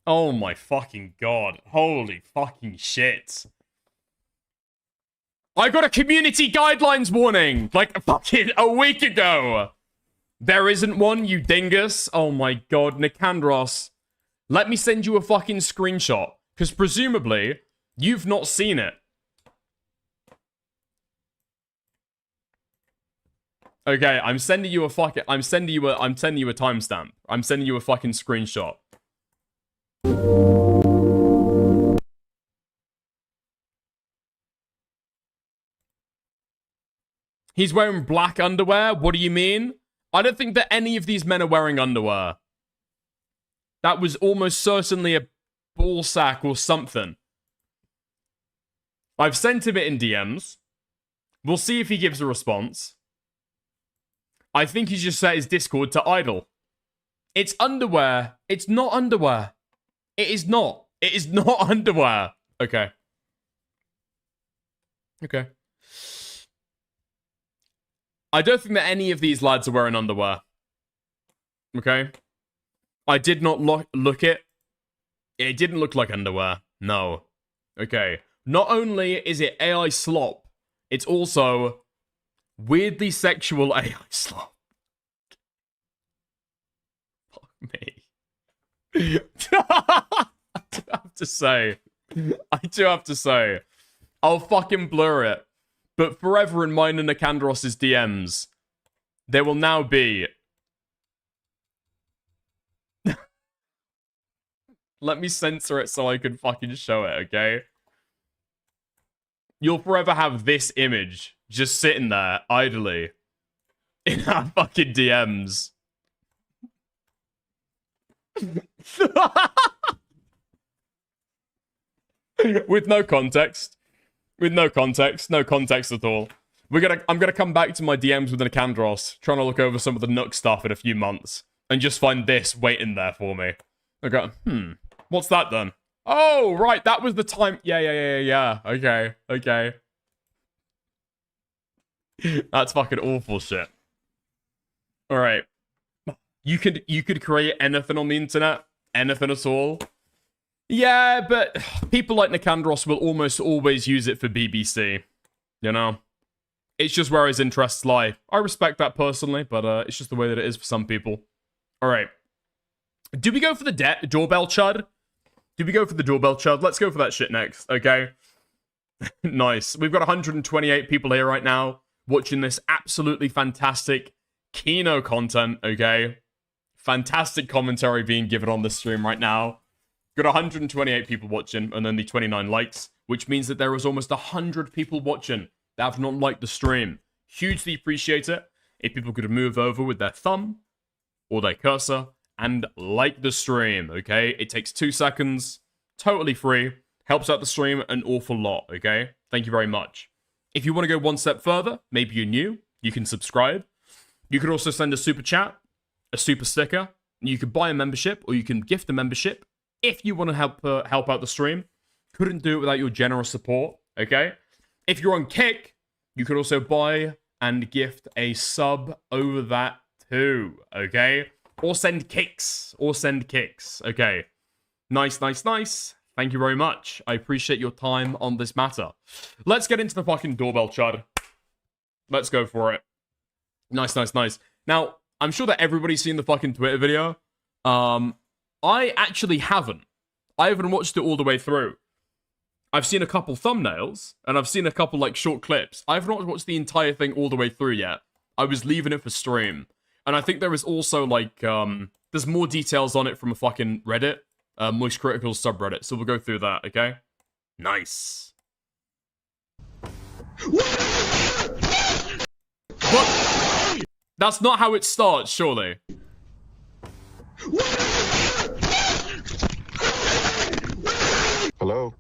Oh my fucking god. Holy fucking shit. I got a community guidelines warning like fucking a week ago. There isn't one, you dingus. Oh my god, Nicandros. Let me send you a fucking screenshot. Because presumably, you've not seen it. Okay, I'm sending you a timestamp. I'm sending you a fucking screenshot. He's wearing black underwear? What do you mean? I don't think that any of these men are wearing underwear. That was almost certainly a ball sack or something. I've sent him it in DMs. We'll see if he gives a response. I think he's just set his Discord to idle. It's underwear. It's not underwear. It is not. It is not underwear. Okay. Okay. I don't think that any of these lads are wearing underwear. Okay? I did not look it. It didn't look like underwear. No. Okay. Not only is it AI slop, it's also weirdly sexual AI slop. Fuck me. I do have to say. I'll fucking blur it. But forever in mine and Nicandros' DMs, there will now be... Let me censor it so I can fucking show it, okay? You'll forever have this image just sitting there, idly, in our fucking DMs. With no context. With no context at all. I'm gonna come back to my DMs with Nicandros, trying to look over some of the Nook stuff in a few months, and just find this waiting there for me. I go, what's that then? Oh, right, that was the time. Yeah. Okay. That's fucking awful shit. All right. You could create anything on the internet, anything at all. Yeah, but people like Nicandros will almost always use it for BBC. You know? It's just where his interests lie. I respect that personally, but it's just the way that it is for some people. Alright. Do we go for the doorbell chud? Do we go for the doorbell chud? Let's go for that shit next, okay? Nice. We've got 128 people here right now watching this absolutely fantastic Kino content, okay? Fantastic commentary being given on the stream right now. Got 128 people watching and only 29 likes, which means that there is almost 100 people watching that have not liked the stream. Hugely appreciate it. If people could move over with their thumb or their cursor and like the stream, okay? It takes 2 seconds, totally free, helps out the stream an awful lot, okay? Thank you very much. If you want to go one step further, maybe you're new, you can subscribe. You could also send a super chat, a super sticker, you could buy a membership or you can gift a membership. If you want to help out the stream, couldn't do it without your generous support, okay? If you're on Kick, you could also buy and gift a sub over that too, okay? Or send kicks, okay? Nice. Thank you very much. I appreciate your time on this matter. Let's get into the fucking doorbell, chud. Let's go for it. Nice. Now, I'm sure that everybody's seen the fucking Twitter video. I actually haven't. I haven't watched it all the way through. I've seen a couple thumbnails, and I've seen a couple, like, short clips. I have not watched the entire thing all the way through yet. I was leaving it for stream. And I think there is also, like, there's more details on it from a fucking Reddit. Moist Critical subreddit. So we'll go through that, okay? Nice. What? That's not how it starts, surely. Hello?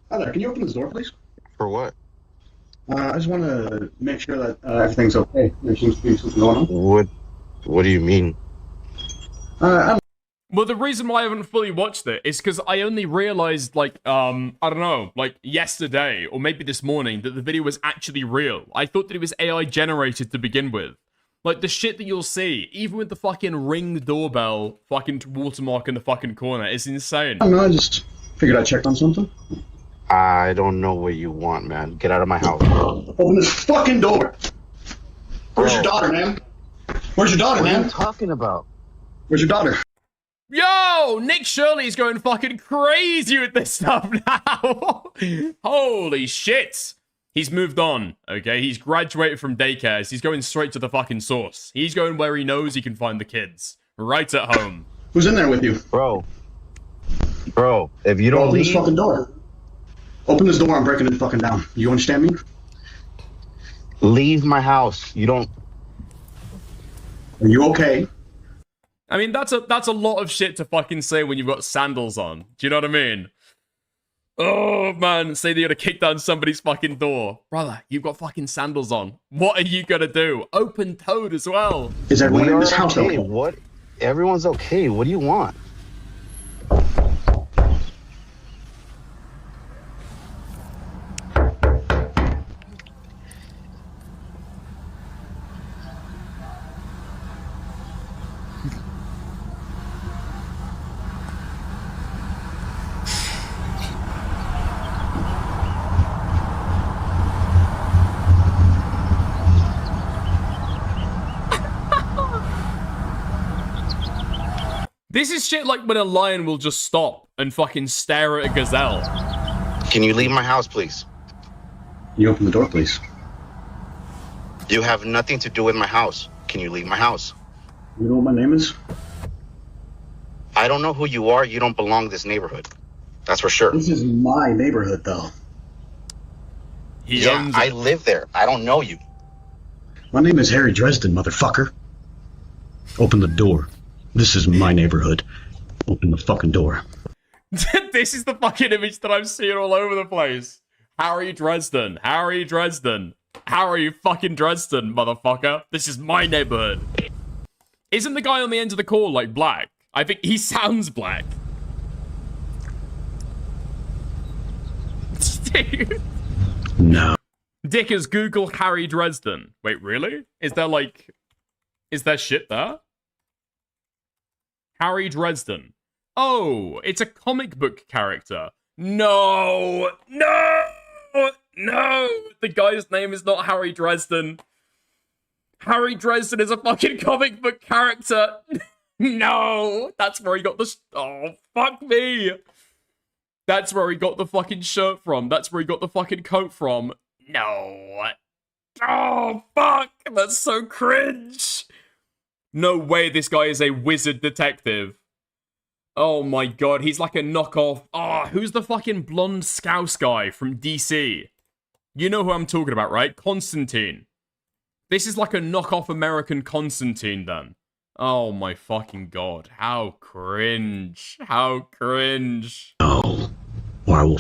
Hi there, can you open this door, please? For what? I just want to make sure that everything's okay. There seems to be something going on. What do you mean? Well, the reason why I haven't fully watched it is because I only realized, like, I don't know, like, yesterday, or maybe this morning, that the video was actually real. I thought that it was AI generated to begin with. Like, the shit that you'll see, even with the fucking Ring doorbell fucking watermark in the fucking corner, is insane. I don't know, I just figured I'd check on something. I don't know what you want, man. Get out of my house. Open this fucking door! Where's your daughter, man? Where's your daughter, man? What are you talking about? Where's your daughter? Yo, Nick Shirley's going fucking crazy with this stuff now. Holy shit. He's moved on, okay? He's graduated from daycares. He's going straight to the fucking source. He's going where he knows he can find the kids. Right at home. Who's in there with you? Bro, if you don't open leave... this fucking door. Open this door, I'm breaking it fucking down. You understand me? Leave my house. You don't... Are you okay? I mean, that's a lot of shit to fucking say when you've got sandals on. Do you know what I mean? Oh, man. Say they're gonna kick down somebody's fucking door. Brother, you've got fucking sandals on. What are you gonna do? Open-toed as well. Is everyone in this house okay? okay? What? Everyone's okay. What do you want? This is shit like when a lion will just stop and fucking stare at a gazelle. Can you leave my house, please? You open the door, please. You have nothing to do with my house. Can you leave my house? You know what my name is? I don't know who you are. You don't belong to this neighborhood. That's for sure. This is my neighborhood, though. Yeah, I live there. I don't know you. My name is Harry Dresden, motherfucker. Open the door. This is my neighborhood. Open the fucking door. This is the fucking image that I'm seeing all over the place. Harry Dresden. Harry Dresden. Harry fucking Dresden, motherfucker. This is my neighborhood. Isn't the guy on the end of the call, like, black? I think he sounds black. Dude. No. Dick is Google Harry Dresden. Wait, really? Is there shit there? Harry Dresden. Oh, it's a comic book character. No! No! No! The guy's name is not Harry Dresden. Harry Dresden is a fucking comic book character. No! That's where he got the... Oh, fuck me! That's where he got the fucking shirt from. That's where he got the fucking coat from. No! Oh, fuck! That's so cringe! No way this guy is a wizard detective. Oh my god, he's like a knockoff. Ah, who's the fucking blonde Scouse guy from DC? You know who I'm talking about, right? Constantine. This is like a knockoff American Constantine, then. Oh my fucking god. How cringe. How cringe. No. Or I will...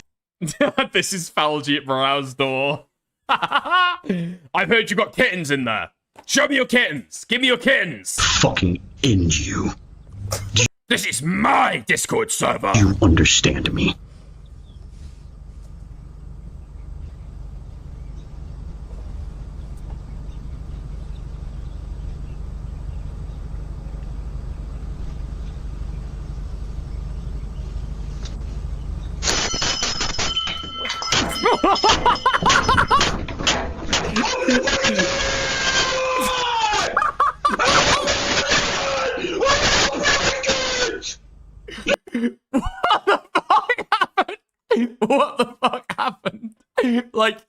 This is Falgi at Morale's door. I've heard you got kittens in there. Show me your kittens. Give me your kittens. Fucking end you. This is my Discord server. Do you understand me? Like,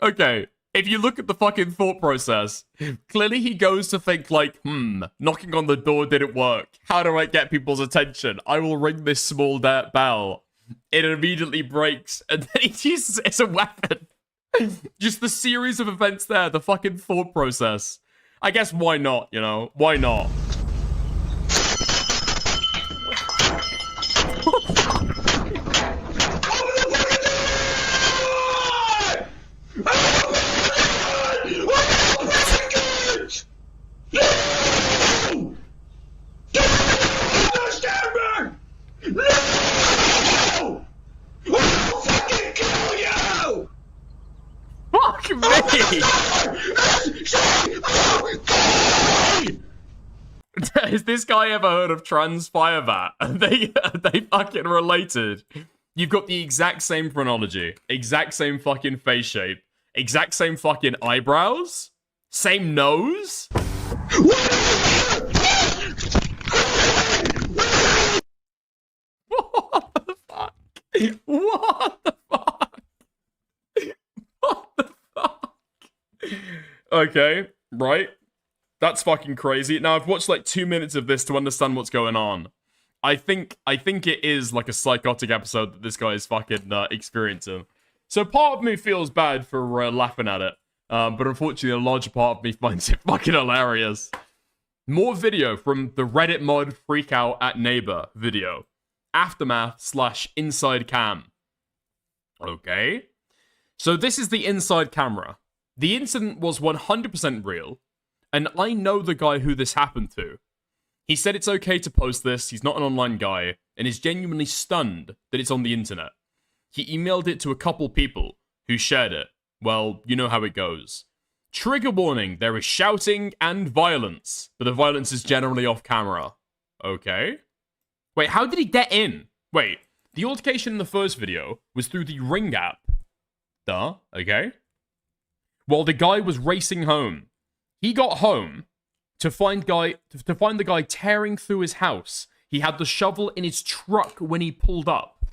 okay, if you look at the fucking thought process, clearly he goes to think like, knocking on the door didn't work. How do I get people's attention? I will ring this small bell. It immediately breaks, and then he uses it as a weapon. Just the series of events there, the fucking thought process. I guess why not, you know? Why not? Fuck me! Has this guy ever heard of Transpirevat? They fucking related. You've got the exact same chronology, exact same fucking face shape, exact same fucking eyebrows, same nose. What the fuck? What the fuck? What the fuck? Okay, right. That's fucking crazy. Now, I've watched like 2 minutes of this to understand what's going on. I think it is like a psychotic episode that this guy is fucking experiencing. So part of me feels bad for laughing at it. But unfortunately, a larger part of me finds it fucking hilarious. More video from the Reddit mod Freak Out at Neighbor video. Aftermath/inside cam. Okay. So this is the inside camera. The incident was 100% real. And I know the guy who this happened to. He said it's okay to post this, he's not an online guy, and is genuinely stunned that it's on the internet. He emailed it to a couple people who shared it. Well, you know how it goes. Trigger warning, there is shouting and violence, but the violence is generally off camera. Okay. Wait, how did he get in? Wait, the altercation in the first video was through the Ring app. Duh, okay. While the guy was racing home. He got home to find the guy tearing through his house. He had the shovel in his truck when he pulled up.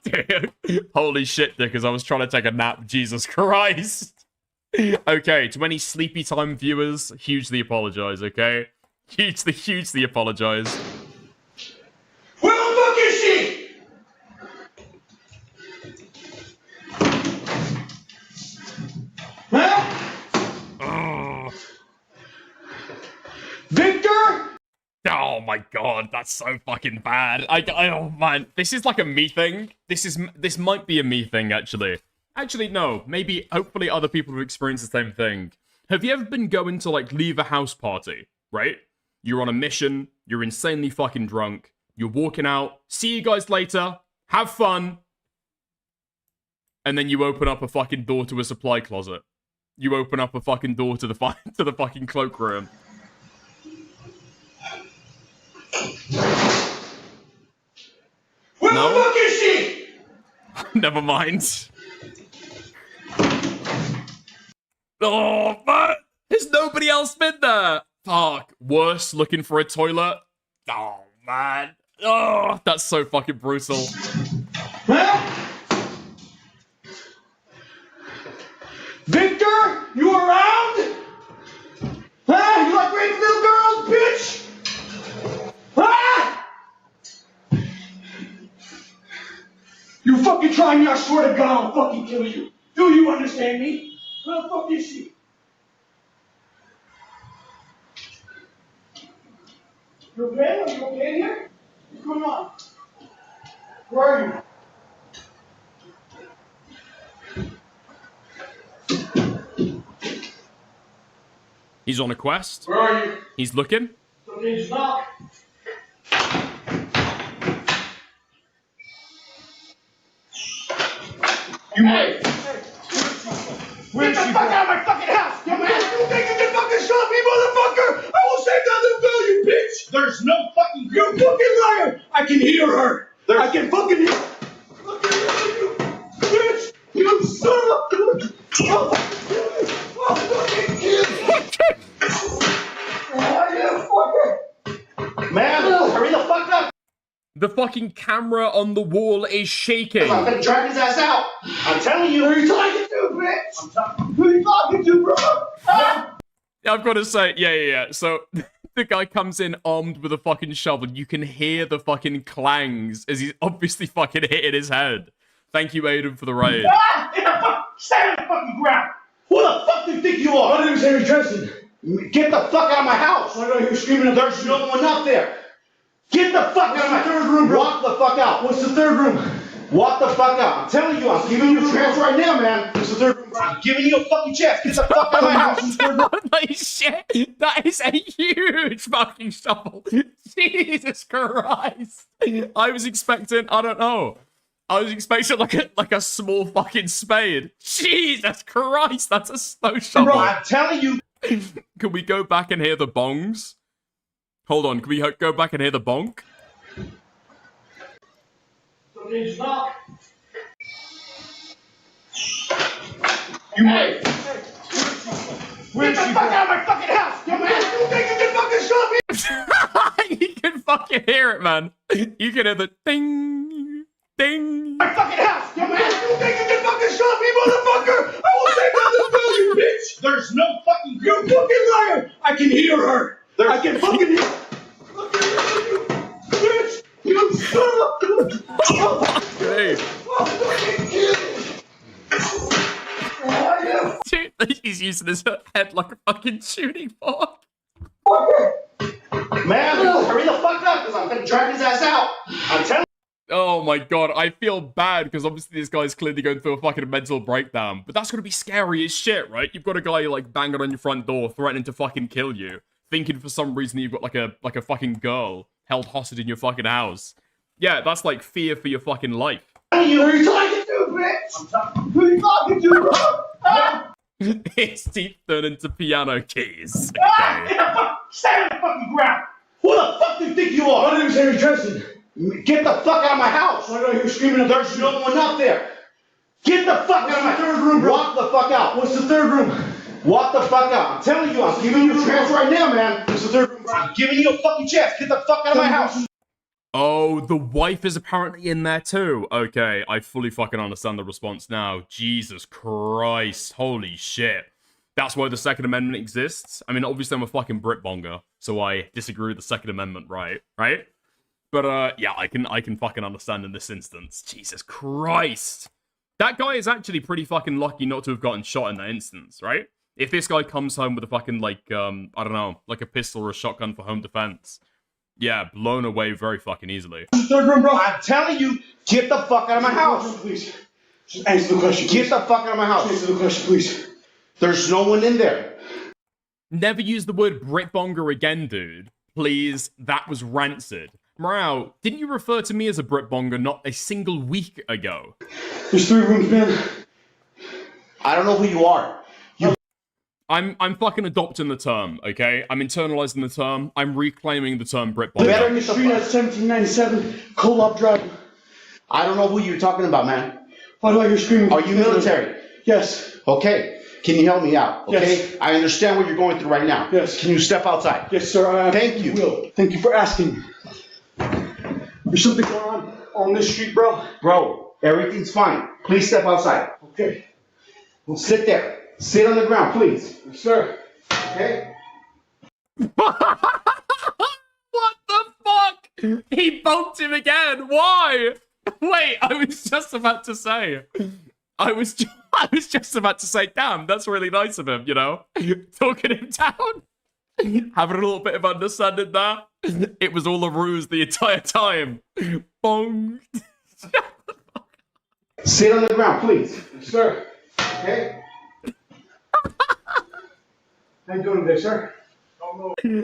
Dude, holy shit, Dickers, I was trying to take a nap. Jesus Christ. Okay, to any sleepy time viewers, hugely apologize, okay? Hugely apologize. Where the fuck is she? Huh? Victor? Oh my god, that's so fucking bad. Oh man, this is like a me thing. This might be a me thing, actually. Actually, no. Maybe, hopefully other people have experienced the same thing. Have you ever been going to, like, leave a house party, right? You're on a mission, you're insanely fucking drunk, you're walking out, see you guys later, have fun, and then you open up a fucking door to a supply closet. You open up a fucking door to the fucking cloakroom. Where the fuck is she? Never mind. Oh, man! Has nobody else been there? Fuck. Worse, looking for a toilet? Oh, man. Oh, that's so fucking brutal. Huh? Victor? You around? Huh? You like raping little girls, bitch? Huh? You fucking try me, I swear to God I'll fucking kill you. Do you understand me? Where the fuck is she? You okay? Are you okay in here? What's going on? Where are you? He's on a quest. Where are you? He's looking. Okay, just knock. You might. Get the fuck out of my fucking house! You man! You think you can fucking stop me, motherfucker? I will save that little girl, you bitch! There's no fucking... You fucking liar! I can hear her! I can fucking hear... Fucking hear you, bitch! You son of a... I'll fucking kill you! I'll fucking kill you! Man! fuck up. The fucking camera on the wall is shaking. I'm gonna drag his ass out. I'm telling you. Who are you talking to, bitch? Who are you talking to, bro? Ah! I've got to say, yeah. So the guy comes in armed with a fucking shovel. You can hear the fucking clangs as he's obviously fucking hitting his head. Thank you, Aiden, for the raid. Stand on the fucking ground. Who the fuck do you think you are? My name is Harry Dresden. Get the fuck out of my house. I know you're screaming. There's no one up there. Get the fuck out of my third room, bro. Walk the fuck out. What's the third room? Walk the fuck out. I'm telling you, I'm giving you a chance right now, man. What's the third room, bro? I'm giving you a fucking chance. Get the fuck out of my house. Holy shit! That is a huge fucking shovel. Jesus Christ! I was expecting, I don't know. I was expecting like a small fucking spade. Jesus Christ, that's a snow shovel. Bro, I'm telling you. Can we go back and hear the bongs? Hold on, can we go back and hear the bonk? Somebody's knock. You might. Get the fuck out of my fucking house, dumbass! You think you can fucking shove me? You can fucking hear it, man. You can hear the ding, ding. My fucking house, dumbass! You think you can fucking shove me, motherfucker? I will take down this building, bitch! There's no fucking. You fucking liar! I can hear her. I can fucking hear. Fucking hear you, bitch! You son of a. Hey. Oh, Dude, he's using his head like a fucking shooting fork. man, hurry the fuck up, because I'm gonna drag his ass out. I'm telling. Oh my god, I feel bad because obviously this guy's clearly going through a fucking mental breakdown. But that's gonna be scary as shit, right? You've got a guy like banging on your front door, threatening to fucking kill you, thinking for some reason you've got like a fucking girl held hostage in your fucking house. Yeah, that's like fear for your fucking life. Who are you talking to, bitch? Who are you talking to, bro? Ah! His teeth turn into piano keys. Ah! Stand on the fucking ground. Who the fuck do you think you are? My name is Harry Dresden. Get the fuck out of my house. I know you're screaming. There's no one up there. Get the fuck out of my third room, bro. Walk the fuck out. What's the third room? Walk the fuck out. I'm telling you, I'm giving you a chance right now, man. What's the third room, bro? I'm giving you a fucking chance. Get the fuck out of my house. Oh, the wife is apparently in there too. Okay, I fully fucking understand the response now. Jesus Christ. Holy shit. That's why the Second Amendment exists. I mean, obviously I'm a fucking Britbonger, so I disagree with the Second Amendment, right? But, yeah, I can fucking understand in this instance. Jesus Christ. That guy is actually pretty fucking lucky not to have gotten shot in that instance, right? If this guy comes home with a fucking, like, I don't know, like a pistol or a shotgun for home defense, yeah, blown away very fucking easily. Third room, bro. I'm telling you, get the fuck out of my house. Please. Just answer the question. Get the fuck out of my house. Answer the question, please. There's no one in there. Never use the word Britbonger again, dude. Please, that was rancid. Morale, didn't you refer to me as a Britbonger not a single week ago? There's 3 rooms, man. I don't know who you are. I'm fucking adopting the term, okay? I'm internalizing the term. I'm reclaiming the term Britbonger. Better in the street at 1797, Co-op Drive. I don't know who you're talking about, man. Why do I hear screaming? Are you military? Yes. Okay. Can you help me out? Okay. Yes. I understand what you're going through right now. Yes. Can you step outside? Yes, sir. Thank you. Will. Thank you for asking. There's something going on this street, bro. Bro, everything's fine. Please step outside. Okay. Well, sit there. Sit on the ground, please. Yes, sir. Okay. What the fuck? He bumped him again. Why? Wait, I was just about to say. I was just about to say, damn, that's really nice of him, you know? Talking him down. Having a little bit of understanding there. It was all a ruse the entire time. Bong. Sit on the ground, please. Yes, sir. Okay. How you doing today, sir?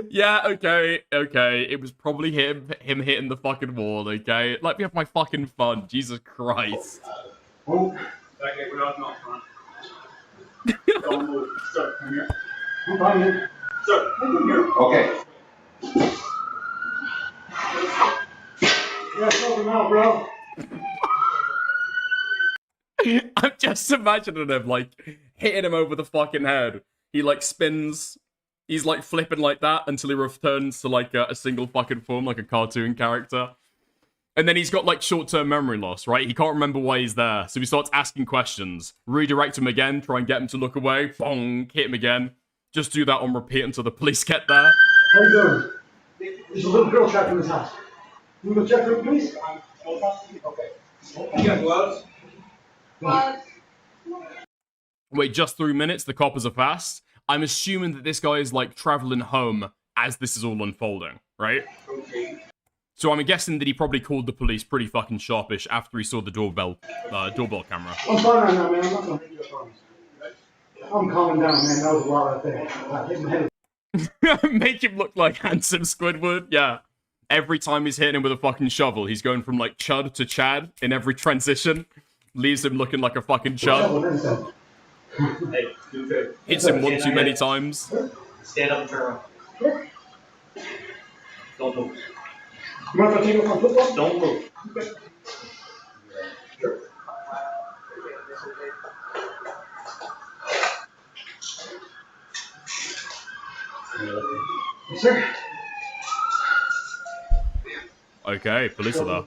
Yeah, okay. It was probably him hitting the fucking wall, okay? Let me have my fucking fun, Jesus Christ. Oh, okay, we're not fun. Don't move. Sir, come here. I'm fine here. Sir, come here. Okay. Yeah, over now, bro. I'm just imagining him, like, hitting him over the fucking head. He, like, spins He's like flipping like that until he returns to like a single fucking form, like a cartoon character. And then he's got like short-term memory loss, right? He can't remember why he's there. So he starts asking questions. Redirect him again, try and get him to look away. Bong, hit him again. Just do that on repeat until the police get there. How you doing? There's a little girl trapped in this house. You go check her, please? Okay. You got gloves? Wait, just 3 minutes? The coppers are fast? I'm assuming that this guy is like traveling home as this is all unfolding, right? Okay. So I'm guessing that he probably called the police pretty fucking sharpish after he saw the doorbell camera. I'm fine right now, man. I'm not gonna make you a promise. I'm calming down, man. That was a lot right there. I hit my head. Make him look like handsome Squidward, yeah. Every time he's hitting him with a fucking shovel, he's going from like Chud to Chad in every transition. Leaves him looking like a fucking Chud. Hey, do good. Hits him one too many times. Stand up and turn around. Don't move. You want to take off my football? Don't move. Okay. Sure. Yes, sir. Okay, police are there.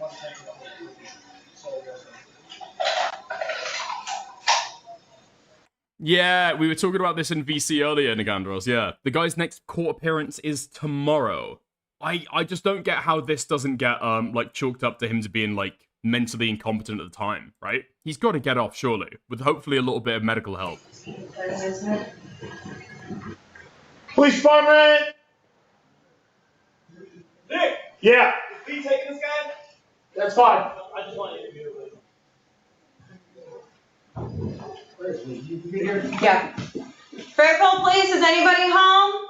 Yeah, we were talking about this in VC earlier, Nagandros, yeah. The guy's next court appearance is tomorrow. I just don't get how this doesn't get, like, chalked up to him to being, like, mentally incompetent at the time, right? He's got to get off, surely, with hopefully a little bit of medical help. Police department! Nick! Yeah, Is he taking this guy? that's fine. I just want to interview with him. Where is he? You get here? Yeah. Fairfield Police, is anybody home?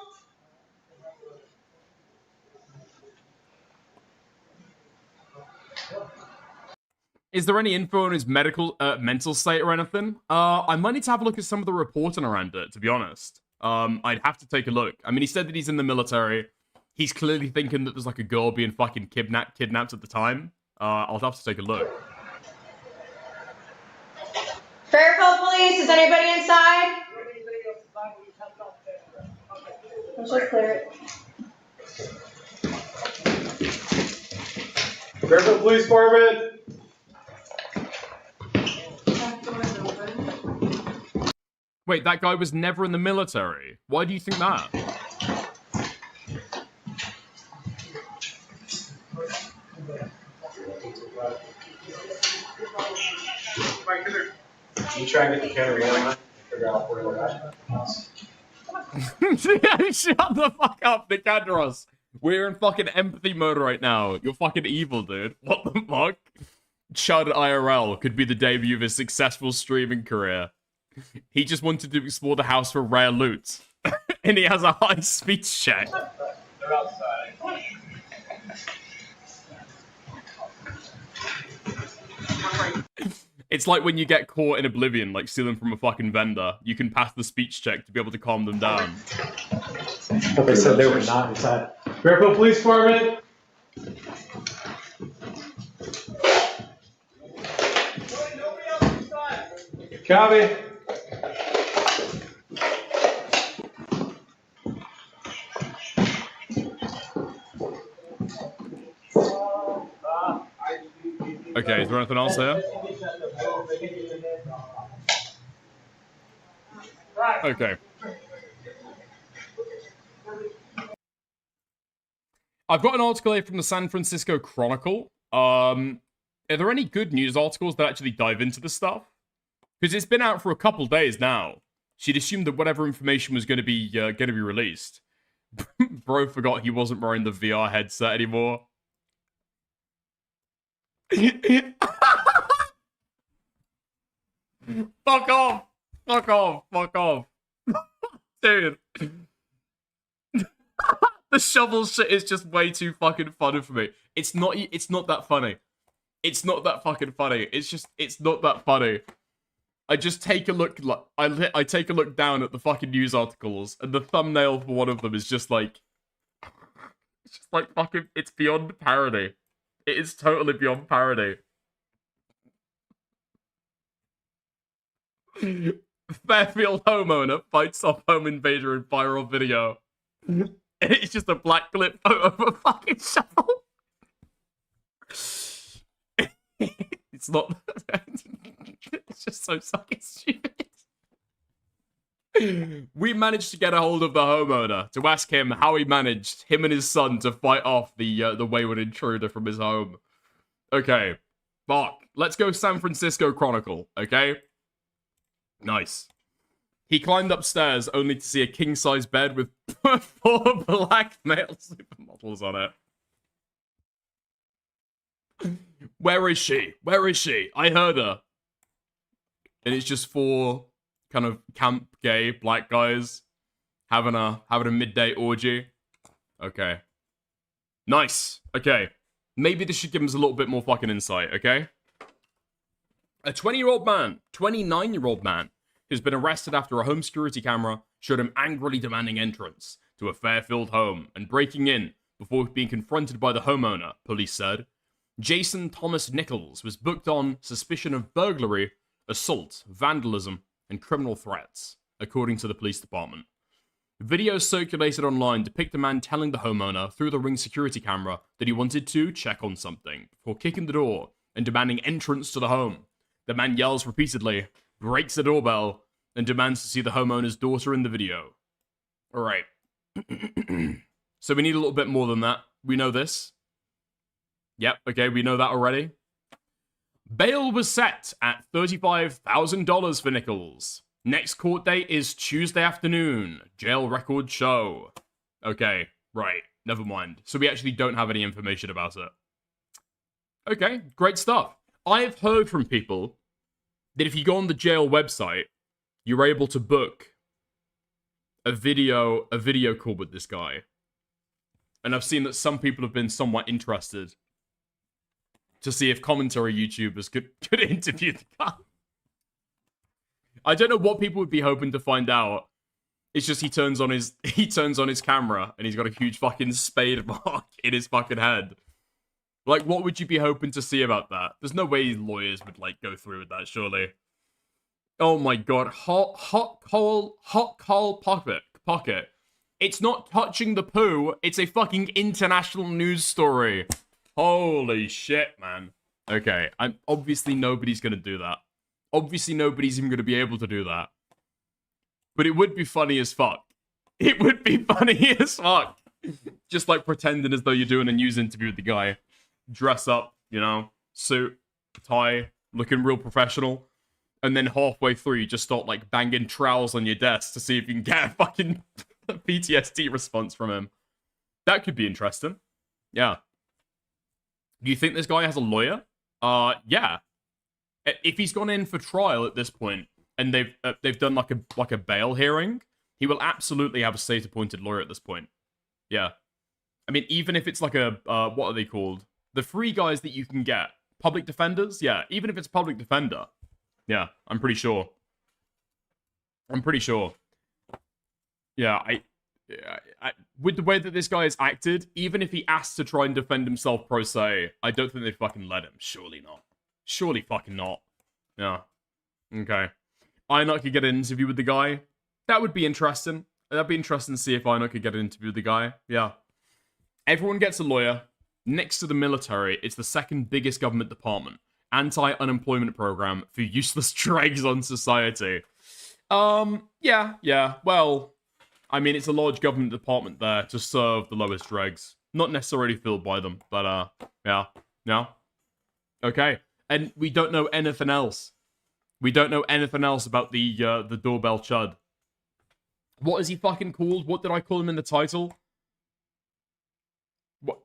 Is there any info on his mental state or anything? I might need to have a look at some of the reporting around it, to be honest. I'd have to take a look. I mean, he said that he's in the military. He's clearly thinking that there's like a girl being fucking kidnapped at the time. I'll have to take a look. Fairfield Police, is anybody inside? Let's just clear it. Fairfield Police Department! Wait, that guy was never in the military. Why do you think that? You try and get the camera going, figure out where we're at. Shut the fuck up, Nicandros. We're in fucking empathy mode right now. You're fucking evil, dude. What the fuck? Chud IRL could be the debut of his successful streaming career. He just wanted to explore the house for rare loot. And he has a high speech check. They're outside. It's like when you get caught in Oblivion, like stealing from a fucking vendor. You can pass the speech check to be able to calm them down. They said they were not inside. Fairfield Police Department! Copy. Okay, is there anything else here? Okay. I've got an article here from the San Francisco Chronicle. Are there any good news articles that actually dive into this stuff? Because it's been out for a couple days now. She'd assumed that whatever information was going to be released. Bro forgot he wasn't wearing the VR headset anymore. Fuck off! Fuck off! Fuck off! Dude. The shovel shit is just way too fucking funny for me. It's not that funny. It's not that fucking funny. It's not that funny. I just take a look, I take a look down at the fucking news articles, and the thumbnail for one of them is just like, it's just like fucking, it's beyond parody. It is totally beyond parody. Fairfield homeowner fights off home invader in viral video. It's just a black clip of a fucking shovel. It's not. It's just so fucking stupid. We managed to get a hold of the homeowner to ask him how he managed him and his son to fight off the wayward intruder from his home. Okay, fuck. Let's go San Francisco Chronicle. Okay, nice. He climbed upstairs only to see a king-size bed with 4 black male supermodels on it. Where is she? Where is she? I heard her. And it's just 4 kind of camp gay black guys having a midday orgy. Okay. Nice. Okay. Maybe this should give us a little bit more fucking insight, okay? A 29-year-old man, who's been arrested after a home security camera showed him angrily demanding entrance to a Fairfield home and breaking in before being confronted by the homeowner, police said. Jason Thomas Nichols was booked on suspicion of burglary, assault, vandalism, and criminal threats, according to the police department. Videos circulated online depict a man telling the homeowner through the Ring security camera that he wanted to check on something before kicking the door and demanding entrance to the home. The man yells repeatedly, breaks the doorbell, and demands to see the homeowner's daughter in the video. Alright. So we need a little bit more than that. We know this. Yep, okay, we know that already. Bail was set at $35,000 for Nichols. Next court date is Tuesday afternoon. Jail records show. Okay, right, never mind. So we actually don't have any information about it. Okay, great stuff. I've heard from people that if you go on the jail website, you're able to book a video call with this guy. And I've seen that some people have been somewhat interested to see if commentary YouTubers could interview the guy. I don't know what people would be hoping to find out. It's just he turns on his camera and he's got a huge fucking spade mark in his fucking head. Like, what would you be hoping to see about that? There's no way lawyers would, like, go through with that, surely. Oh my god. Hot coal pocket. It's not touching the poo. It's a fucking international news story. Holy shit, man. Okay, obviously nobody's gonna do that. Obviously nobody's even gonna be able to do that. But it would be funny as fuck. It would be funny as fuck. Just like pretending as though you're doing a news interview with the guy. Dress up, you know, suit, tie, looking real professional. And then halfway through, you just start like banging trowels on your desk to see if you can get a fucking PTSD response from him. That could be interesting. Yeah. Do you think this guy has a lawyer? Yeah. If he's gone in for trial at this point, and they've done like a bail hearing, he will absolutely have a state-appointed lawyer at this point. Yeah. I mean, even if it's like a what are they called? The free guys that you can get, public defenders. Yeah. Even if it's public defender. Yeah, I'm pretty sure. Yeah, with the way that this guy has acted, even if he asked to try and defend himself pro se, I don't think they'd fucking let him. Surely not. Surely fucking not. Yeah. Okay. Einot could get an interview with the guy. That would be interesting. That'd be interesting to see if Einot could get an interview with the guy. Yeah. Everyone gets a lawyer. Next to the military, it's the second biggest government department. Anti-unemployment program for useless dregs on society. Yeah. Well, I mean, it's a large government department there to serve the lowest dregs. Not necessarily filled by them, but, yeah. Okay. And we don't know anything else. We don't know anything else about the doorbell chud. What is he fucking called? What did I call him in the title?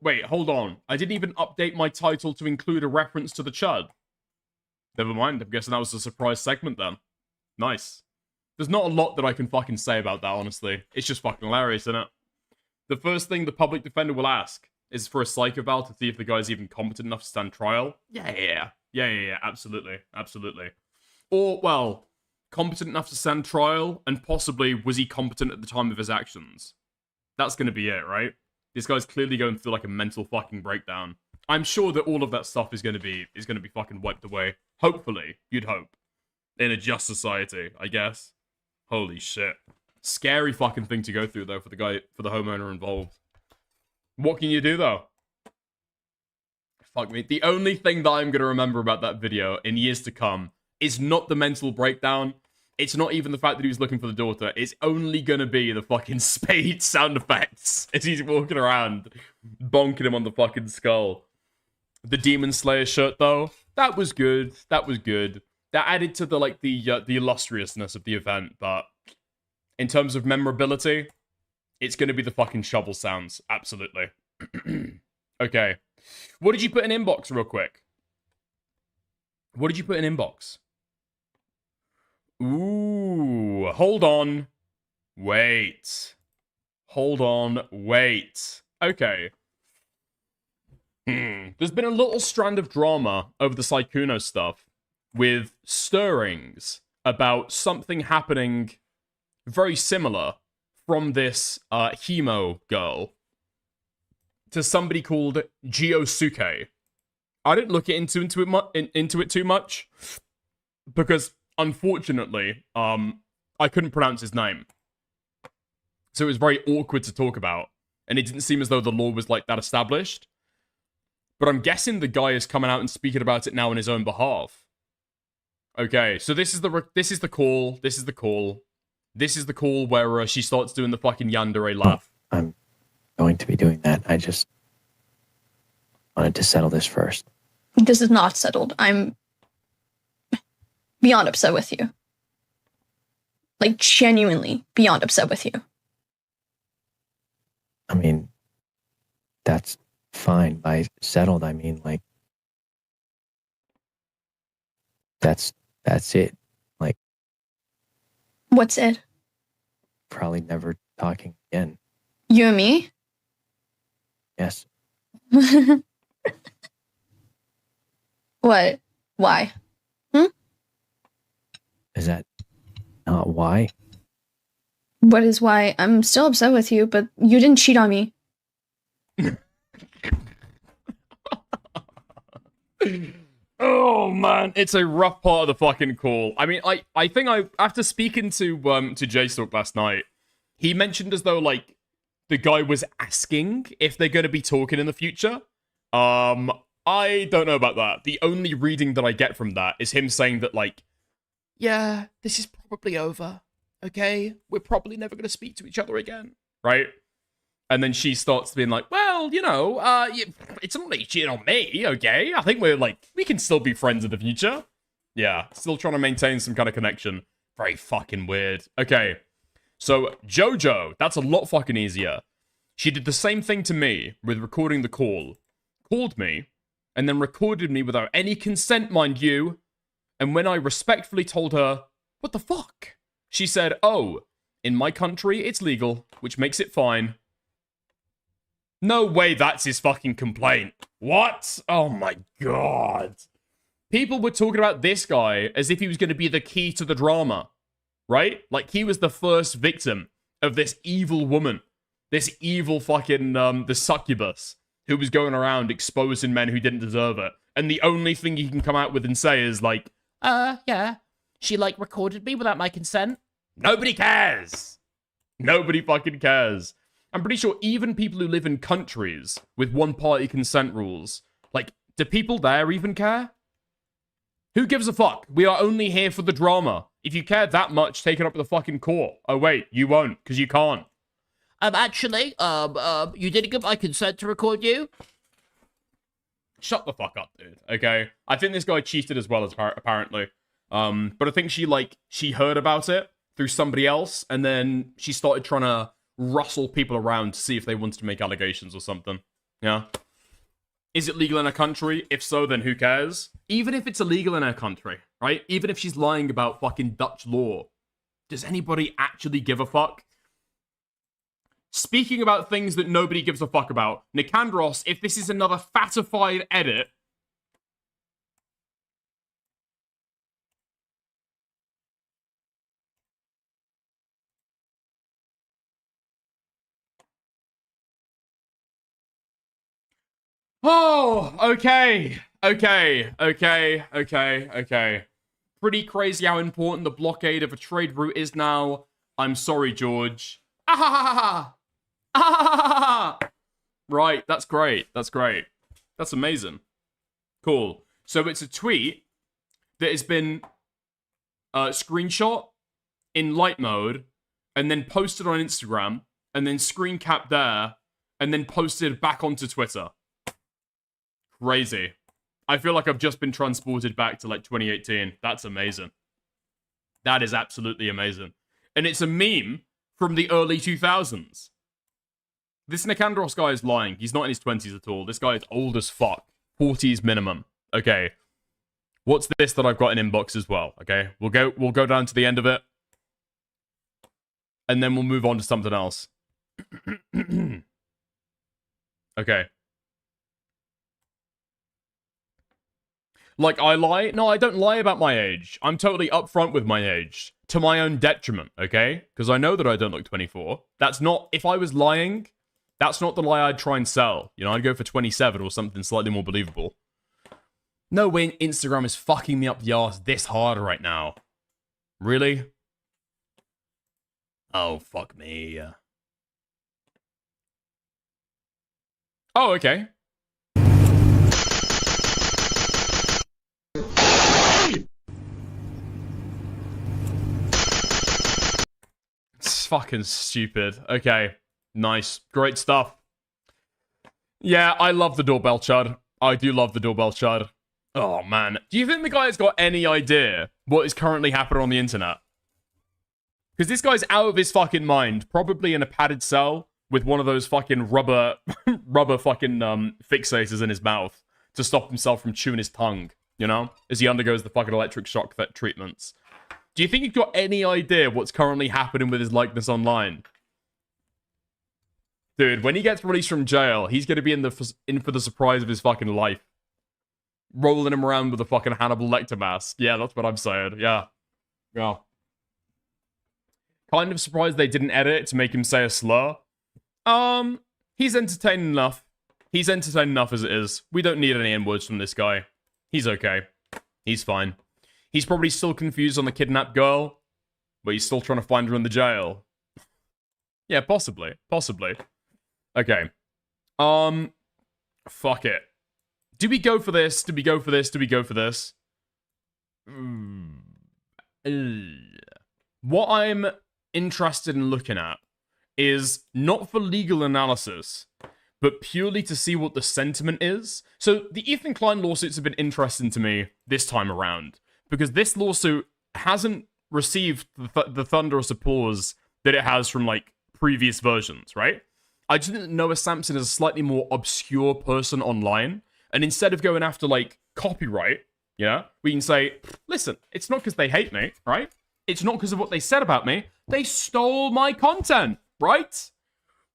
Wait, hold on. I didn't even update my title to include a reference to the chud. Never mind, I'm guessing that was a surprise segment then. Nice. There's not a lot that I can fucking say about that, honestly. It's just fucking hilarious, isn't it? The first thing the public defender will ask is for a psych eval to see if the guy's even competent enough to stand trial. Yeah, absolutely. Or, well, competent enough to stand trial, and possibly, was he competent at the time of his actions? That's gonna be it, right? This guy's clearly going through like a mental fucking breakdown. I'm sure that all of that stuff is gonna be fucking wiped away. Hopefully, you'd hope. In a just society, I guess. Holy shit. Scary fucking thing to go through, though, for the homeowner involved. What can you do, though? Fuck me. The only thing that I'm going to remember about that video in years to come is not the mental breakdown. It's not even the fact that he was looking for the daughter. It's only going to be the fucking spade sound effects as he's walking around, bonking him on the fucking skull. The Demon Slayer shirt, though, that was good. That was good. That added to the, like, the illustriousness of the event, but in terms of memorability, it's going to be the fucking shovel sounds. Absolutely. Okay. What did you put in inbox real quick? What did you put in inbox? Ooh, hold on. Wait. Hold on. Wait. Okay. There's been a little strand of drama over the Sykkuno stuff with stirrings about something happening very similar from this Himo girl to somebody called Gyosuke. I didn't look into it too much because, unfortunately, I couldn't pronounce his name. So it was very awkward to talk about, and it didn't seem as though the law was like that established. But I'm guessing the guy is coming out and speaking about it now on his own behalf. Okay, so this is the call. This is the call. This is the call where she starts doing the fucking yandere laugh. I'm going to be doing that. I just wanted to settle this first. This is not settled. I'm beyond upset with you. Like, genuinely beyond upset with you. I mean, that's fine. By settled, I mean, like, that's it. Like, what's it? Probably never talking again. You and me? Yes. What? Why? Is that not why? What is why? I'm still upset with you, but you didn't cheat on me. Oh man, it's a rough part of the fucking call. I mean, I think after speaking to J-Stalk last night, he mentioned as though like the guy was asking if they're going to be talking in the future. I don't know about that. The only reading that I get from that is him saying that like, yeah, this is probably over. Okay, we're probably never going to speak to each other again, right? And then she starts being like, well, you know, it's not like cheating on me, okay? I think we can still be friends in the future. Yeah, still trying to maintain some kind of connection. Very fucking weird. Okay, so Jojo, that's a lot fucking easier. She did the same thing to me with recording the call. Called me, and then recorded me without any consent, mind you. And when I respectfully told her, what the fuck? She said, oh, in my country, it's legal, which makes it fine. No way that's his fucking complaint. What? Oh my god. People were talking about this guy as if he was going to be the key to the drama, right? Like he was the first victim of this evil woman. This evil fucking, the succubus who was going around exposing men who didn't deserve it. And the only thing he can come out with and say is like, yeah, she like recorded me without my consent. Nobody cares. Nobody fucking cares. I'm pretty sure even people who live in countries with one-party consent rules, like, do people there even care? Who gives a fuck? We are only here for the drama. If you care that much, take it up with the fucking court. Oh, wait, you won't, because you can't. Actually, you didn't give my consent to record you? Shut the fuck up, dude, okay? I think this guy cheated as well, as apparently. But I think she heard about it through somebody else, and then she started trying to rustle people around to see if they wanted to make allegations or something. Yeah. Is it legal in her country? If so, then who cares? Even if it's illegal in her country, right? Even if she's lying about fucking Dutch law, does anybody actually give a fuck? Speaking about things that nobody gives a fuck about, Nicandros, if this is another fatified edit, oh, okay. Pretty crazy how important the blockade of a trade route is now. I'm sorry, George. Ah ha ha ha. Ah ha ha ha ha. Right, that's great. That's great. That's amazing. Cool. So it's a tweet that has been screenshot in light mode and then posted on Instagram and then screen capped there and then posted back onto Twitter. Crazy. I feel like I've just been transported back to like 2018. That's amazing. That is absolutely amazing. And it's a meme from the early 2000s. This Nicandros guy is lying. He's not in his 20s at all. This guy is old as fuck. 40s minimum. Okay. What's this that I've got in inbox as well? Okay. We'll go down to the end of it. And then we'll move on to something else. Okay. Like, I lie? No, I don't lie about my age. I'm totally upfront with my age. To my own detriment, okay? Because I know that I don't look 24. That's not... If I was lying, that's not the lie I'd try and sell. You know, I'd go for 27 or something slightly more believable. No way Instagram is fucking me up the arse this hard right now. Really? Oh, fuck me. Oh, okay. It's fucking stupid. Okay. Nice. Great stuff. Yeah, I love the doorbell chud. I do love the doorbell chud. Oh, man. Do you think the guy's got any idea what is currently happening on the internet? Because this guy's out of his fucking mind. Probably in a padded cell with one of those fucking rubber fucking fixators in his mouth to stop himself from chewing his tongue, you know? As he undergoes the fucking electric shock treatments. Do you think you've got any idea what's currently happening with his likeness online? Dude, when he gets released from jail, he's going to be in for the surprise of his fucking life. Rolling him around with a fucking Hannibal Lecter mask. Yeah, that's what I'm saying. Yeah. Yeah. Kind of surprised they didn't edit it to make him say a slur. He's entertaining enough. He's entertaining enough as it is. We don't need any N-words from this guy. He's okay. He's fine. He's probably still confused on the kidnapped girl, but he's still trying to find her in the jail. Yeah, possibly. Possibly. Okay. Fuck it. Do we go for this? Do we go for this? Do we go for this? What I'm interested in looking at is not for legal analysis, but purely to see what the sentiment is. So the Ethan Klein lawsuits have been interesting to me this time around, because this lawsuit hasn't received the thunderous applause that it has from, like, previous versions, right? I just think that Noah Sampson is a slightly more obscure person online, and instead of going after, like, copyright, yeah, we can say, listen, it's not because they hate me, right? It's not because of what they said about me. They stole my content, right?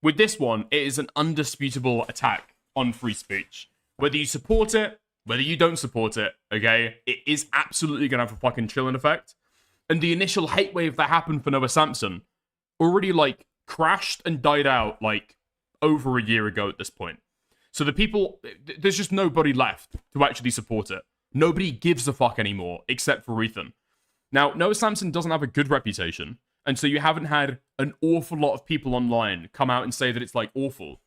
With this one, it is an undisputable attack on free speech. Whether you support it, whether you don't support it, okay? It is absolutely going to have a fucking chilling effect. And the initial hate wave that happened for Noah Sampson already, like, crashed and died out, like, over a year ago at this point. So the people, there's just nobody left to actually support it. Nobody gives a fuck anymore, except for Ethan. Now, Noah Sampson doesn't have a good reputation, and so you haven't had an awful lot of people online come out and say that it's, like, awful.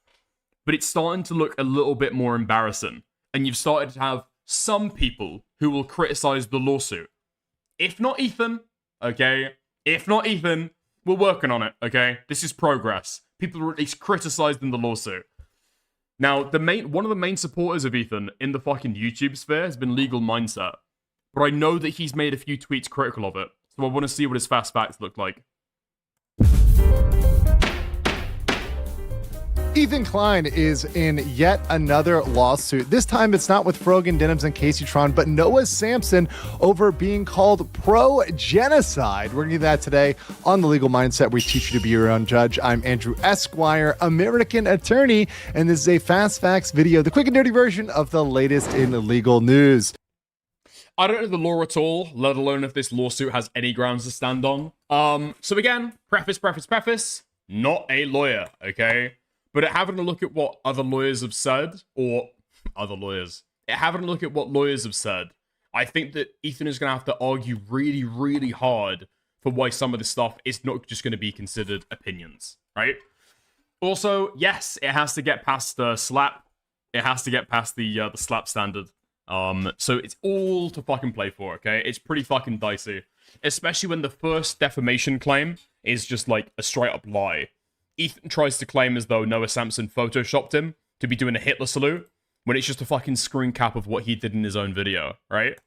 But it's starting to look a little bit more embarrassing, and you've started to have some people who will criticize the lawsuit. If not Ethan, okay? If not Ethan, we're working on it, okay? This is progress. People are at least criticizing the lawsuit. Now, one of the main supporters of Ethan in the fucking YouTube sphere has been Legal Mindset. But I know that he's made a few tweets critical of it, so I want to see what his fast facts look like. Ethan Klein is in yet another lawsuit. This time it's not with Frogan, Denims, and Casey Tron, but Noah Sampson over being called pro-genocide. We're going to do that today on The Legal Mindset. We teach you to be your own judge. I'm Andrew Esquire, American attorney, and this is a Fast Facts video, the quick and dirty version of the latest in legal news. I don't know the law at all, let alone if this lawsuit has any grounds to stand on. So again, preface, not a lawyer, okay? But having a look at what other lawyers have said, having a look at what lawyers have said, I think that Ethan is going to have to argue really, really hard for why some of this stuff is not just going to be considered opinions, right? Also, yes, it has to get past the slap. It has to get past the slap standard. So it's all to fucking play for, okay? It's pretty fucking dicey. Especially when the first defamation claim is just like a straight up lie. Ethan tries to claim as though Noah Sampson photoshopped him to be doing a Hitler salute, when it's just a fucking screen cap of what he did in his own video, right?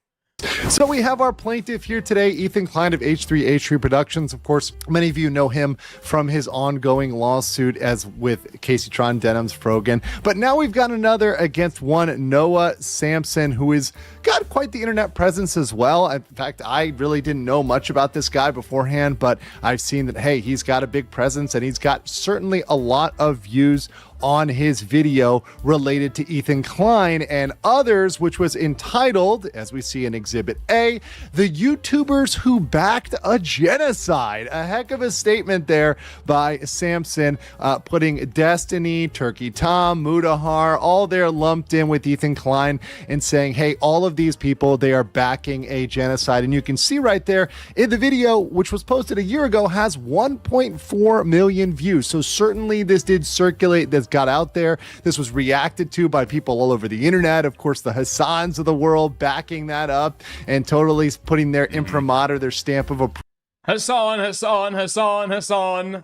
So we have our plaintiff here today, Ethan Klein of H3H3 Productions. Of course, many of you know him from his ongoing lawsuit as with Casey Tron, Denims, Frogan. But now we've got another against one Noah Sampson, who has got quite the internet presence as well. In fact, I really didn't know much about this guy beforehand, but I've seen that, hey, he's got a big presence and he's got certainly a lot of views on his video related to Ethan Klein and others, which was entitled, as we see in Exhibit A, The YouTubers Who Backed a Genocide. A heck of a statement there by Sampson, putting Destiny, Turkey Tom, Mudahar, all there lumped in with Ethan Klein and saying, hey, all of these people, they are backing a genocide. And you can see right there in the video, which was posted a year ago, has 1.4 million views. So certainly this did circulate, this got out there. This was reacted to by people all over the internet. Of course, the Hassans of the world backing that up and totally putting their imprimatur, their stamp of approval. Hassan.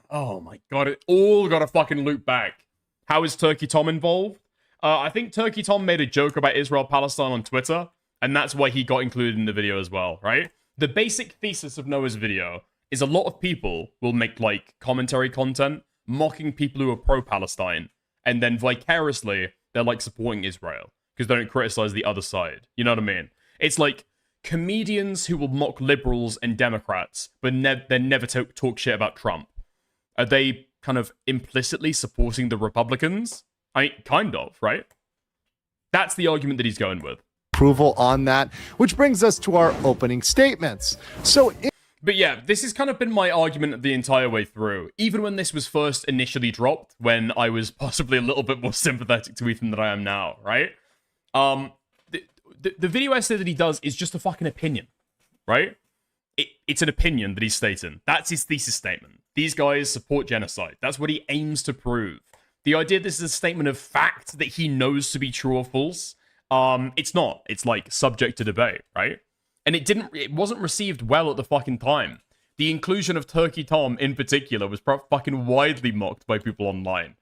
Oh my god, it all got a fucking loop back. How is Turkey Tom involved? I think Turkey Tom made a joke about Israel-Palestine on Twitter, and that's why he got included in the video as well, right? The basic thesis of Noah's video is a lot of people will make, like, commentary content mocking people who are pro-Palestine, and then vicariously, they're, like, supporting Israel, because they don't criticize the other side. You know what I mean? It's like comedians who will mock liberals and Democrats, but then never talk shit about Trump. Are they kind of implicitly supporting the Republicans? I mean, kind of, right? That's the argument that he's going with. Approval on that, which brings us to our opening statements. But yeah, this has kind of been my argument the entire way through. Even when this was first initially dropped, when I was possibly a little bit more sympathetic to Ethan than I am now, right? The video essay that he does is just a fucking opinion, right? It's an opinion that he's stating. That's his thesis statement. These guys support genocide. That's what he aims to prove. The idea this is a statement of fact that he knows to be true or false, it's not. It's like subject to debate, right? And it wasn't received well at the fucking time. The inclusion of Turkey Tom in particular was fucking widely mocked by people online.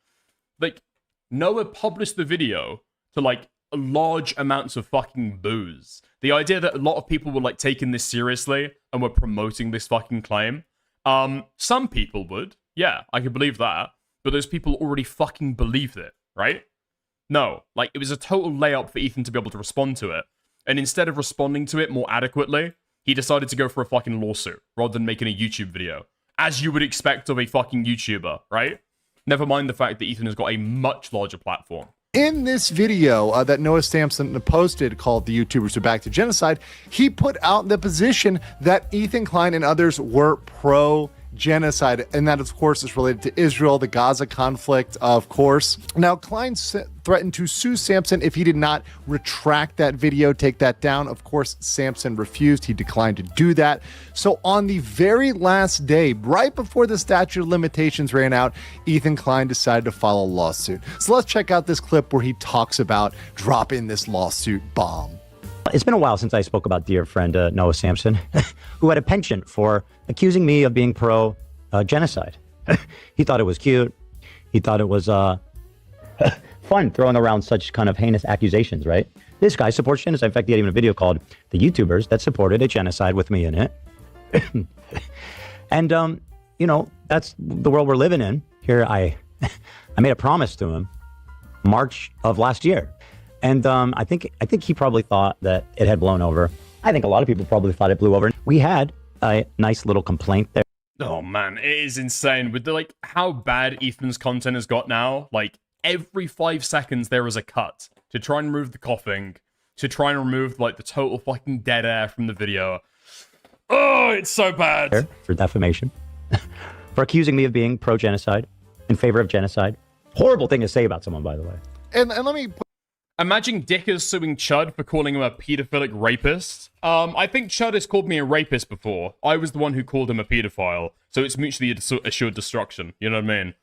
Like, Noah published the video to, like, large amounts of fucking boos. The idea that a lot of people were, like, taking this seriously and were promoting this fucking claim. Some people would. Yeah, I can believe that. But those people already fucking believed it, right? No, like, it was a total layup for Ethan to be able to respond to it. And instead of responding to it more adequately, he decided to go for a fucking lawsuit rather than making a YouTube video. As you would expect of a fucking YouTuber, right? Never mind the fact that Ethan has got a much larger platform. In this video that Noah Sampson posted called The YouTubers Who Backed a Genocide, he put out the position that Ethan Klein and others were pro-genocide, and that, of course, is related to Israel, the Gaza conflict, of course. Now, Klein threatened to sue Sampson if he did not retract that video, take that down. Of course, Sampson refused. He declined to do that. So on the very last day, right before the statute of limitations ran out, Ethan Klein decided to file a lawsuit. So let's check out this clip where he talks about dropping this lawsuit bomb. It's been a while since I spoke about dear friend Noah Sampson, who had a penchant for accusing me of being pro-genocide. He thought it was cute. He thought it was fun throwing around such kind of heinous accusations, right? This guy supports genocide. In fact, he had even a video called The YouTubers That Supported a Genocide with me in it. And, you know, that's the world we're living in. Here, I made a promise to him March of last year. And I think he probably thought that it had blown over. I think a lot of people probably thought it blew over. We had a nice little complaint there. Oh man, it is insane with the, like, how bad Ethan's content has got now. Like, every 5 seconds there is a cut to try and remove the coughing, to try and remove, like, the total fucking dead air from the video. Oh, it's so bad. For defamation, for accusing me of being pro-genocide, in favor of genocide. Horrible thing to say about someone, by the way. And let me Imagine Dickers suing Chud for calling him a pedophilic rapist. I think Chud has called me a rapist before. I was the one who called him a pedophile. So it's mutually assured destruction. You know what I mean?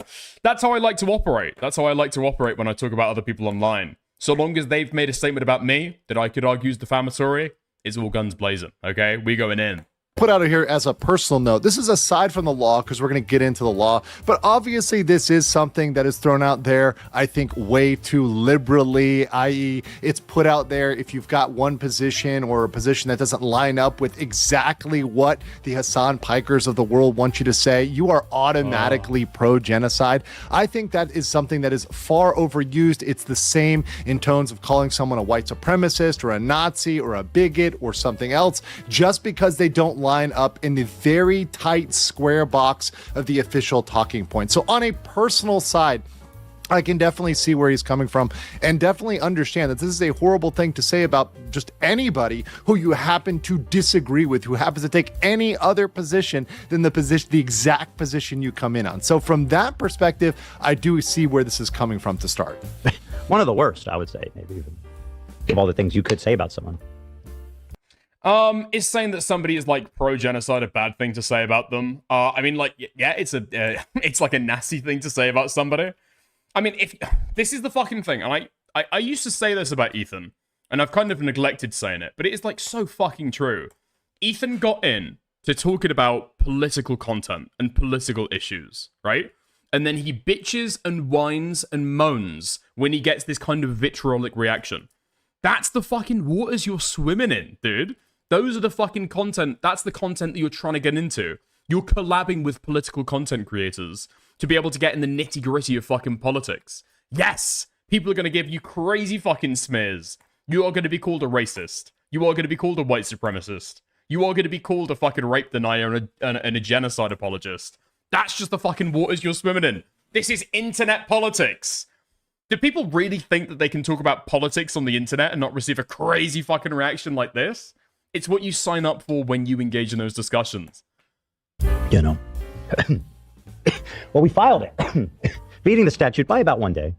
That's how I like to operate. That's how I like to operate when I talk about other people online. So long as they've made a statement about me that I could argue is defamatory, it's all guns blazing, okay? We going in. Put out here as a personal note. This is aside from the law because we're going to get into the law, but obviously this is something that is thrown out there, I think, way too liberally, i.e. it's put out there if you've got one position or a position that doesn't line up with exactly what the Hassan Pikers of the world want you to say, you are automatically pro-genocide. I think that is something that is far overused. It's the same in tones of calling someone a white supremacist or a Nazi or a bigot or something else just because they don't line up in the very tight square box of the official talking point. So on a personal side, I can definitely see where he's coming from and definitely understand that this is a horrible thing to say about just anybody who you happen to disagree with, who happens to take any other position than the exact position you come in on. So from that perspective, I do see where this is coming from to start. One of the worst, I would say, maybe even of all the things you could say about someone. Is saying that somebody is like pro-genocide a bad thing to say about them? I mean, like, yeah, it's it's like a nasty thing to say about somebody. I mean, if this is the fucking thing, and I used to say this about Ethan, and I've kind of neglected saying it, but it is like so fucking true. Ethan got in to talking about political content and political issues, right? And then he bitches and whines and moans when he gets this kind of vitriolic reaction. That's the fucking waters you're swimming in, dude. Those are the fucking content. That's the content that you're trying to get into. You're collabing with political content creators to be able to get in the nitty gritty of fucking politics. Yes, people are going to give you crazy fucking smears. You are going to be called a racist. You are going to be called a white supremacist. You are going to be called a fucking rape denier and a genocide apologist. That's just the fucking waters you're swimming in. This is internet politics. Do people really think that they can talk about politics on the internet and not receive a crazy fucking reaction like this? It's what you sign up for when you engage in those discussions. You know. Well, we filed it. Beating the statute by about 1 day.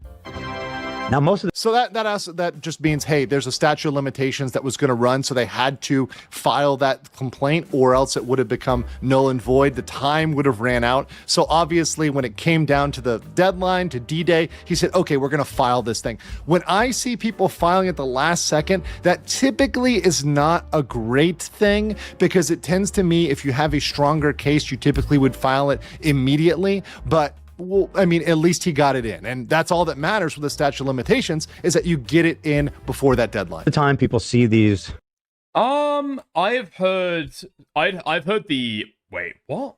Now, most of the... So that just means, hey, there's a statute of limitations that was going to run, so they had to file that complaint, or else it would have become null and void. The time would have ran out. So obviously, when it came down to the deadline, to D-Day, he said, okay, we're going to file this thing. When I see people filing at the last second, that typically is not a great thing, because it tends to me, if you have a stronger case, you typically would file it immediately. But well, I mean, at least he got it in. And that's all that matters with the statute of limitations, is that you get it in before that deadline. The time people see these. I've heard the... Wait, what?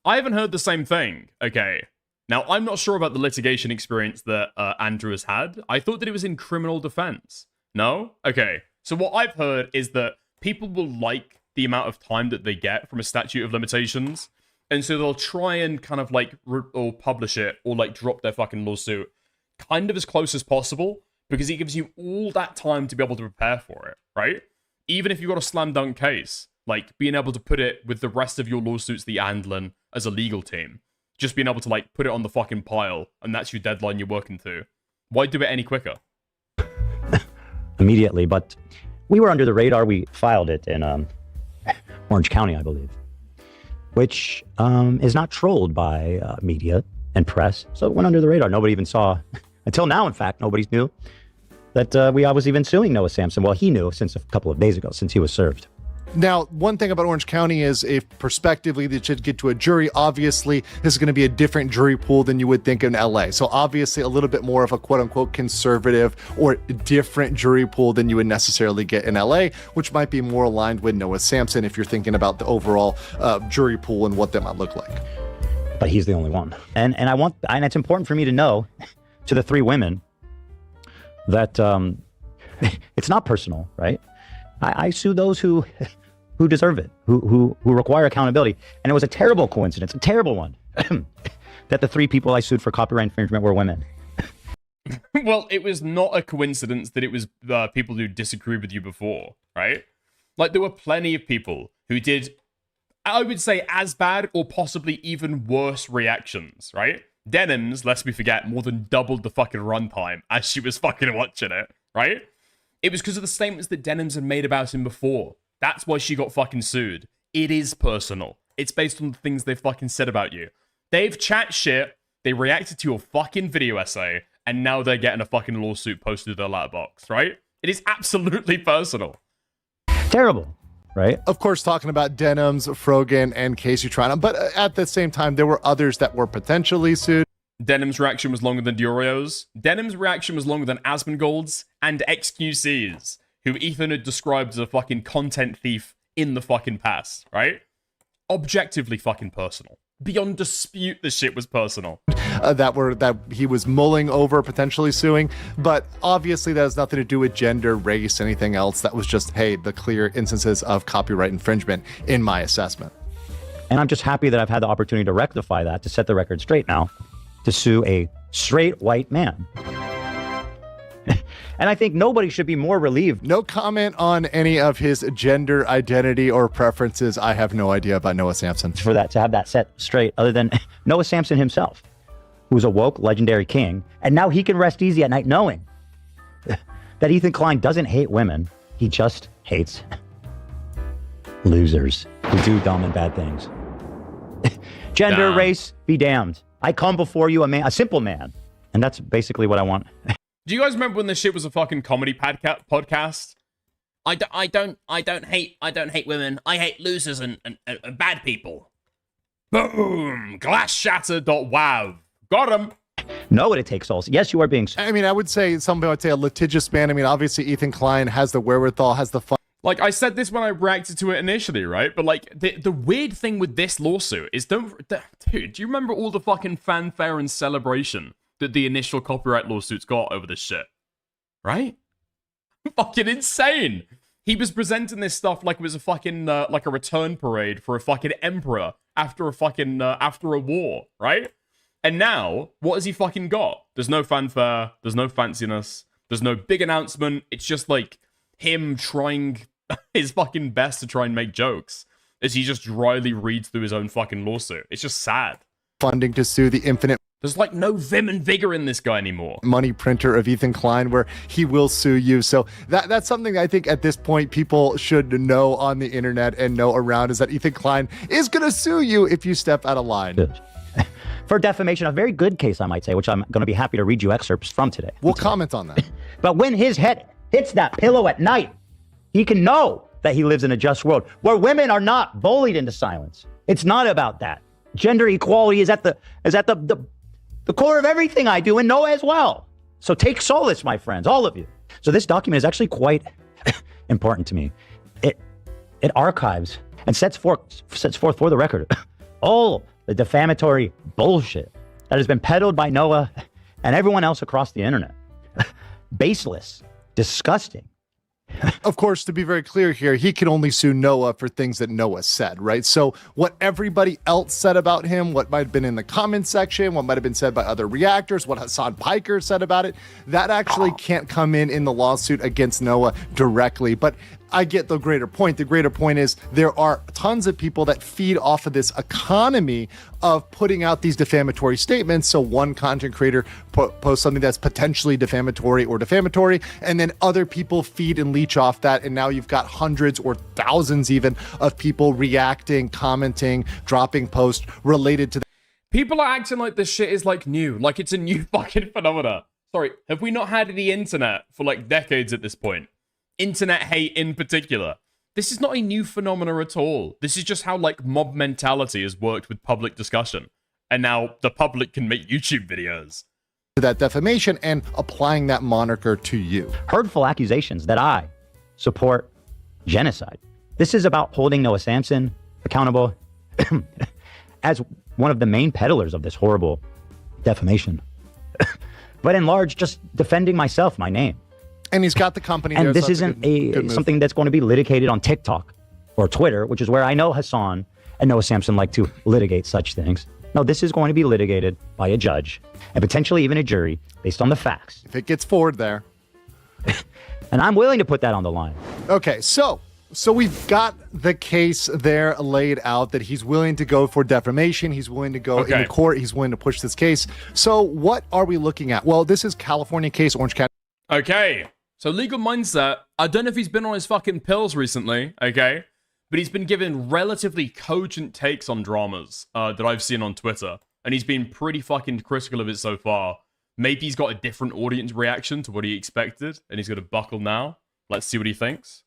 I haven't heard the same thing. Okay. Now, I'm not sure about the litigation experience that Andrew has had. I thought that it was in criminal defense. No? Okay. So what I've heard is that people will like the amount of time that they get from a statute of limitations. And so they'll try and kind of like or publish it or like drop their fucking lawsuit kind of as close as possible, because it gives you all that time to be able to prepare for it, right? Even if you've got a slam dunk case, like being able to put it with the rest of your lawsuits, the Andlin, as a legal team, just being able to like put it on the fucking pile, and that's your deadline you're working to. Why do it any quicker? Immediately, but we were under the radar. We filed it in Orange County, I believe, which is not trolled by media and press. So it went under the radar. Nobody even saw, until now, in fact, nobody knew that I was even suing Noah Sampson. Well, he knew since a couple of days ago, since he was served. Now, one thing about Orange County is, if prospectively they should get to a jury, obviously this is going to be a different jury pool than you would think in LA. So obviously a little bit more of a quote unquote conservative or different jury pool than you would necessarily get in LA, which might be more aligned with Noah Sampson if you're thinking about the overall jury pool and what that might look like. But he's the only one. And it's important for me to know to the three women that it's not personal, right? I sue those who deserve it, who require accountability. And it was a terrible coincidence, a terrible one, that the three people I sued for copyright infringement were women. Well, it was not a coincidence that it was people who disagreed with you before, right? Like, there were plenty of people who did, I would say, as bad or possibly even worse reactions, right? Denims, lest we forget, more than doubled the fucking runtime as she was fucking watching it, right? It was because of the statements that Denims had made about him before. That's why she got fucking sued. It is personal. It's based on the things they fucking said about you. They've chat shit, they reacted to your fucking video essay, and now they're getting a fucking lawsuit posted to their letterbox, right? It is absolutely personal. Terrible, right? Of course, talking about Denims, Frogan, and Casey Tron, but at the same time, there were others that were potentially sued. Denim's reaction was longer than Diorio's. Denim's reaction was longer than Asmongold's and XQC's, who Ethan had described as a fucking content thief in the fucking past, right? Objectively fucking personal. Beyond dispute, the shit was personal. That he was mulling over potentially suing, but obviously that has nothing to do with gender, race, anything else. That was just, hey, the clear instances of copyright infringement in my assessment. And I'm just happy that I've had the opportunity to rectify that, to set the record straight now, to sue a straight white man. And I think nobody should be more relieved. No comment on any of his gender identity or preferences. I have no idea about Noah Samsen. For that, to have that set straight, other than Noah Samsen himself, who's a woke, legendary king, and now he can rest easy at night knowing that Ethan Klein doesn't hate women. He just hates losers who do dumb and bad things. Gender, race, be damned. I come before you a simple man. And that's basically what I want. Do you guys remember when this shit was a fucking comedy podcast? I don't hate women. I hate losers and bad people. Boom! Glass shattered. Wow. Got him. Know what it takes, also. Yes, you are being... I mean, I would say somebody would say a litigious man. I mean, obviously Ethan Klein has the wherewithal, has the fun. Like, I said this when I reacted to it initially, right? But, like, the weird thing with this lawsuit is, dude, do you remember all the fucking fanfare and celebration that the initial copyright lawsuits got over this shit? Right? Fucking insane! He was presenting this stuff like it was a fucking, like a return parade for a fucking emperor after a fucking, after a war, right? And now, what has he fucking got? There's no fanfare, there's no fanciness, there's no big announcement, it's just, like, him trying his fucking best to try and make jokes as he just dryly reads through his own fucking lawsuit. It's just sad. Funding to sue the infinite. There's like no vim and vigor in this guy anymore. Money printer of Ethan Klein, where he will sue you. So that's something I think at this point people should know on the internet and know around, is that Ethan Klein is going to sue you if you step out of line. Good. For defamation, a very good case, I might say, which I'm going to be happy to read you excerpts from today. We'll comment on that. But when his head hits that pillow at night, he can know that he lives in a just world where women are not bullied into silence. It's not about that. Gender equality is at the core of everything I do, and Noah as well. So take solace, my friends, all of you. So this document is actually quite important to me. It archives and sets forth for the record all the defamatory bullshit that has been peddled by Noah and everyone else across the internet. Baseless, disgusting. Of course, to be very clear here, he can only sue Noah for things that Noah said, right? So what everybody else said about him, what might have been in the comments section, what might have been said by other reactors, what Hassan Piker said about it, that actually can't come in the lawsuit against Noah directly. But I get the greater point. The greater point is there are tons of people that feed off of this economy of putting out these defamatory statements. So one content creator posts something that's potentially defamatory, and then other people feed and leech off that. And now you've got hundreds or thousands even of people reacting, commenting, dropping posts related to that. People are acting like this shit is like new, like it's a new fucking phenomena. Sorry, have we not had the internet for like decades at this point? Internet hate in particular. This is not a new phenomena at all. This is just how like mob mentality has worked with public discussion. And now the public can make YouTube videos. That defamation and applying that moniker to you. Hurtful accusations that I support genocide. This is about holding Noah Samsen accountable as one of the main peddlers of this horrible defamation. But in large, just defending myself, my name. And he's got the company and there. This isn't something that's going to be litigated on TikTok or Twitter, which is where I know Hassan and Noah Samsen like to litigate such things. No, this is going to be litigated by a judge and potentially even a jury based on the facts. If it gets forward there. And I'm willing to put that on the line. Okay, so we've got the case there laid out that he's willing to go for defamation. He's willing to go into court. He's willing to push this case. So what are we looking at? Well, this is California case, Orange County. Okay. So Legal Mindset, I don't know if he's been on his fucking pills recently, okay? But he's been giving relatively cogent takes on dramas that I've seen on Twitter. And he's been pretty fucking critical of it so far. Maybe he's got a different audience reaction to what he expected, and he's going to buckle now. Let's see what he thinks.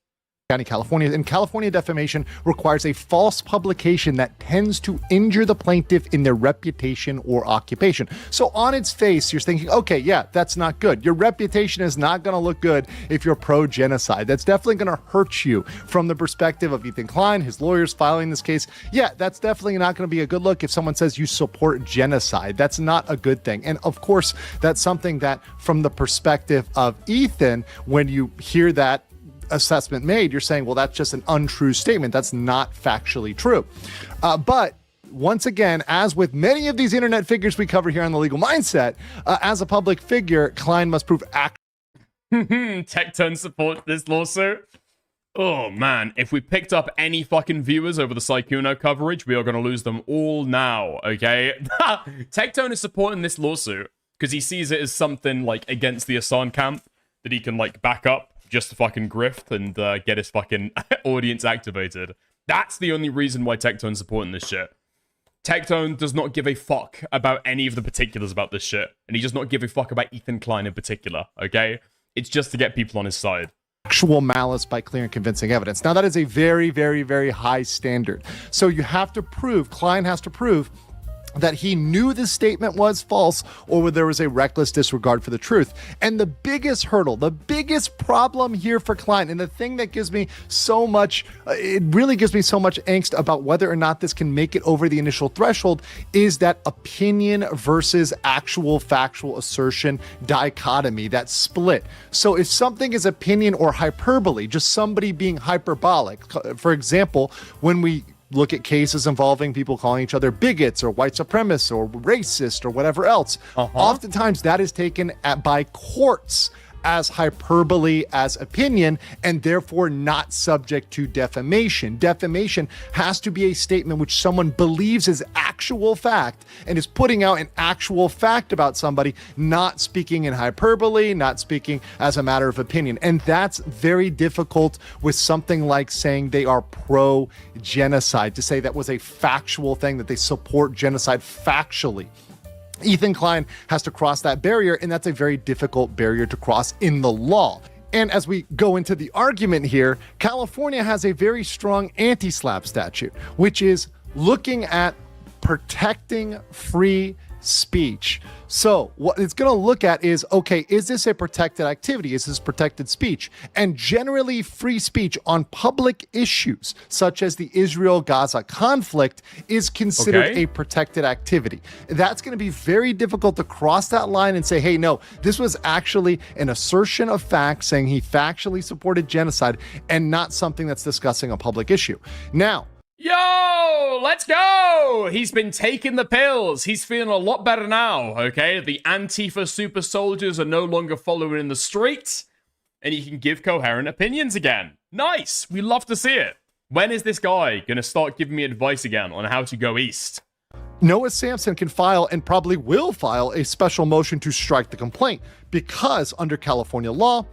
County, California. And California defamation requires a false publication that tends to injure the plaintiff in their reputation or occupation. So on its face, you're thinking, okay, yeah, that's not good. Your reputation is not going to look good if you're pro-genocide. That's definitely going to hurt you from the perspective of Ethan Klein, his lawyers filing this case. Yeah, that's definitely not going to be a good look if someone says you support genocide. That's not a good thing. And of course, that's something that from the perspective of Ethan, when you hear that assessment made, you're saying, well, that's just an untrue statement. That's not factually true. But once again, as with many of these internet figures we cover here on The Legal Mindset, as a public figure, Klein must prove Tectone supports this lawsuit. Oh man, if we picked up any fucking viewers over the Sykkuno coverage, we are going to lose them all now, okay? Tectone is supporting this lawsuit because he sees it as something like against the Assange camp that he can like back up just to fucking grift and get his fucking audience activated. That's the only reason why Tectone's supporting this shit. Tectone does not give a fuck about any of the particulars about this shit. And he does not give a fuck about Ethan Klein in particular, okay? It's just to get people on his side. Actual malice by clear and convincing evidence. Now, that is a very, very, very high standard. So you have to prove, Klein has to prove that he knew the statement was false or there was a reckless disregard for the truth. And the biggest hurdle, the biggest problem here for Klein, and the thing that gives me so much, it really gives me so much angst about whether or not this can make it over the initial threshold, is that opinion versus actual factual assertion dichotomy, that split. So if something is opinion or hyperbole, just somebody being hyperbolic, for example, when we look at cases involving people calling each other bigots or white supremacists or racist or whatever else. Oftentimes that is taken by courts as hyperbole, as opinion, and therefore not subject to defamation. Defamation has to be a statement which someone believes is actual fact and is putting out an actual fact about somebody, not speaking in hyperbole, not speaking as a matter of opinion. And that's very difficult with something like saying they are pro-genocide, to say that was a factual thing, that they support genocide factually. Ethan Klein has to cross that barrier, and that's a very difficult barrier to cross in the law. And as we go into the argument here, California has a very strong anti-SLAPP statute, which is looking at protecting free speech. So what it's going to look at is, okay, is this a protected activity? Is this protected speech? And generally free speech on public issues, such as the Israel-Gaza conflict, is considered a protected activity. That's going to be very difficult to cross that line and say, hey, no, this was actually an assertion of fact saying he factually supported genocide and not something that's discussing a public issue. Now, yo, let's go! He's been taking the pills. He's feeling a lot better now, okay? The Antifa super soldiers are no longer following in the streets, and he can give coherent opinions again. Nice! We love to see it. When is this guy going to start giving me advice again on how to go east? Noah Sampson can file, and probably will file, a special motion to strike the complaint, because under California law,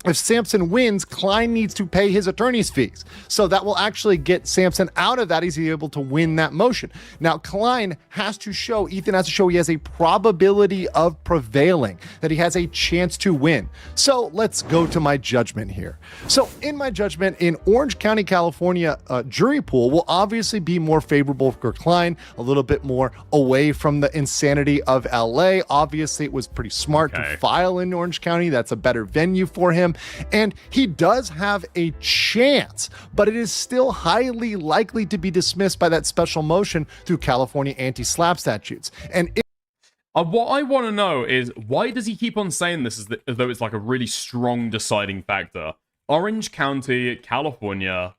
if Sampson wins, Klein needs to pay his attorney's fees. So that will actually get Sampson out of that. He's able to win that motion. Now, Klein has to show, Ethan has to show he has a probability of prevailing, that he has a chance to win. So let's go to my judgment here. So in my judgment, in Orange County, California, jury pool will obviously be more favorable for Klein, a little bit more away from the insanity of LA. Obviously, it was pretty smart to file in Orange County. That's a better venue for him. And he does have a chance, but it is still highly likely to be dismissed by that special motion through California anti-SLAPP statutes. And what I want to know is, why does he keep on saying this as though it's like a really strong deciding factor? Orange County, California,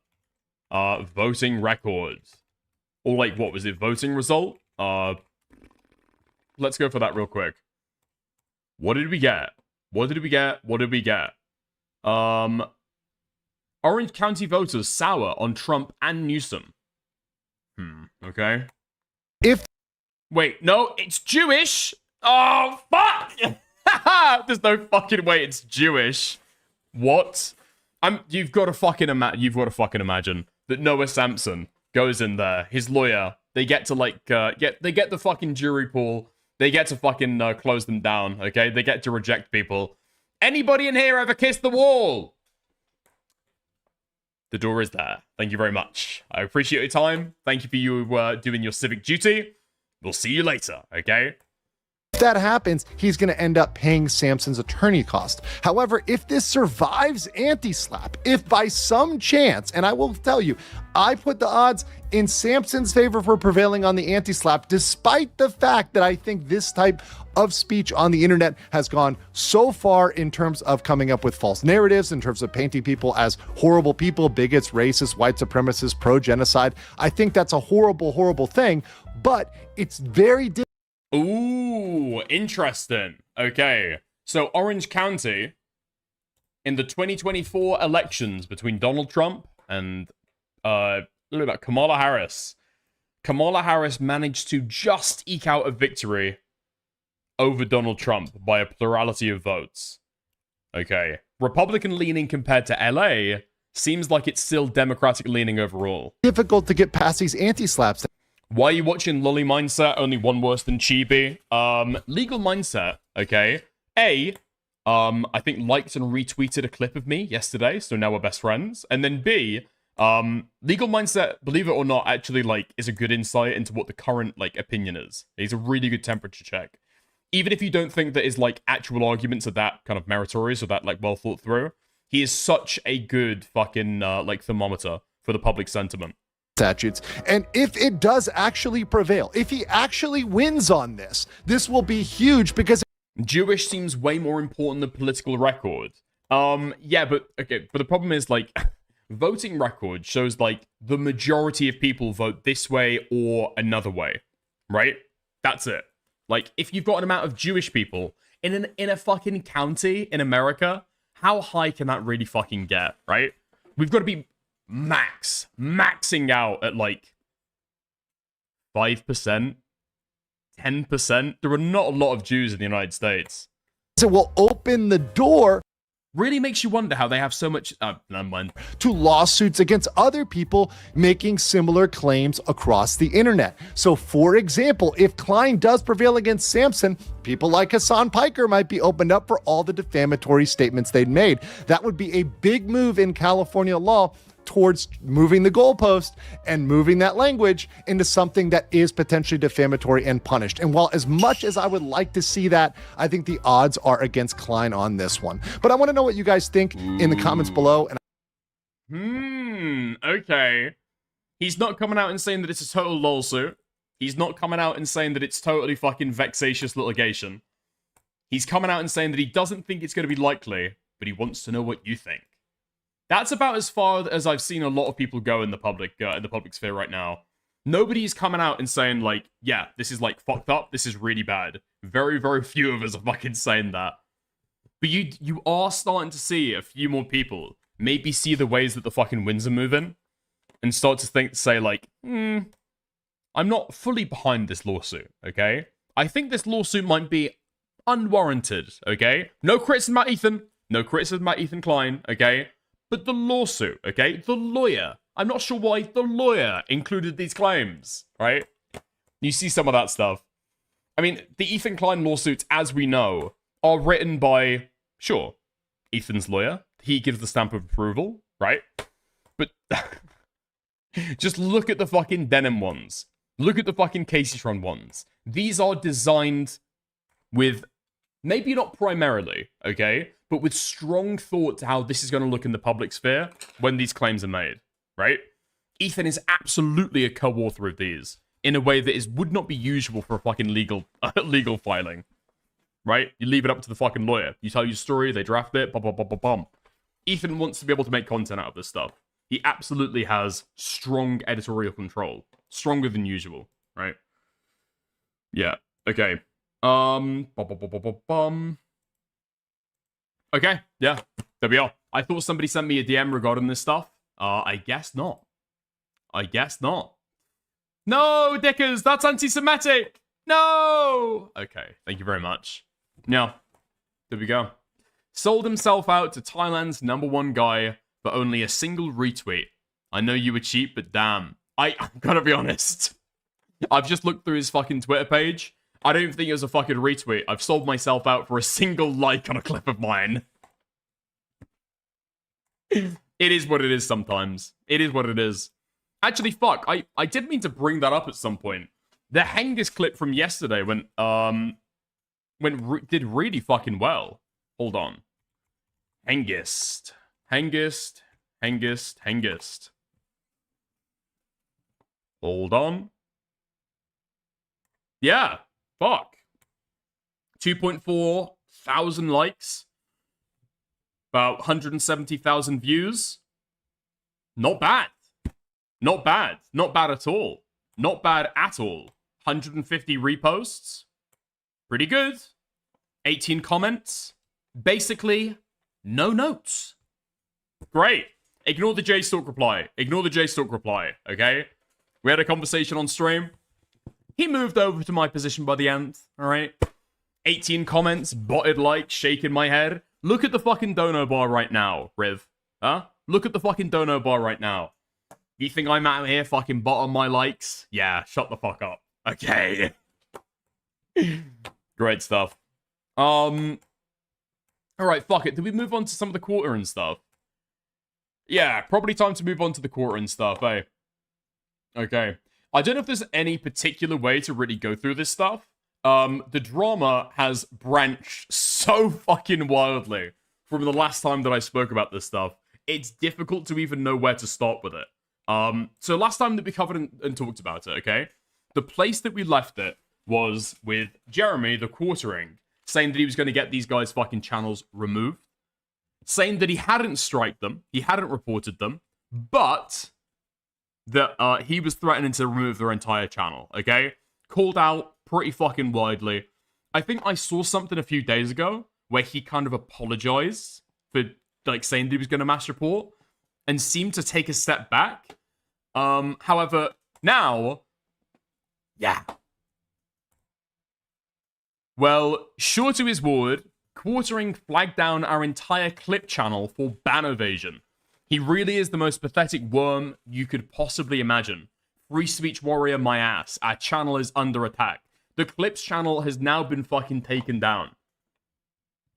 voting records. Or like, what was it, voting result? Let's go for that real quick. What did we get? What did we get? What did we get? Orange County voters sour on Trump and Newsom. Okay. Wait, no, it's Jewish. Oh, fuck! There's no fucking way it's Jewish. What? You've got to fucking imagine that Noah Sampson goes in there, his lawyer, they get to like they get the fucking jury pool, they get to fucking close them down, okay? They get to reject people. Anybody in here ever kissed the wall? The door is there. Thank you very much. I appreciate your time. Thank you for you doing your civic duty. We'll see you later, okay? If that happens, he's going to end up paying Sampson's attorney cost. However, if this survives anti-slap, if by some chance, and I will tell you, I put the odds in Sampson's favor for prevailing on the anti-slap, despite the fact that I think this type of speech on the internet has gone so far in terms of coming up with false narratives, in terms of painting people as horrible people, bigots, racists, white supremacists, pro-genocide. I think that's a horrible, horrible thing, but it's very difficult. Ooh, interesting. Okay. So Orange County, in the 2024 elections between Donald Trump and Kamala Harris, Kamala Harris managed to just eke out a victory over Donald Trump by a plurality of votes. Okay. Republican leaning compared to LA seems like it's still Democratic leaning overall. Difficult to get past these anti-slaps. Why are you watching Lolly Mindset? Only one worse than Chibi. Legal Mindset, okay. I think liked and retweeted a clip of me yesterday, so now we're best friends. And then B, Legal Mindset, believe it or not, actually, like, is a good insight into what the current, like, opinion is. He's a really good temperature check. Even if you don't think that his, like, actual arguments are that kind of meritorious or that, like, well thought through, he is such a good fucking, like, thermometer for the public sentiment. Statutes. And if it does actually prevail, if he actually wins on this, this will be huge because Jewish seems way more important than political record. Yeah, but okay, but the problem is like voting record shows like the majority of people vote this way or another way, right? That's it. Like if you've got an amount of Jewish people in a fucking county in America, how high can that really fucking get, right? We've got to be maxing out at like 5%, 10%. There are not a lot of Jews in the United States. it will open the door. Really makes you wonder how they have so much never mind. To lawsuits against other people making similar claims across the internet. So for example, if Klein does prevail against Sampson, people like Hassan Piker might be opened up for all the defamatory statements they'd made. That would be a big move in California law towards moving the goalpost and moving that language into something that is potentially defamatory and punished. And while as much as I would like to see that, I think the odds are against Klein on this one. But I want to know what you guys think in the comments below. And okay. He's not coming out and saying that it's a total lawsuit. He's not coming out and saying that it's totally fucking vexatious litigation. He's coming out and saying that he doesn't think it's going to be likely, but he wants to know what you think. That's about as far as I've seen a lot of people go in the public sphere right now. Nobody's coming out and saying like, yeah, this is like fucked up. This is really bad. Very, very few of us are fucking saying that. But you are starting to see a few more people maybe see the ways that the fucking winds are moving and start to say like, I'm not fully behind this lawsuit, okay? I think this lawsuit might be unwarranted, okay? No criticism about Ethan. No criticism about Ethan Klein, okay? But the lawsuit, okay? The lawyer. I'm not sure why the lawyer included these claims, right? You see some of that stuff. I mean, the Ethan Klein lawsuits, as we know, are written by, sure, Ethan's lawyer. He gives the stamp of approval, right? But just look at the fucking Denim ones. Look at the fucking Caseytron ones. These are designed with, maybe not primarily, okay? But with strong thought to how this is going to look in the public sphere when these claims are made, right? Ethan is absolutely a co-author of these in a way that would not be usual for a fucking legal filing, right? You leave it up to the fucking lawyer. You tell your story, they draft it, bum. Ethan wants to be able to make content out of this stuff. He absolutely has strong editorial control, stronger than usual, right? Yeah. Okay. Okay, yeah, there we are. I thought somebody sent me a DM regarding this stuff. I guess not. I guess not. No, Dickers, that's anti-Semitic. No! Okay, thank you very much. Now, there we go. Sold himself out to Thailand's #1 guy for only a single retweet. I know you were cheap, but damn. I'm gonna be honest. I've just looked through his fucking Twitter page. I don't even think it was a fucking retweet. I've sold myself out for a single like on a clip of mine. It is what it is sometimes. It is what it is. Actually, fuck. I did mean to bring that up at some point. The Hengist clip from yesterday did really fucking well. Hold on. Hengist. Hold on. Yeah. Fuck. 2.4 thousand likes. About 170,000 views. Not bad. Not bad. Not bad at all. Not bad at all. 150 reposts. Pretty good. 18 comments. Basically, no notes. Great. Ignore the JStalk reply. Ignore the JStalk reply, okay? We had a conversation on stream. He moved over to my position by the end, alright? 18 comments, botted likes, shaking my head. Look at the fucking dono bar right now, Riv. Huh? Look at the fucking dono bar right now. You think I'm out here fucking bottom my likes? Yeah, shut the fuck up. Okay. Great stuff. Alright, fuck it. Did we move on to some of the quarter and stuff? Yeah, probably time to move on to the quarter and stuff, eh? Okay. I don't know if there's any particular way to really go through this stuff. The drama has branched so fucking wildly from the last time that I spoke about this stuff. It's difficult to even know where to start with it. So last time that we covered and talked about it, okay? The place that we left it was with Jeremy, the quartering, saying that he was going to get these guys' fucking channels removed. Saying that he hadn't striked them, he hadn't reported them, but that he was threatening to remove their entire channel, okay? Called out pretty fucking widely. I think I saw something a few days ago where he kind of apologized for, like, saying that he was going to mass report and seemed to take a step back. However, now, yeah. Well, sure to his word, quartering flagged down our entire clip channel for ban evasion. He really is the most pathetic worm you could possibly imagine. Free speech warrior my ass. Our channel is under attack. The clips channel has now been fucking taken down.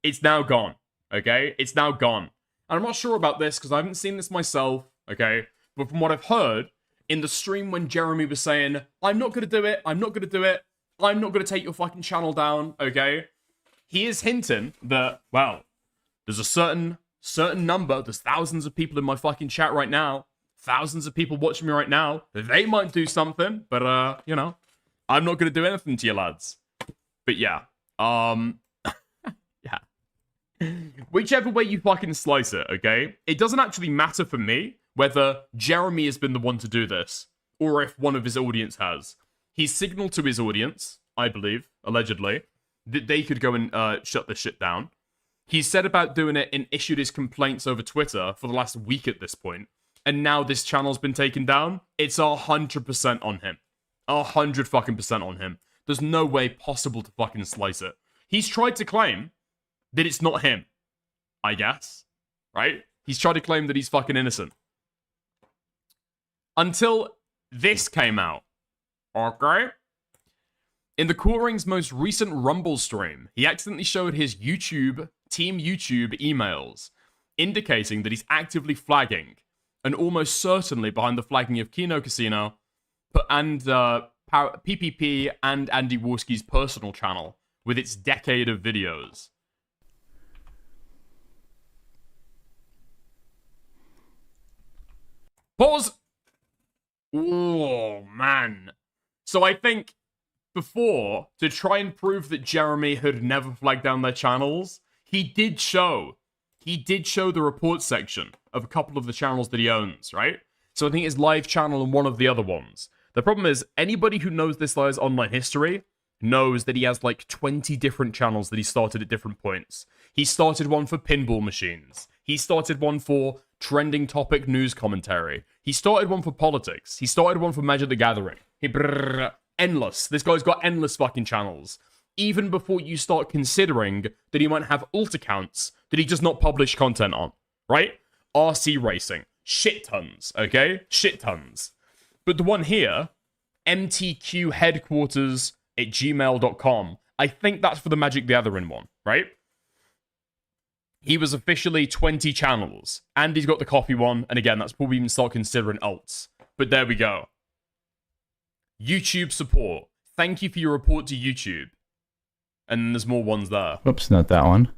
It's now gone. Okay? It's now gone. And I'm not sure about this because I haven't seen this myself. Okay? But from what I've heard, in the stream when Jeremy was saying, I'm not going to do it. I'm not going to do it. I'm not going to take your fucking channel down. Okay? He is hinting that, well, there's a certain number, there's thousands of people in my fucking chat right now, thousands of people watching me right now, they might do something, but, you know, I'm not going to do anything to you lads. But yeah, yeah. Whichever way you fucking slice it, okay? It doesn't actually matter for me whether Jeremy has been the one to do this, or if one of his audience has. He's signaled to his audience, I believe, allegedly, that they could go and shut this shit down. He said about doing it and issued his complaints over Twitter for the last week at this point. And now this channel's been taken down. It's 100% on him. 100 fucking % on him. There's no way possible to fucking slice it. He's tried to claim that it's not him. I guess. Right? He's tried to claim that he's fucking innocent. Until this came out. Okay? In the Quartering's most recent Rumble stream, he accidentally showed his Team YouTube emails, indicating that he's actively flagging, and almost certainly behind the flagging of Kino Casino, and PPP and Andy Warski's personal channel, with its decade of videos. Pause! Oh, man. So I think before, to try and prove that Jeremy had never flagged down their channels, he did show the report section of a couple of the channels that he owns, right? So I think his live channel and one of the other ones. The problem is, anybody who knows this guy's online history knows that he has like 20 different channels that he started at different points. He started one for pinball machines. He started one for trending topic news commentary. He started one for politics. He started one for Magic the Gathering. Endless. This guy's got endless fucking channels. even before you start considering that he might have alt accounts that he does not publish content on, right? RC Racing. Shit tons, okay? Shit tons. But the one here, mtqheadquarters@gmail.com, I think that's for the Magic the Gathering one, right? He was officially 20 channels, and he's got the coffee one, and again, that's probably even start considering alts. But there we go. YouTube support. Thank you for your report to YouTube. And then there's more ones there. Oops, not that one.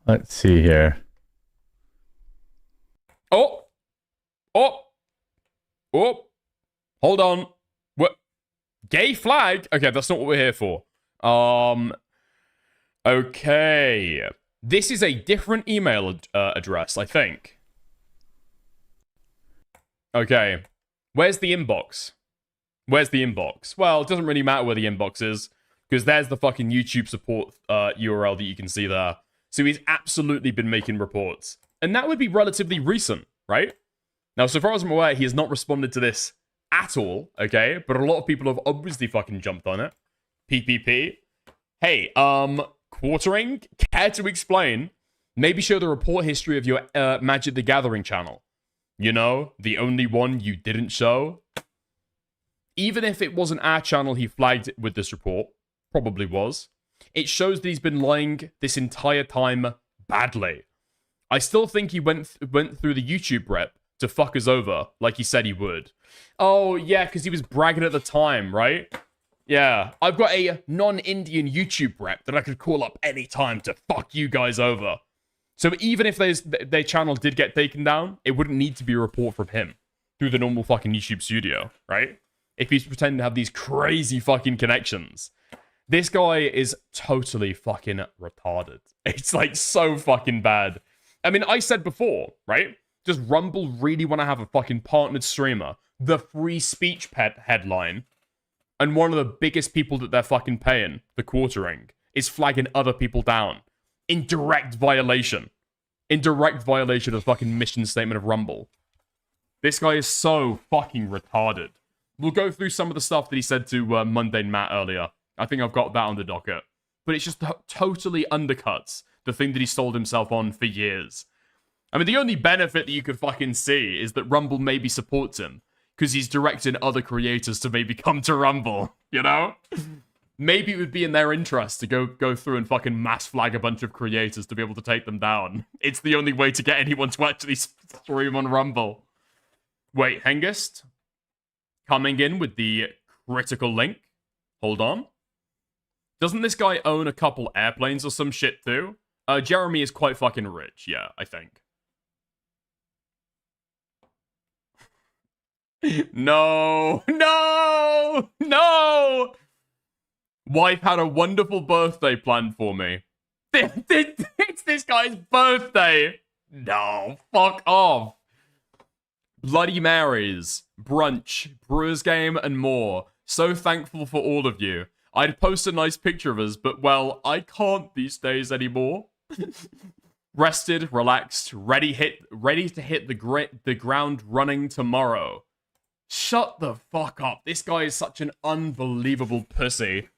Let's see here. Oh! Oh! Oh! Hold on. What? Gay flag? Okay, that's not what we're here for. Okay. This is a different email address, I think. Okay. Where's the inbox? Where's the inbox? Well, it doesn't really matter where the inbox is, because there's the fucking YouTube support URL that you can see there. So he's absolutely been making reports. And that would be relatively recent, right? Now, so far as I'm aware, he has not responded to this at all, okay? But a lot of people have obviously fucking jumped on it. PPP. Hey, quartering? Care to explain? Maybe show the report history of your Magic the Gathering channel. You know, the only one you didn't show. Even if it wasn't our channel he flagged with this report, probably was, it shows that he's been lying this entire time badly. I still think he went through the YouTube rep to fuck us over, like he said he would. Oh, yeah, because he was bragging at the time, right? Yeah, I've got a non-Indian YouTube rep that I could call up anytime to fuck you guys over. So even if their channel did get taken down, it wouldn't need to be a report from him through the normal fucking YouTube studio, right? If he's pretending to have these crazy fucking connections. This guy is totally fucking retarded. It's like so fucking bad. I mean, I said before, right? Does Rumble really want to have a fucking partnered streamer? The free speech pet headline. And one of the biggest people that they're fucking paying, the quartering, is flagging other people down. In direct violation. In direct violation of the fucking mission statement of Rumble. This guy is so fucking retarded. We'll go through some of the stuff that he said to Mundane Matt earlier. I think I've got that on the docket. But it's just totally undercuts the thing that he sold himself on for years. I mean, the only benefit that you could fucking see is that Rumble maybe supports him. Because he's directing other creators to maybe come to Rumble. You know? Maybe it would be in their interest to go through and fucking mass flag a bunch of creators to be able to take them down. It's the only way to get anyone to actually stream on Rumble. Wait, Hengist? Coming in with the critical link. Hold on. Doesn't this guy own a couple airplanes or some shit too? Jeremy is quite fucking rich, yeah, I think. No! No! No! Wife had a wonderful birthday planned for me. It's this guy's birthday! No, fuck off. Bloody Marys, brunch, Brewers game, and more. So thankful for all of you. I'd post a nice picture of us, but well, I can't these days anymore. Rested, relaxed, ready to hit the ground running tomorrow. Shut the fuck up. This guy is such an unbelievable pussy.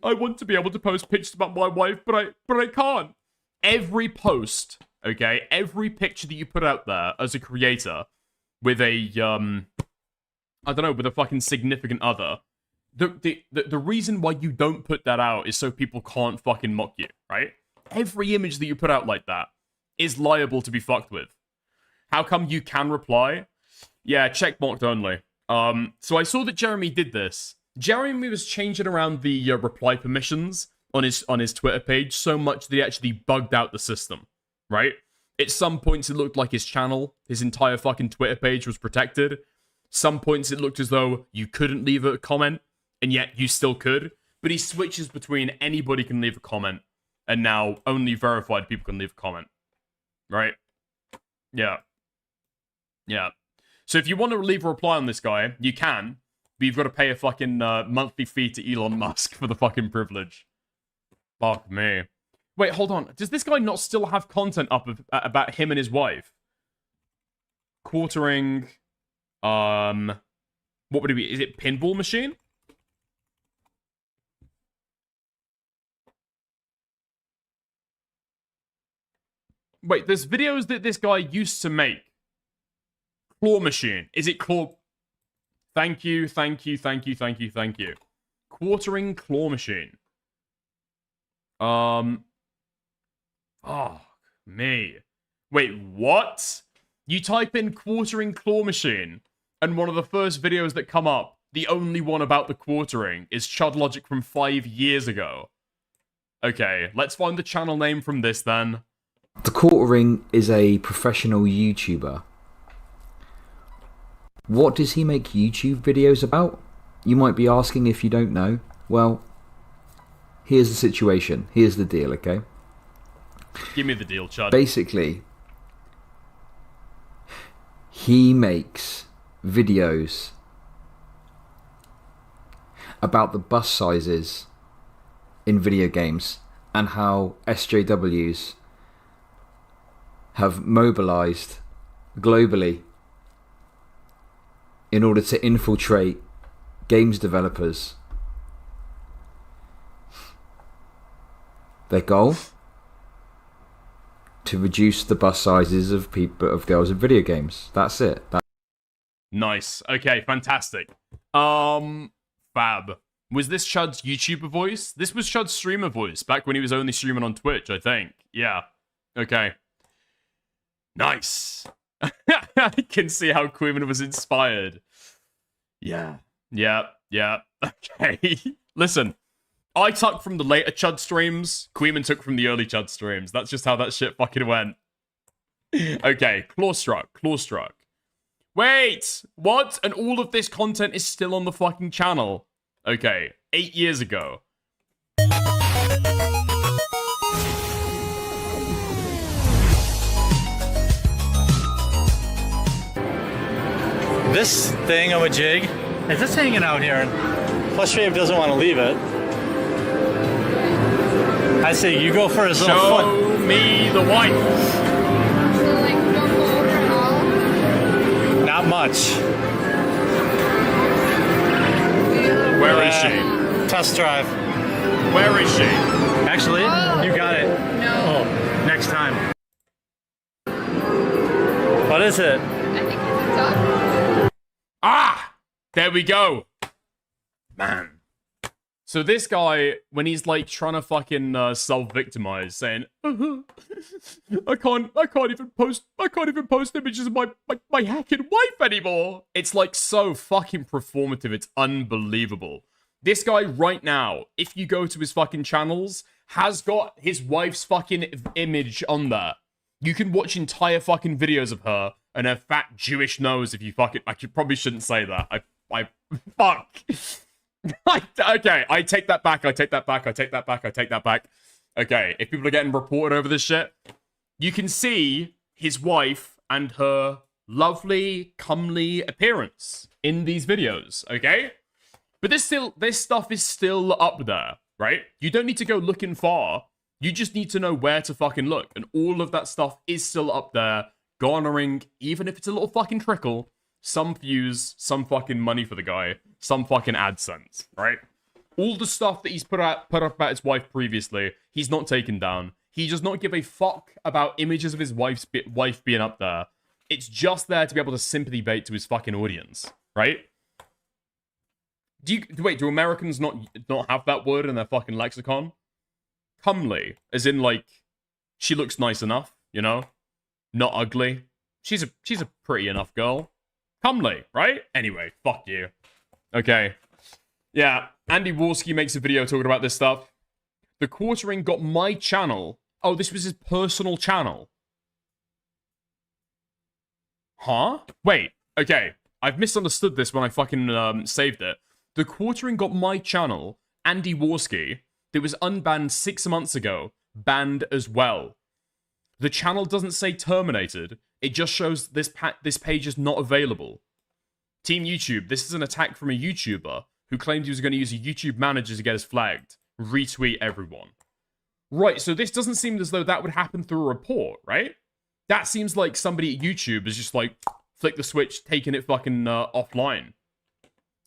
I want to be able to post pictures about my wife, but I can't. Every post, okay, every picture that you put out there as a creator with a I don't know, with a fucking significant other, the reason why you don't put that out is so people can't fucking mock you, right? Every image that you put out like that is liable to be fucked with. How come you can reply? Yeah, check marked only. So I saw that Jeremy did this. Jeremy was changing around the reply permissions on his Twitter page so much that he actually bugged out the system, right? At some points it looked like his channel, his entire fucking Twitter page was protected. Some points it looked as though you couldn't leave a comment, and yet you still could. But he switches between anybody can leave a comment, and now only verified people can leave a comment. Right? Yeah. Yeah. So if you want to leave a reply on this guy, you can, but you've got to pay a fucking monthly fee to Elon Musk for the fucking privilege. Fuck me. Wait, hold on. Does this guy not still have content up about him and his wife? Quartering. What would it be? Is it pinball machine? Wait, there's videos that this guy used to make. Claw machine. Is it claw? Thank you, thank you, thank you, thank you, thank you. Quartering claw machine. Oh, me. Wait, what? You type in quartering claw machine, and one of the first videos that come up, the only one about the quartering, is Chud Logic from 5 years ago. Okay, let's find the channel name from this then. The Quartering is a professional YouTuber. What does he make YouTube videos about? You might be asking if you don't know. Well, here's the situation. Here's the deal, okay? Give me the deal, Chud. Basically, he makes videos about the bus sizes in video games and how SJWs have mobilized globally in order to infiltrate games developers. Their goal? To reduce the bus sizes of girls in video games. That's it. Nice. Okay, fantastic. Fab. Was this Chud's YouTuber voice? This was Chud's streamer voice back when he was only streaming on Twitch, I think. Yeah. Okay. Nice. I can see how Queeman was inspired. Yeah. Yeah. Okay. Listen, I took from the later Chud streams. Queeman took from the early Chud streams. That's just how that shit fucking went. Okay. Clawstruck. Wait! What? And all of this content is still on the fucking channel. Okay. 8 years ago. This thing of a jig is just hanging out here, and plus Shave doesn't want to leave it. I say you go for his little foot. Show me the wife. Not much. Where is she? Test drive. Where is she? Actually, you got it. No. Oh, next time. What is it? Ah! There we go. Man. So this guy, when he's like trying to fucking self-victimize, saying, I can't even post images of my hacking wife anymore. It's like so fucking performative. It's unbelievable. This guy right now, if you go to his fucking channels, has got his wife's fucking image on there. You can watch entire fucking videos of her and her fat Jewish nose if you fucking... I probably shouldn't say that. Fuck. Okay, I take that back. Okay, if people are getting reported over this shit, you can see his wife and her lovely, comely appearance in these videos, okay? But this stuff is still up there, right? You don't need to go looking far. You just need to know where to fucking look. And all of that stuff is still up there, garnering, even if it's a little fucking trickle, some views, some fucking money for the guy, some fucking AdSense, right? All the stuff that he's put up about his wife previously, he's not taken down. He does not give a fuck about images of his wife being up there. It's just there to be able to sympathy bait to his fucking audience, right? Do Americans not have that word in their fucking lexicon? Comely, as in like, she looks nice enough, you know? Not ugly. She's a pretty enough girl. Comely, right? Anyway, fuck you. Okay. Yeah, Andy Warski makes a video talking about this stuff. The Quartering got my channel. Oh, this was his personal channel. Huh? Wait, okay. I've misunderstood this when I fucking saved it. The Quartering got my channel, Andy Warski, that was unbanned 6 months ago, banned as well. The channel doesn't say terminated. It just shows this page is not available. Team YouTube, this is an attack from a YouTuber who claimed he was going to use a YouTube manager to get us flagged. Retweet everyone. Right, so this doesn't seem as though that would happen through a report, right? That seems like somebody at YouTube is just like, flick the switch, taking it fucking offline.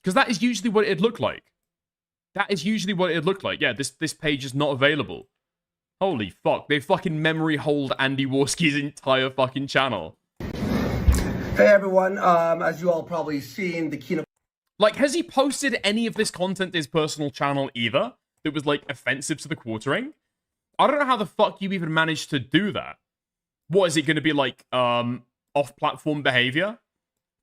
Because that is usually what it'd look like. That is usually what it'd look like. Yeah, this page is not available. Holy fuck. They fucking memory hold Andy Warski's entire fucking channel. Hey everyone, as you all probably seen, the keynote. Like, has he posted any of this content to his personal channel either? That was, like, offensive to the quartering? I don't know how the fuck you even managed to do that. What, is it going to be, like, off-platform behavior?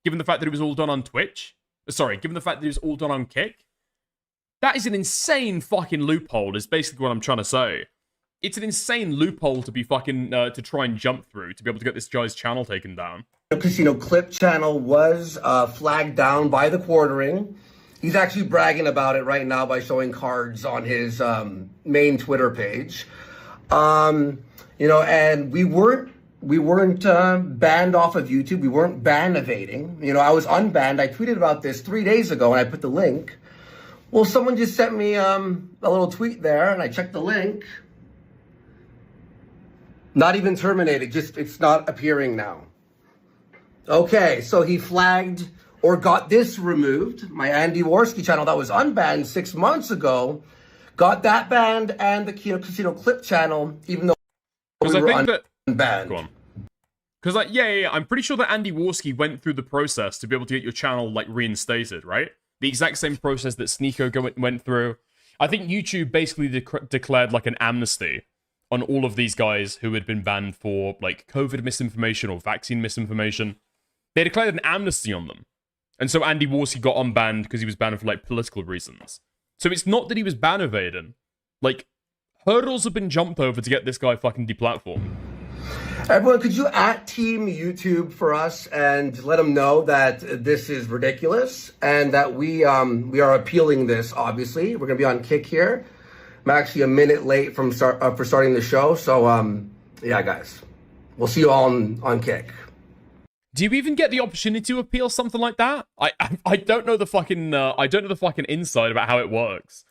Given the fact that it was all done on Twitch? Sorry, given the fact that it was all done on Kick? That is an insane fucking loophole, is basically what I'm trying to say. It's an insane loophole to be fucking, to try and jump through, to be able to get this guy's channel taken down. Casino Clip channel was flagged down by the quartering. He's actually bragging about it right now by showing cards on his main Twitter page. And we weren't banned off of YouTube. We weren't ban evading. I was unbanned. I tweeted about this 3 days ago, and I put the link. Well, someone just sent me a little tweet there, and I checked the link. Not even terminated. Just it's not appearing now. Okay, so he flagged or got this removed. My Andy Warski channel that was unbanned 6 months ago got that banned, and the Casino Clip channel, even though we were unbanned. Go on. Because, like, yeah, I'm pretty sure that Andy Warski went through the process to be able to get your channel, like, reinstated, right? The exact same process that Sneeko went through. I think YouTube basically declared, like, an amnesty on all of these guys who had been banned for, like, COVID misinformation or vaccine misinformation. They declared an amnesty on them. And so Andy Warski got unbanned because he was banned for, like, political reasons. So it's not that he was ban evading. Like, hurdles have been jumped over to get this guy fucking deplatformed. Everyone, could you @Team YouTube for us and let them know that this is ridiculous and that we are appealing this, obviously. We're going to be on Kick here. I'm actually a minute late for starting the show. So, yeah, guys. We'll see you all on Kick. Do you even get the opportunity to appeal something like that? I don't know the fucking inside about how it works.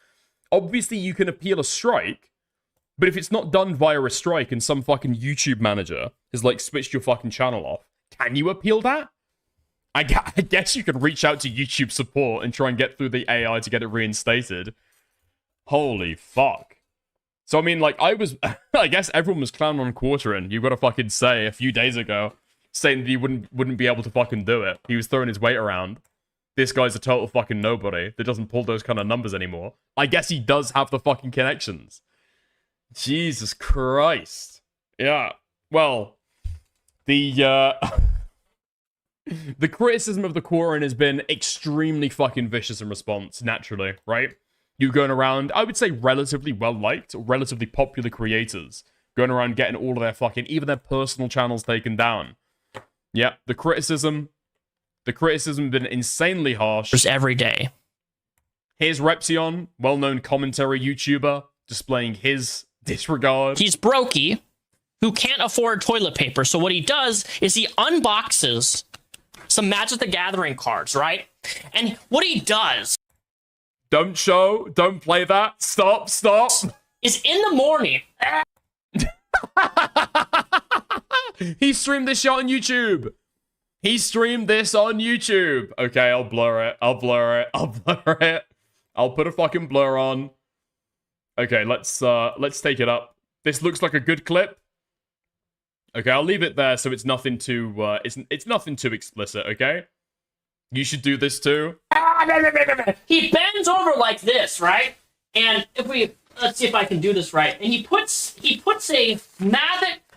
Obviously, you can appeal a strike, but if it's not done via a strike and some fucking YouTube manager has like switched your fucking channel off, can you appeal that? I guess you can reach out to YouTube support and try and get through the AI to get it reinstated. Holy fuck. So I mean, like, I guess everyone was clowning on quartering. You gotta fucking say a few days ago, saying that he wouldn't be able to fucking do it. He was throwing his weight around. This guy's a total fucking nobody that doesn't pull those kind of numbers anymore. I guess he does have the fucking connections. Jesus Christ. Yeah. Well, the criticism of the quartering has been extremely fucking vicious in response, naturally, right? You going around, I would say relatively well-liked, relatively popular creators going around getting all of their fucking, even their personal channels taken down. Yeah, the criticism has been insanely harsh. Every day. Here's Repsion, well-known commentary YouTuber, displaying his disregard. He's brokey, who can't afford toilet paper, so what he does is he unboxes some Magic the Gathering cards, right? And what he does... Don't play that, stop. ...is in the morning... He streamed this shot on YouTube. Okay, I'll blur it. I'll put a fucking blur on. Okay, let's take it up. This looks like a good clip. Okay, I'll leave it there so it's nothing too it's nothing too explicit, okay? You should do this too. He bends over like this, right? And let's see if I can do this right. And he puts a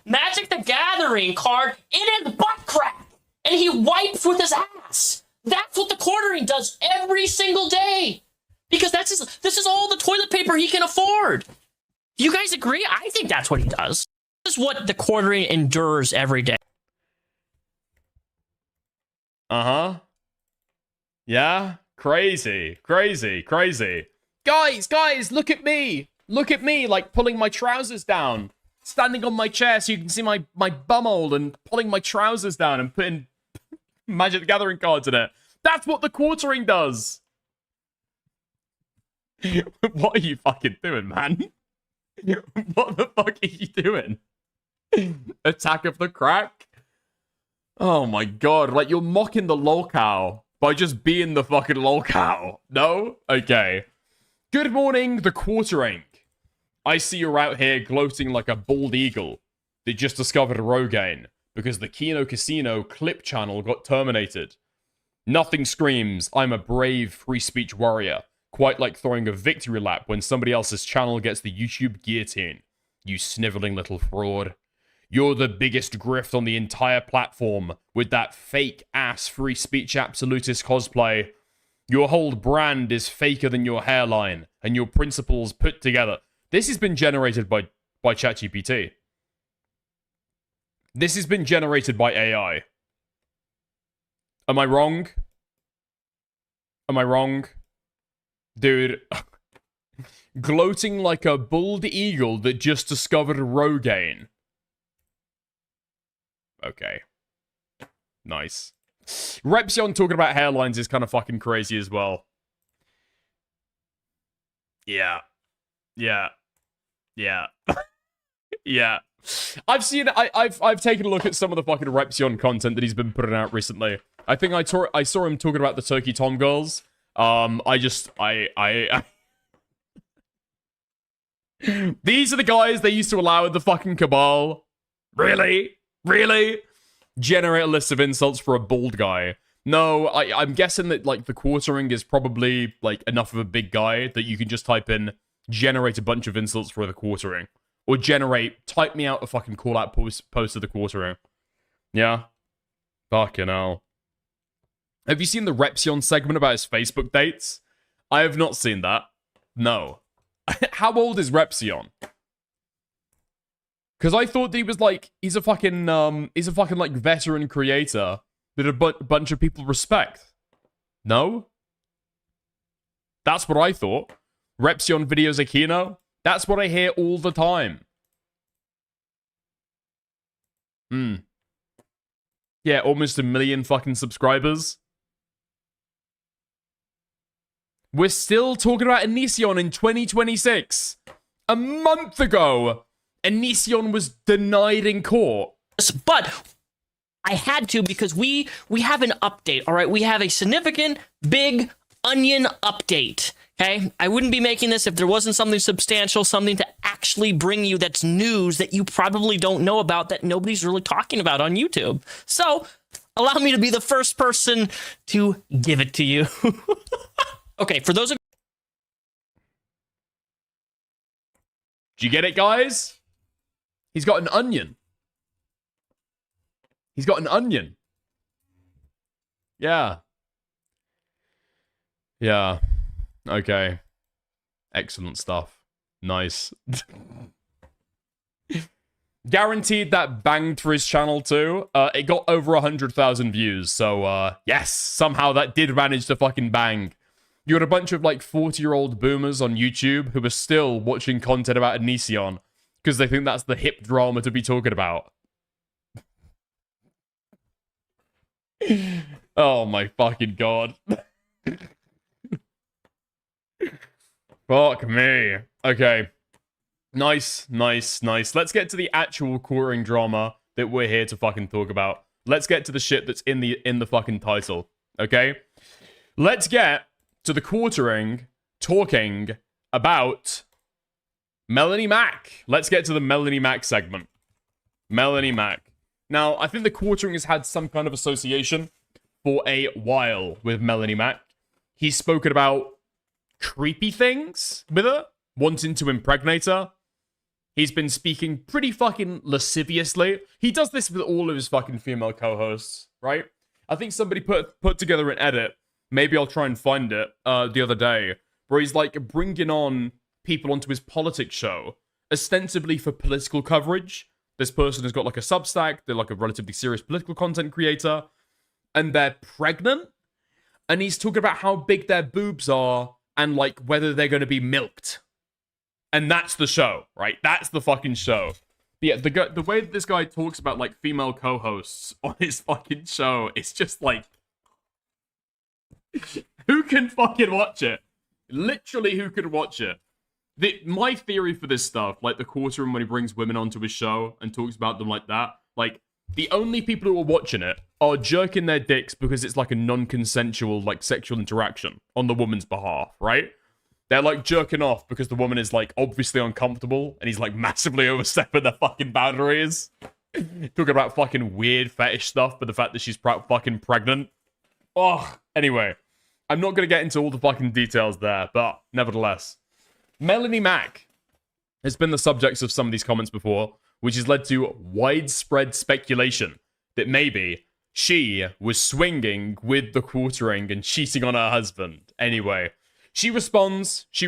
Magic the Gathering card in his butt crack, and he wipes with his ass. That's what the quartering does every single day, because this is all the toilet paper he can afford. Do you guys agree? I think that's what he does. This is what the quartering endures every day. Yeah, crazy. Guys, look at me, like pulling my trousers down. Standing on my chair so you can see my bumhole and pulling my trousers down and putting Magic the Gathering cards in it. That's what the quartering does. What are you fucking doing, man? What the fuck are you doing? Attack of the Crack? Oh my god, like you're mocking the lolcow by just being the fucking lolcow. No? Okay. Good morning, the quartering. I see you're out here gloating like a bald eagle that just discovered Rogaine because the Kino Casino clip channel got terminated. Nothing screams, I'm a brave free speech warrior, quite like throwing a victory lap when somebody else's channel gets the YouTube guillotine. You sniveling little fraud. You're the biggest grift on the entire platform with that fake-ass free speech absolutist cosplay. Your whole brand is faker than your hairline, and your principles put together. This has been generated by ChatGPT. This has been generated by AI. Am I wrong? Am I wrong? Dude. Gloating like a bald eagle that just discovered Rogaine. Okay. Nice. Repsion talking about hairlines is kind of fucking crazy as well. Yeah. Yeah. Yeah. Yeah. I've seen I've taken a look at some of the fucking Repsion content that he's been putting out recently. I think I saw him talking about the Turkey Tom girls. These are the guys they used to allow in the fucking cabal. Really? Really? Generate a list of insults for a bald guy. No, I'm guessing that, like, the quartering is probably, like, enough of a big guy that you can just type in, generate a bunch of insults for the quartering. Or type me out a fucking call-out post of the quartering. Yeah? Fucking hell. Have you seen the Repsion segment about his Facebook dates? I have not seen that. No. How old is Repsion? Because I thought he was like, he's a fucking like veteran creator that a bunch of people respect. No? That's what I thought. Repsion videos Aquino? That's what I hear all the time. Yeah, almost 1 million fucking subscribers. We're still talking about Onision in 2026. A month ago, Onision was denied in court. But I had to because we have an update, all right? We have a significant, big onion update, okay? I wouldn't be making this if there wasn't something substantial, something to actually bring you that's news that you probably don't know about that nobody's really talking about on YouTube. So, allow me to be the first person to give it to you. Okay, for those of Do you get it, guys? He's got an onion. He's got an onion. Yeah. Yeah. Okay. Excellent stuff. Nice. Guaranteed that banged for his channel too. It got over 100,000 views. So, yes, somehow that did manage to fucking bang. You got a bunch of, like, 40-year-old boomers on YouTube who are still watching content about Onision because they think that's the hip drama to be talking about. Oh my fucking god. Fuck me. Okay. Nice, nice, nice. Let's get to the actual quartering drama that we're here to fucking talk about. Let's get to the shit that's in the fucking title. Okay? Let's get to the quartering talking about Melonie Mac. Let's get to the Melonie Mac segment. Melonie Mac. Now, I think the quartering has had some kind of association for a while with Melonie Mac. He's spoken about creepy things with her, wanting to impregnate her. He's been speaking pretty fucking lasciviously. He does this with all of his fucking female co-hosts, right? I think somebody put together an edit, maybe I'll try and find it, the other day, where he's like bringing on people onto his politics show, ostensibly for political coverage. This person has got like a Substack, they're like a relatively serious political content creator, and they're pregnant, and he's talking about how big their boobs are, and like whether they're going to be milked. And that's the show, right? That's the fucking show. But yeah, the way that this guy talks about like female co-hosts on his fucking show, it's just like, who can fucking watch it? Literally, who could watch it? My theory for this stuff, like the quartering when he brings women onto his show and talks about them like that, like, the only people who are watching it are jerking their dicks because it's like a non-consensual, like, sexual interaction on the woman's behalf, right? They're, like, jerking off because the woman is, like, obviously uncomfortable and he's, like, massively overstepping their fucking boundaries. Talking about fucking weird fetish stuff, but the fact that she's fucking pregnant. Oh, anyway. I'm not going to get into all the fucking details there, but nevertheless. Melonie Mac has been the subject of some of these comments before, which has led to widespread speculation that maybe she was swinging with the quartering and cheating on her husband. Anyway, she responds. She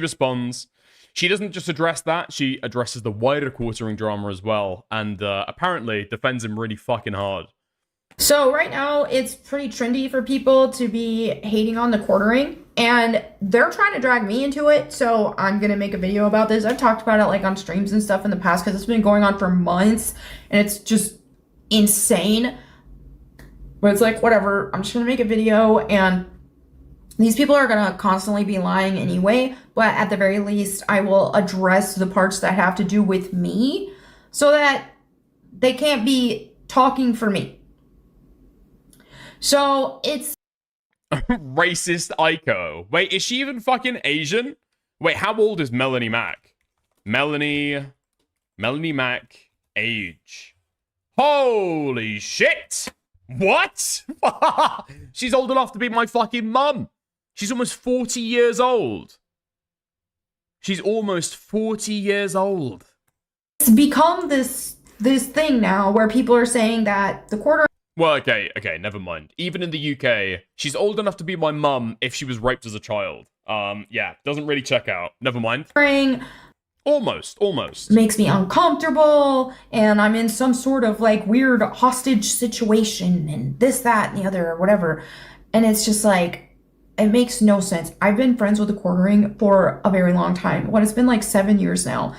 doesn't just address that, she addresses the wider quartering drama as well, and apparently defends him really fucking hard. So right now, it's pretty trendy for people to be hating on the quartering, and they're trying to drag me into it, so I'm gonna make a video about this. I've talked about it like on streams and stuff in the past, because it's been going on for months, and it's just insane. But it's like, whatever, I'm just gonna make a video, and these people are gonna constantly be lying anyway, but at the very least, I will address the parts that have to do with me, so that they can't be talking for me. So it's racist Ico. Wait, is she even fucking Asian? Wait, how old is Melonie Mac? Melonie Mac age. Holy shit! What? She's old enough to be my fucking mum. She's almost 40 years old. She's almost 40 years old. It's become this thing now where people are saying that the quarter. Well, okay, never mind. Even in the UK, she's old enough to be my mum if she was raped as a child. Yeah, doesn't really check out. Never mind. Almost. Makes me uncomfortable, and I'm in some sort of like weird hostage situation, and this, that, and the other, or whatever. And it's just like, it makes no sense. I've been friends with the quartering for a very long time. It's been like 7 years now.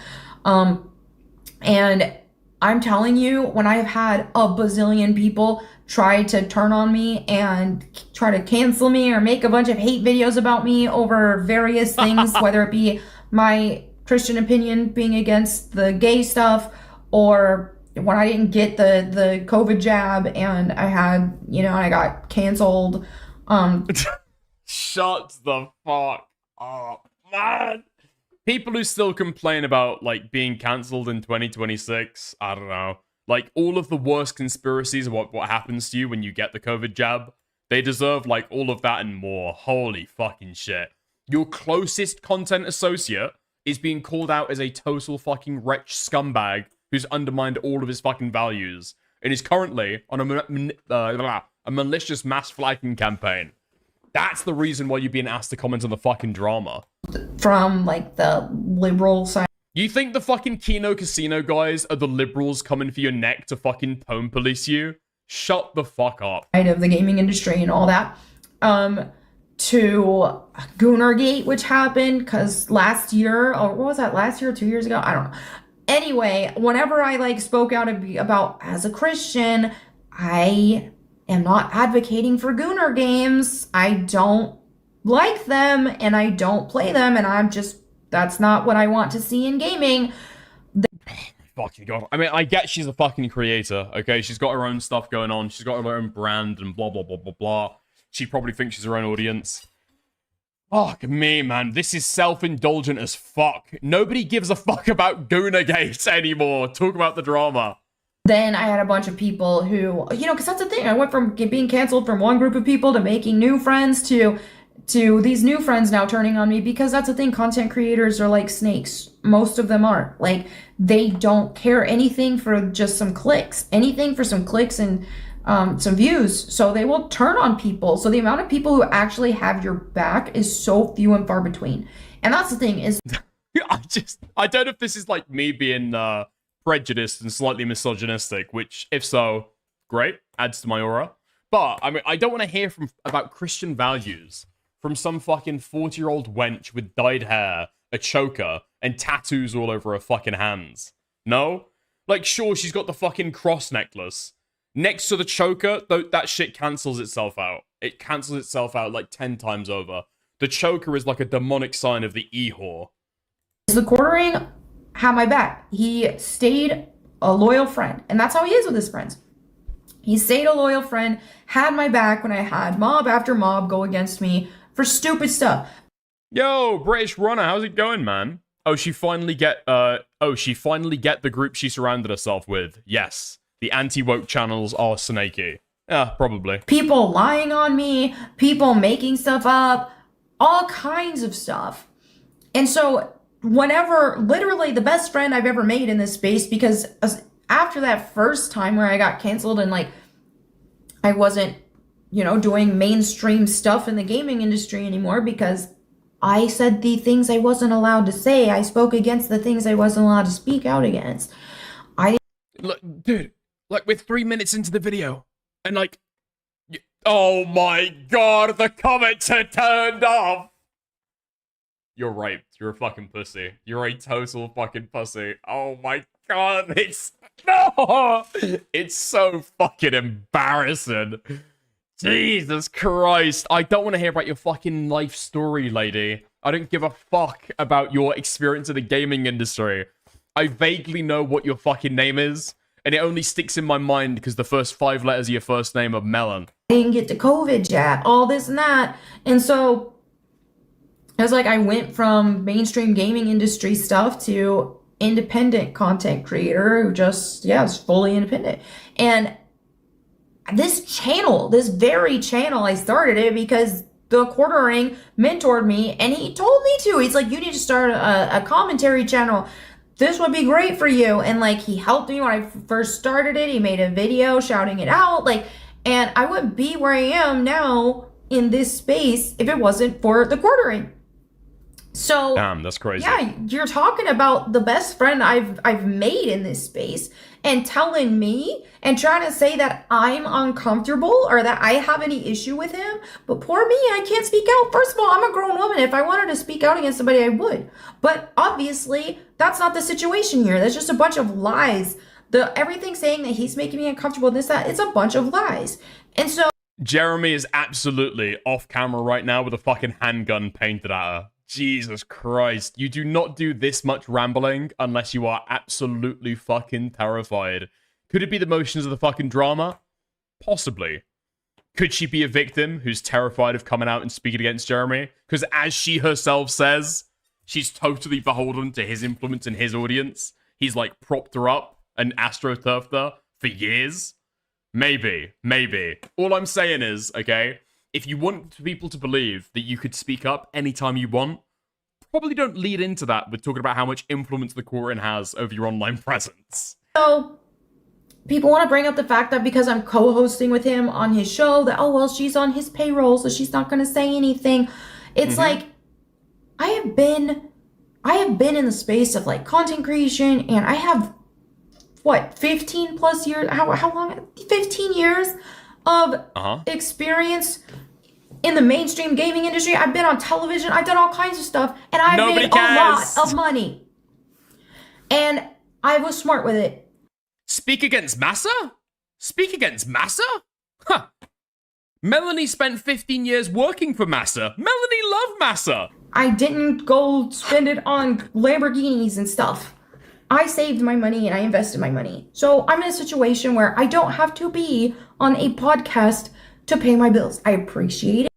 And I'm telling you, when I have had a bazillion people try to turn on me and try to cancel me or make a bunch of hate videos about me over various things, whether it be my Christian opinion being against the gay stuff, or when I didn't get the COVID jab and I had, I got canceled. Shut the fuck up, man. People who still complain about, like, being cancelled in 2026, I don't know. Like, all of the worst conspiracies about what happens to you when you get the COVID jab, they deserve, like, all of that and more. Holy fucking shit. Your closest content associate is being called out as a total fucking wretch scumbag who's undermined all of his fucking values and is currently on a malicious mass flagging campaign. That's the reason why you're being asked to comment on the fucking drama. From, like, the liberal side. You think the fucking Kino Casino guys are the liberals coming for your neck to fucking pwn police you? Shut the fuck up. Of the gaming industry and all that. To Goonergate, which happened, because last year, or what was that, last year or 2 years ago? I don't know. Anyway, whenever I, like, spoke out about, as a Christian, I am not advocating for Gooner games. I don't like them, and I don't play them, and that's not what I want to see in gaming. Fucking God. I mean, I get she's a fucking creator, okay? She's got her own stuff going on. She's got her own brand and blah, blah, blah, blah, blah. She probably thinks she's her own audience. Fuck me, man. This is self-indulgent as fuck. Nobody gives a fuck about Goonergate anymore. Talk about the drama. Then I had a bunch of people who, because that's the thing. I went from being canceled from one group of people to making new friends to these new friends now turning on me, because that's the thing. Content creators are like snakes. Most of them are. Like, they don't care anything for just some clicks. Anything for some clicks and some views. So they will turn on people. So the amount of people who actually have your back is so few and far between. And that's the thing is... I don't know if this is like me being prejudiced and slightly misogynistic, which, if so, great, adds to my aura. But, I mean, I don't want to hear about Christian values from some fucking 40-year-old wench with dyed hair, a choker, and tattoos all over her fucking hands. No? Like, sure, she's got the fucking cross necklace. Next to the choker, though, that shit cancels itself out. It cancels itself out like 10 times over. The choker is like a demonic sign of the e-whore. The quartering had my back. He stayed a loyal friend, and that's how he is with his friends. He stayed a loyal friend, had my back when I had mob after mob go against me for stupid stuff. Yo, British Runner, how's it going, man? Oh, she finally get the group she surrounded herself with. Yes. The anti-woke channels are snaky. Yeah, probably. People lying on me, people making stuff up, all kinds of stuff. And so whenever, literally the best friend I've ever made in this space, because after that first time where I got canceled and like I wasn't, doing mainstream stuff in the gaming industry anymore because I said the things I wasn't allowed to say. I spoke against the things I wasn't allowed to speak out against. Look, dude, like we're 3 minutes into the video and like, oh my god, the comments are turned off. You're right. You're a fucking pussy. You're a total fucking pussy. Oh my god, it's so fucking embarrassing. Jesus Christ. I don't want to hear about your fucking life story, lady. I don't give a fuck about your experience in the gaming industry. I vaguely know what your fucking name is, and it only sticks in my mind because the first 5 letters of your first name are Melon. I didn't get the COVID jab, all this and that. And so it was like I went from mainstream gaming industry stuff to independent content creator who just, is fully independent. And this channel, this very channel, I started it because the Quartering mentored me and he told me to. He's like, you need to start a commentary channel. This would be great for you. And like, he helped me when I first started it. He made a video shouting it out. Like, and I wouldn't be where I am now in this space if it wasn't for the Quartering. So damn, that's crazy. Yeah, you're talking about the best friend I've made in this space and telling me and trying to say that I'm uncomfortable or that I have any issue with him. But poor me, I can't speak out. First of all, I'm a grown woman. If I wanted to speak out against somebody, I would. But obviously, that's not the situation here. That's just a bunch of lies. Everything saying that he's making me uncomfortable, this, that, it's a bunch of lies. And so Jeremy is absolutely off camera right now with a fucking handgun painted at her. Jesus Christ. You do not do this much rambling unless you are absolutely fucking terrified. Could it be the motions of the fucking drama? Possibly. Could she be a victim who's terrified of coming out and speaking against Jeremy? Because as she herself says, she's totally beholden to his influence and his audience. He's like propped her up and astroturfed her for years. Maybe. All I'm saying is, okay, if you want people to believe that you could speak up anytime you want, probably don't lead into that with talking about how much influence the Quartering has over your online presence. So people want to bring up the fact that because I'm co-hosting with him on his show, that, oh, well, she's on his payroll, so she's not going to say anything. It's like, I have been in the space of like content creation, and I have, 15 plus years, how long? 15 years of experience in the mainstream gaming industry. I've been on television. I've done all kinds of stuff, and I've made a lot of money. And I was smart with it. Speak against Massa? Huh. Melonie spent 15 years working for Massa. Melonie loved Massa. I didn't go spend it on Lamborghinis and stuff. I saved my money and I invested my money. So I'm in a situation where I don't have to be on a podcast to pay my bills. I appreciate it.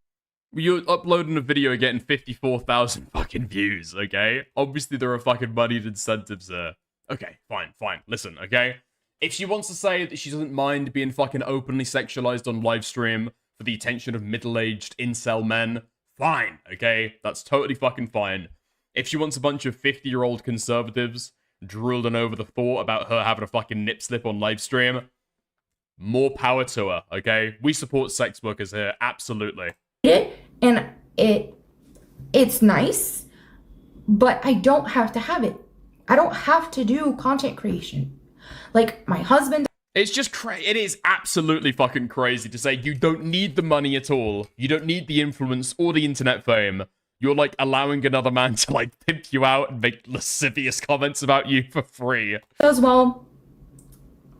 You're uploading a video getting 54,000 fucking views, okay? Obviously there are fucking moneyed incentives there. Okay, fine. Listen, okay? If she wants to say that she doesn't mind being fucking openly sexualized on livestream for the attention of middle-aged incel men, fine, okay? That's totally fucking fine. If she wants a bunch of 50-year-old conservatives drooling over the thought about her having a fucking nip slip on livestream, more power to her, okay? We support sex workers here, absolutely. And it's nice, but I don't have to have it. I don't have to do content creation. Like, my husband... It's just it is absolutely fucking crazy to say you don't need the money at all. You don't need the influence or the internet fame. You're, like, allowing another man to, like, pimp you out and make lascivious comments about you for free. As well,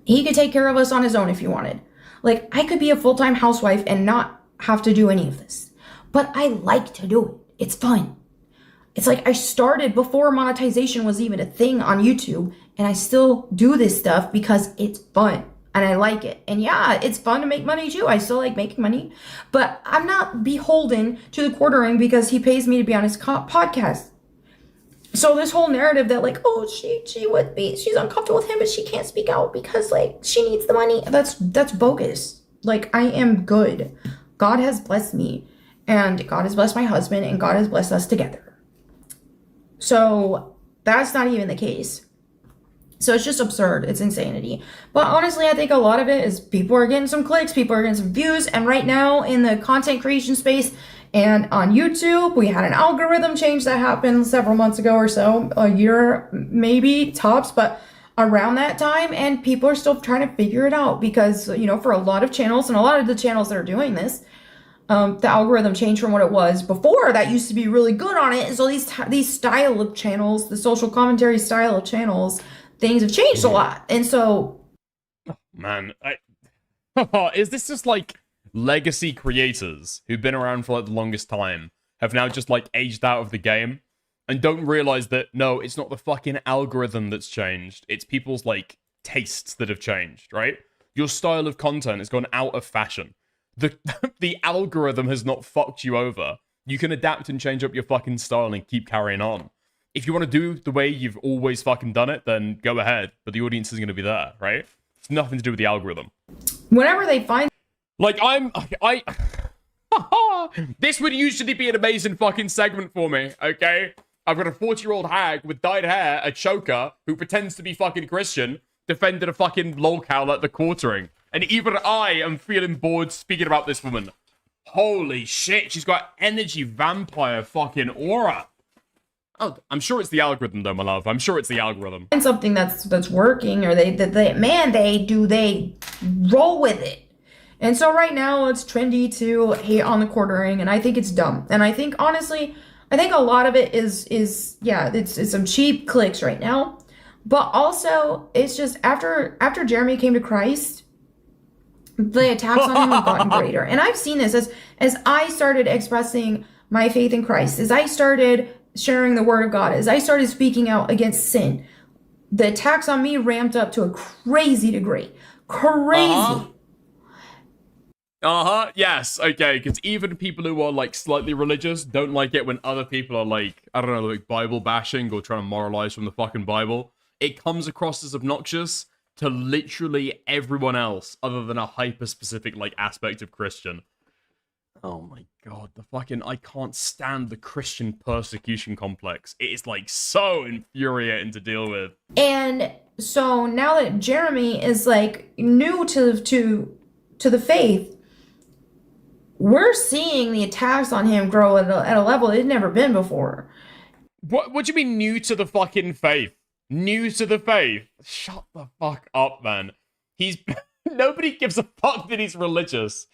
he could take care of us on his own if he wanted. Like, I could be a full-time housewife and not have to do any of this. But I like to do it. It's fun. It's like I started before monetization was even a thing on YouTube, and I still do this stuff because it's fun. and I like it. And yeah, it's fun to make money too. I still like making money, but I'm not beholden to the quartering because he pays me to be on his podcast. So this whole narrative that like, oh, she's uncomfortable with him, but she can't speak out because like she needs the money. That's bogus. Like, I am good. God has blessed me, and God has blessed my husband, and God has blessed us together. So that's not even the case. So it's just absurd. It's insanity. But honestly, I think a lot of it is people are getting some clicks, people are getting some views, and right now in the content creation space and on YouTube, we had an algorithm change that happened several months ago or so, a year maybe tops, but around that time, and people are still trying to figure it out because, you know, for a lot of channels and a lot of the channels that are doing this, the algorithm changed from what it was before. That used to be really good on it. And so these style of channels, the social commentary style of channels, things have changed a lot. And so, man, is this just like legacy creators who've been around for like the longest time have now just like aged out of the game and don't realize that no, it's not the fucking algorithm that's changed. It's people's like tastes that have changed, right? Your style of content has gone out of fashion. The algorithm has not fucked you over. You can adapt and change up your fucking style and keep carrying on. If you want to do the way you've always fucking done it, then go ahead. But the audience is going to be there, right? It's nothing to do with the algorithm. whenever they find Like, this would usually be an amazing fucking segment for me, okay? I've got a 40-year-old hag with dyed hair, a choker, who pretends to be fucking Christian, defended a fucking lolcow at the quartering. And even I am feeling bored speaking about this woman. Holy shit, she's got energy vampire fucking aura. Oh, I'm sure it's the algorithm though, my love. I'm sure it's the algorithm. something that's working, or they roll with it. And so right now it's trendy to hate on the quartering, and I think it's dumb. And I think honestly, I think a lot of it is yeah, it's some cheap clicks right now. But also it's just after Jeremy came to Christ, the attacks on him have gotten greater. And I've seen this as I started expressing my faith in Christ, as I started sharing the word of God, as I started speaking out against sin, the attacks on me ramped up to a crazy degree. Crazy. Yes, okay, because even people who are, like, slightly religious don't like it when other people are, like, I don't know, like, Bible bashing or trying to moralize from the fucking Bible. It comes across as obnoxious to literally everyone else other than a hyper-specific, like, aspect of Christian. Oh my god, I can't stand the Christian persecution complex. It is, like, so infuriating to deal with. And so now that Jeremy is, like, new to the faith, we're seeing the attacks on him grow at a level it's never been before. What do you mean new to the fucking faith? New to the faith? Shut the fuck up, man. Nobody gives a fuck that he's religious.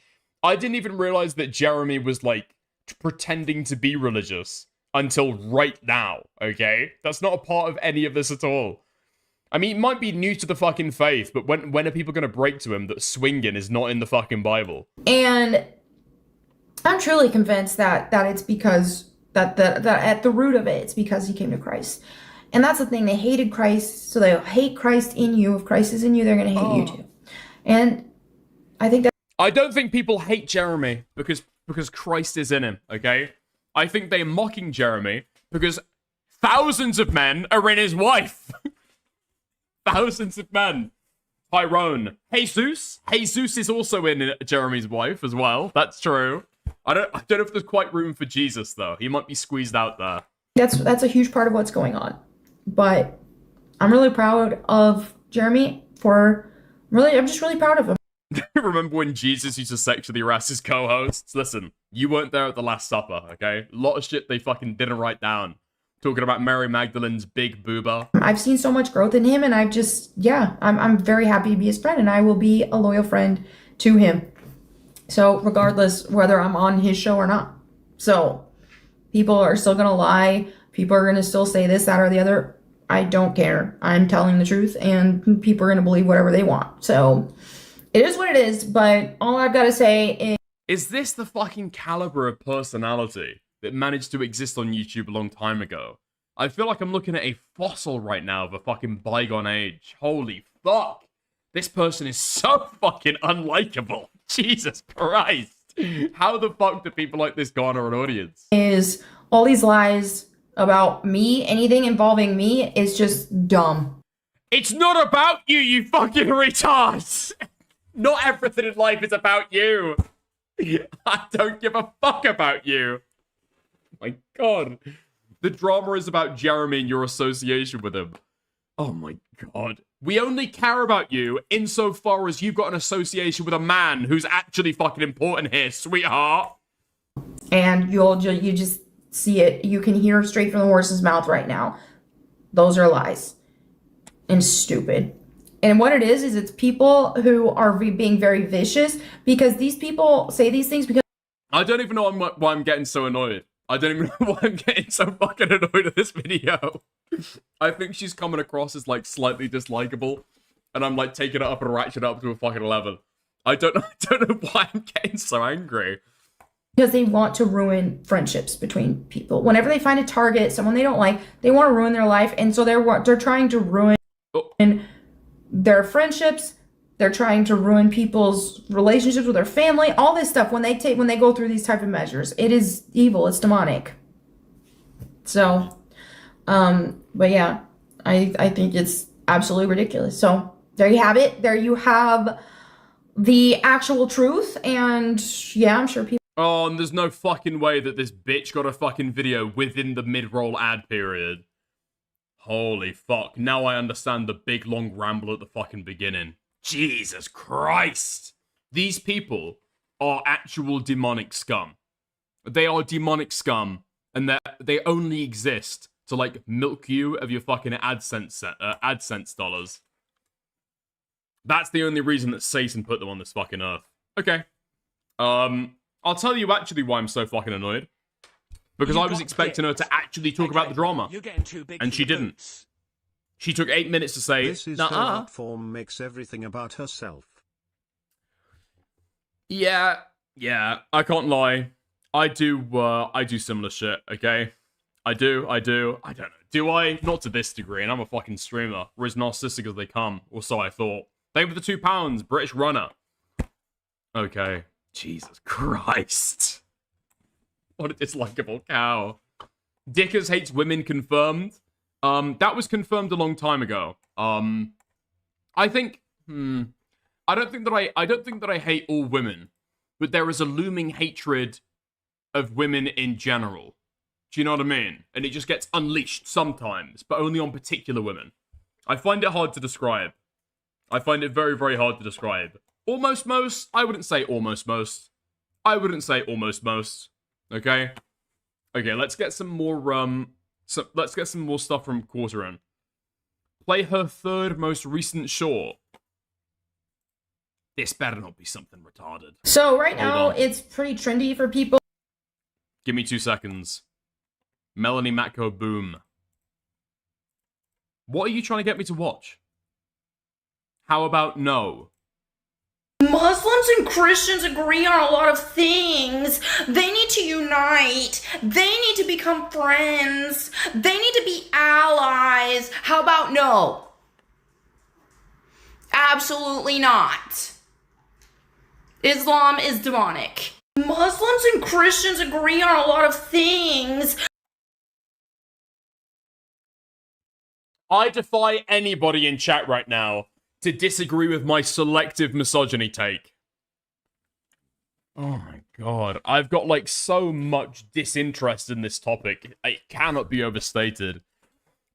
I didn't even realize that Jeremy was, like, pretending to be religious until right now, okay? That's not a part of any of this at all. I mean, he might be new to the fucking faith, but when are people going to break to him that swinging is not in the fucking Bible? And I'm truly convinced that it's because that at the root of it, it's because he came to Christ. And that's the thing. They hated Christ, so they'll hate Christ in you. If Christ is in you, they're going to hate you too. And I think that I don't think people hate Jeremy because Christ is in him, okay? I think they're mocking Jeremy because thousands of men are in his wife. Thousands of men. Tyrone. Jesus is also in Jeremy's wife as well. That's true. I don't know if there's quite room for Jesus though. He might be squeezed out there. that's a huge part of what's going on. But I'm really proud of Jeremy I'm just really proud of him. Remember when Jesus used to sexually harass his co-hosts? Listen, you weren't there at the Last Supper, okay? A lot of shit they fucking didn't write down. Talking about Mary Magdalene's big booba. I've seen so much growth in him, and I'm very happy to be his friend, and I will be a loyal friend to him. So regardless whether I'm on his show or not. So people are still gonna lie. People are gonna still say this, that, or the other. I don't care. I'm telling the truth, and people are gonna believe whatever they want. So it is what it is, but all I've got to say is this the fucking caliber of personality that managed to exist on YouTube a long time ago? I feel like I'm looking at a fossil right now of a fucking bygone age. Holy fuck. This person is so fucking unlikable. Jesus Christ. How the fuck do people like this garner an audience? Is all these lies about me, anything involving me, is just dumb. It's not about you, you fucking retards! Not everything in life is about you. I don't give a fuck about you. My God. The drama is about Jeremy and your association with him. Oh my God. We only care about you insofar as you've got an association with a man who's actually fucking important here, sweetheart. And you just see it. You can hear straight from the horse's mouth right now. Those are lies. And stupid. And what it is it's people who are being very vicious because these people say these things because... I don't even know why I'm getting so annoyed. I don't even know why I'm getting so fucking annoyed at this video. I think she's coming across as, like, slightly dislikable. And I'm, like, taking it up and ratcheting it up to a fucking 11. I don't know why I'm getting so angry. Because they want to ruin friendships between people. Whenever they find a target, someone they don't like, they want to ruin their life. And so they're trying to ruin their friendships. They're trying to ruin people's relationships with their family. All this stuff when they go through these type of measures. It is evil. It's demonic. So, but yeah, I think it's absolutely ridiculous. So there you have it. There you have the actual truth. And yeah, I'm sure people... Oh, and there's no fucking way that this bitch got a fucking video within the mid-roll ad period. Holy fuck. Now I understand the big long ramble at the fucking beginning. Jesus Christ. These people are actual demonic scum. They are demonic scum, and they only exist to, like, milk you of your fucking AdSense dollars. That's the only reason that Satan put them on this fucking earth. Okay. I'll tell you actually why I'm so fucking annoyed. Because I was expecting her to actually talk about the drama. And she didn't. She took 8 minutes to say, This is her art form makes everything about herself. Yeah, I can't lie. I do similar shit, okay? I don't know. Do I? Not to this degree, and I'm a fucking streamer. We're as narcissistic as they come, or so I thought. Thank you for the £2, British runner. Okay. Jesus Christ. What a dislikable cow. Dickers hates women confirmed. That was confirmed a long time ago. I think, I don't think that I hate all women, but there is a looming hatred of women in general. Do you know what I mean? And it just gets unleashed sometimes, but only on particular women. I find it hard to describe. I find it very, very hard to describe. Almost most? I wouldn't say almost most. I wouldn't say almost most. Okay? Okay, let's get some more, let's get some more stuff from Quarterin. Play her third most recent short. This better not be something retarded. So right now, it's pretty trendy for people. Give me 2 seconds. Melonie Matko Boom. What are you trying to get me to watch? How about no? Muslims and Christians agree on a lot of things. They need to unite. They need to become friends. They need to be allies. How about no? Absolutely not. Islam is demonic. Muslims and Christians agree on a lot of things. I defy anybody in chat right now to disagree with my selective misogyny take. Oh my god. I've got, like, so much disinterest in this topic. It cannot be overstated.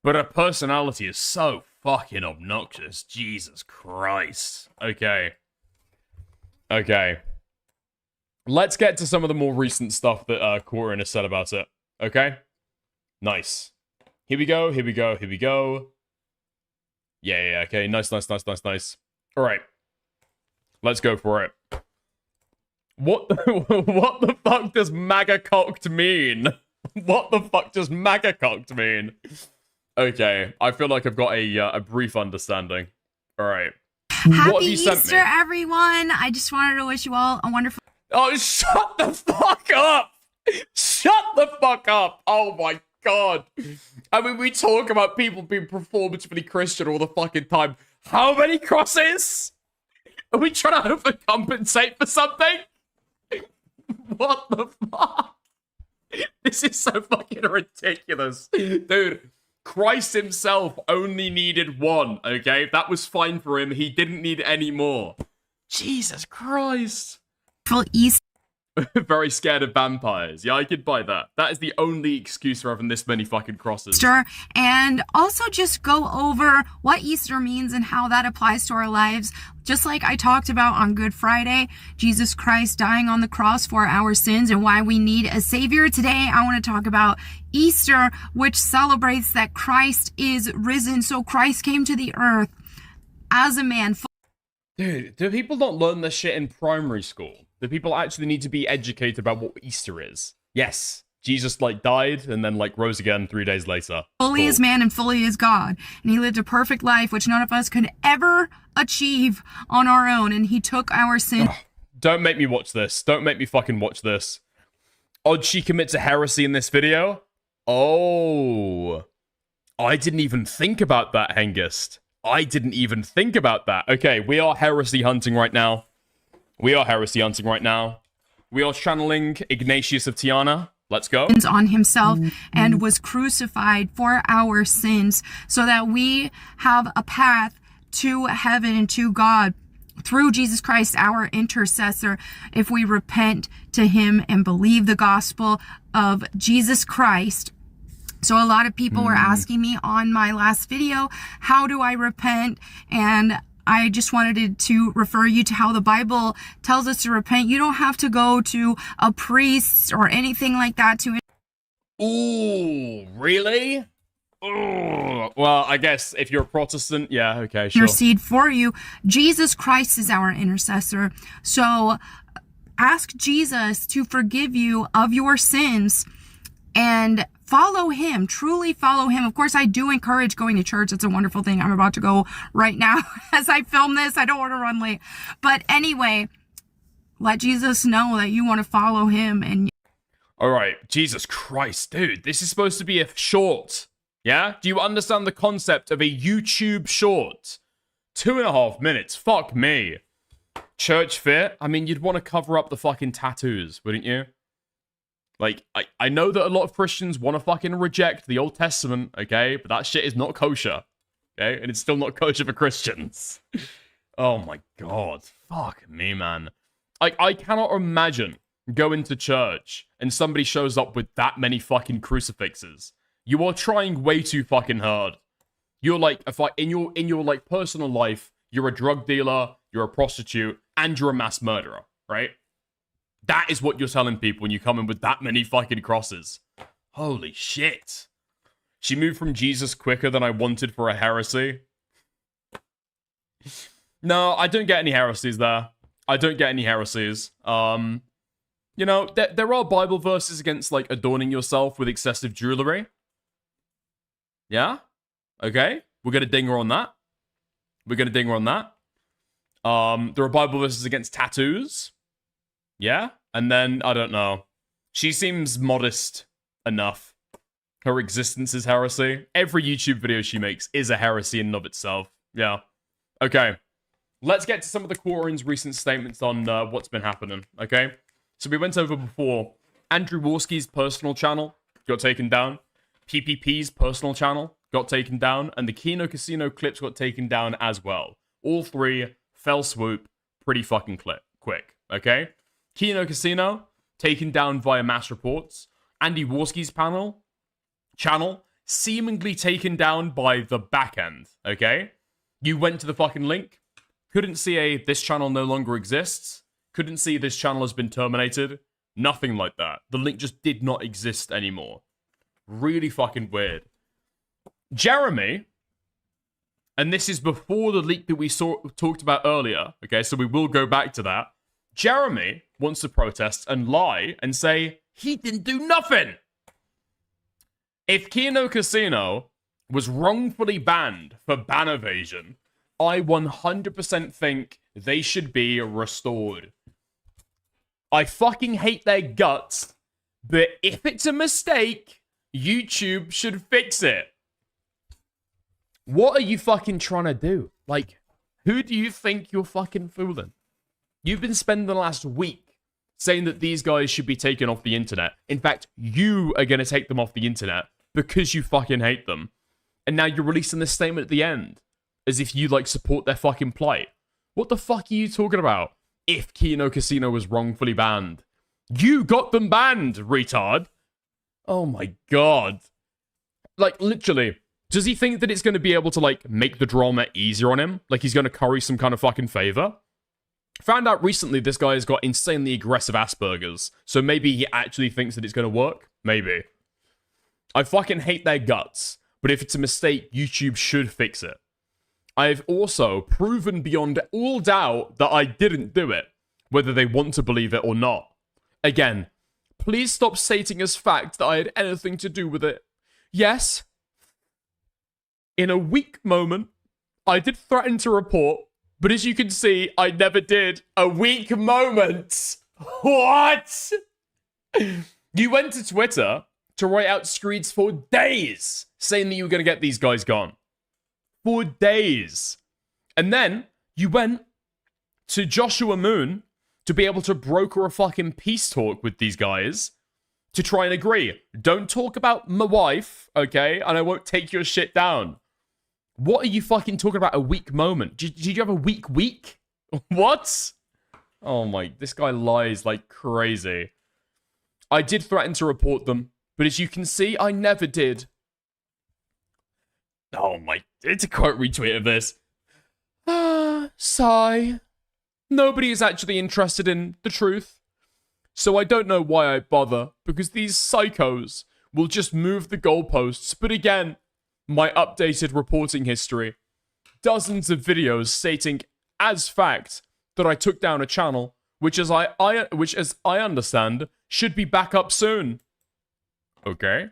But her personality is so fucking obnoxious. Jesus Christ. Okay. Okay. Let's get to some of the more recent stuff that Quarterin has said about it. Okay? Nice. Here we go, here we go, here we go. Yeah, okay. Nice. Alright. Let's go for it. What the fuck does MAGA cocked mean? What the fuck does MAGA cocked mean? Okay, I feel like I've got a brief understanding. Alright. Happy Easter, everyone! I just wanted to wish you all a wonderful... Oh, shut the fuck up! Shut the fuck up! Oh my god. I mean, we talk about people being performatively Christian all the fucking time. How many crosses? Are we trying to overcompensate for something? What the fuck? This is so fucking ridiculous. Dude, Christ himself only needed one, okay? That was fine for him. He didn't need any more. Jesus Christ. Full East. Very scared of vampires. Yeah, I could buy that. That is the only excuse for having this many fucking crosses. Easter, and also just go over what Easter means and how that applies to our lives. Just like I talked about on Good Friday, Jesus Christ dying on the cross for our sins and why we need a savior. Today, I want to talk about Easter, which celebrates that Christ is risen. So Christ came to the earth as a man. Dude, do people not learn this shit in primary school? Do people actually need to be educated about what Easter is? Yes. Jesus, like, died and then, like, rose again 3 days later. Fully as man and fully as God. And he lived a perfect life, which none of us could ever achieve on our own. And he took our sin. Don't make me watch this. Don't make me fucking watch this. Odd she commits a heresy in this video? Oh. I didn't even think about that, Hengist. I didn't even think about that. Okay, we are heresy hunting right now. We are heresy hunting right now. We are channeling Ignatius of Tiana. Let's go. On himself and was crucified for our sins so that we have a path to heaven and to God through Jesus Christ, our intercessor, if we repent to him and believe the gospel of Jesus Christ. So a lot of people were asking me on my last video, how do I repent? And I just wanted to refer you to how the Bible tells us to repent. You don't have to go to a priest or anything like that to. Ooh, really? Ooh. Well, I guess if you're a Protestant, yeah, okay, sure. Intercede for you. Jesus Christ is our intercessor. So ask Jesus to forgive you of your sins and follow him, truly follow him. Of course, I do encourage going to church. It's a wonderful thing. I'm about to go right now as I film this. I don't want to run late. But anyway, let Jesus know that you want to follow him. And all right, Jesus Christ, dude, this is supposed to be a short. Yeah? Do you understand the concept of a YouTube short? 2.5 minutes. Fuck me. Church fit? I mean, you'd want to cover up the fucking tattoos, wouldn't you? Like, I know that a lot of Christians want to fucking reject the Old Testament, okay? But that shit is not kosher, okay? And it's still not kosher for Christians. Oh my god. Fuck me, man. I cannot imagine going to church and somebody shows up with that many fucking crucifixes. You are trying way too fucking hard. You're like, in your like personal life, you're a drug dealer, you're a prostitute, and you're a mass murderer, right? That is what you're telling people when you come in with that many fucking crosses. Holy shit. She moved from Jesus quicker than I wanted for a heresy. No, I don't get any heresies there. I don't get any heresies. You know, there are Bible verses against, like, adorning yourself with excessive jewelry. Yeah? Okay. We're gonna ding her on that. We're gonna ding her on that. There are Bible verses against tattoos. Yeah? And then, I don't know. She seems modest enough. Her existence is heresy. Every YouTube video she makes is a heresy in and of itself. Yeah. Okay. Let's get to some of the Quarren's recent statements on what's been happening, okay? So we went over before. Andrew Worski's personal channel got taken down. PPP's personal channel got taken down. And the Kino Casino clips got taken down as well. All three, fell swoop, pretty fucking quick, okay? Kino Casino, taken down via mass reports. Andy Worski's channel, seemingly taken down by the back end, okay? You went to the fucking link, couldn't see this channel no longer exists, couldn't see this channel has been terminated, nothing like that. The link just did not exist anymore. Really fucking weird. Jeremy, and this is before the leak that we talked about earlier, okay, so we will go back to that. Jeremy wants to protest and lie and say he didn't do nothing. If Kino Casino was wrongfully banned for ban evasion, I 100% think they should be restored. I fucking hate their guts, but if it's a mistake, YouTube should fix it. What are you fucking trying to do? Like, Who do you think you're fucking fooling? You've been spending the last week saying that these guys should be taken off the internet. In fact, you are going to take them off the internet because you fucking hate them. And now you're releasing this statement at the end as if you, like, support their fucking plight. What the fuck are you talking about? If Kino Casino was wrongfully banned. You got them banned, retard. Oh my god. Like, literally, does he think that it's going to be able to, like, make the drama easier on him? Like, he's going to curry some kind of fucking favor? Found out recently this guy has got insanely aggressive Asperger's, so maybe he actually thinks that it's going to work? Maybe. I fucking hate their guts, but if it's a mistake, YouTube should fix it. I've also proven beyond all doubt that I didn't do it, whether they want to believe it or not. Again, please stop stating as fact that I had anything to do with it. Yes, in a weak moment, I did threaten to report, but as you can see, I never did. A weak moment? What? You went to Twitter to write out screeds for days, saying that you were going to get these guys gone. For days. And then you went to Joshua Moon to be able to broker a fucking peace talk with these guys to try and agree. Don't talk about my wife, okay? And I won't take your shit down. What are you fucking talking about? A weak moment? Did you have a weak week? What? Oh my, this guy lies like crazy. I did threaten to report them, but as you can see, I never did. Oh my, it's a quote retweet of this. Sigh. Nobody is actually interested in the truth. So I don't know why I bother, because these psychos will just move the goalposts. But again, my updated reporting history. Dozens of videos stating as fact that I took down a channel, which as I understand, should be back up soon. Okay.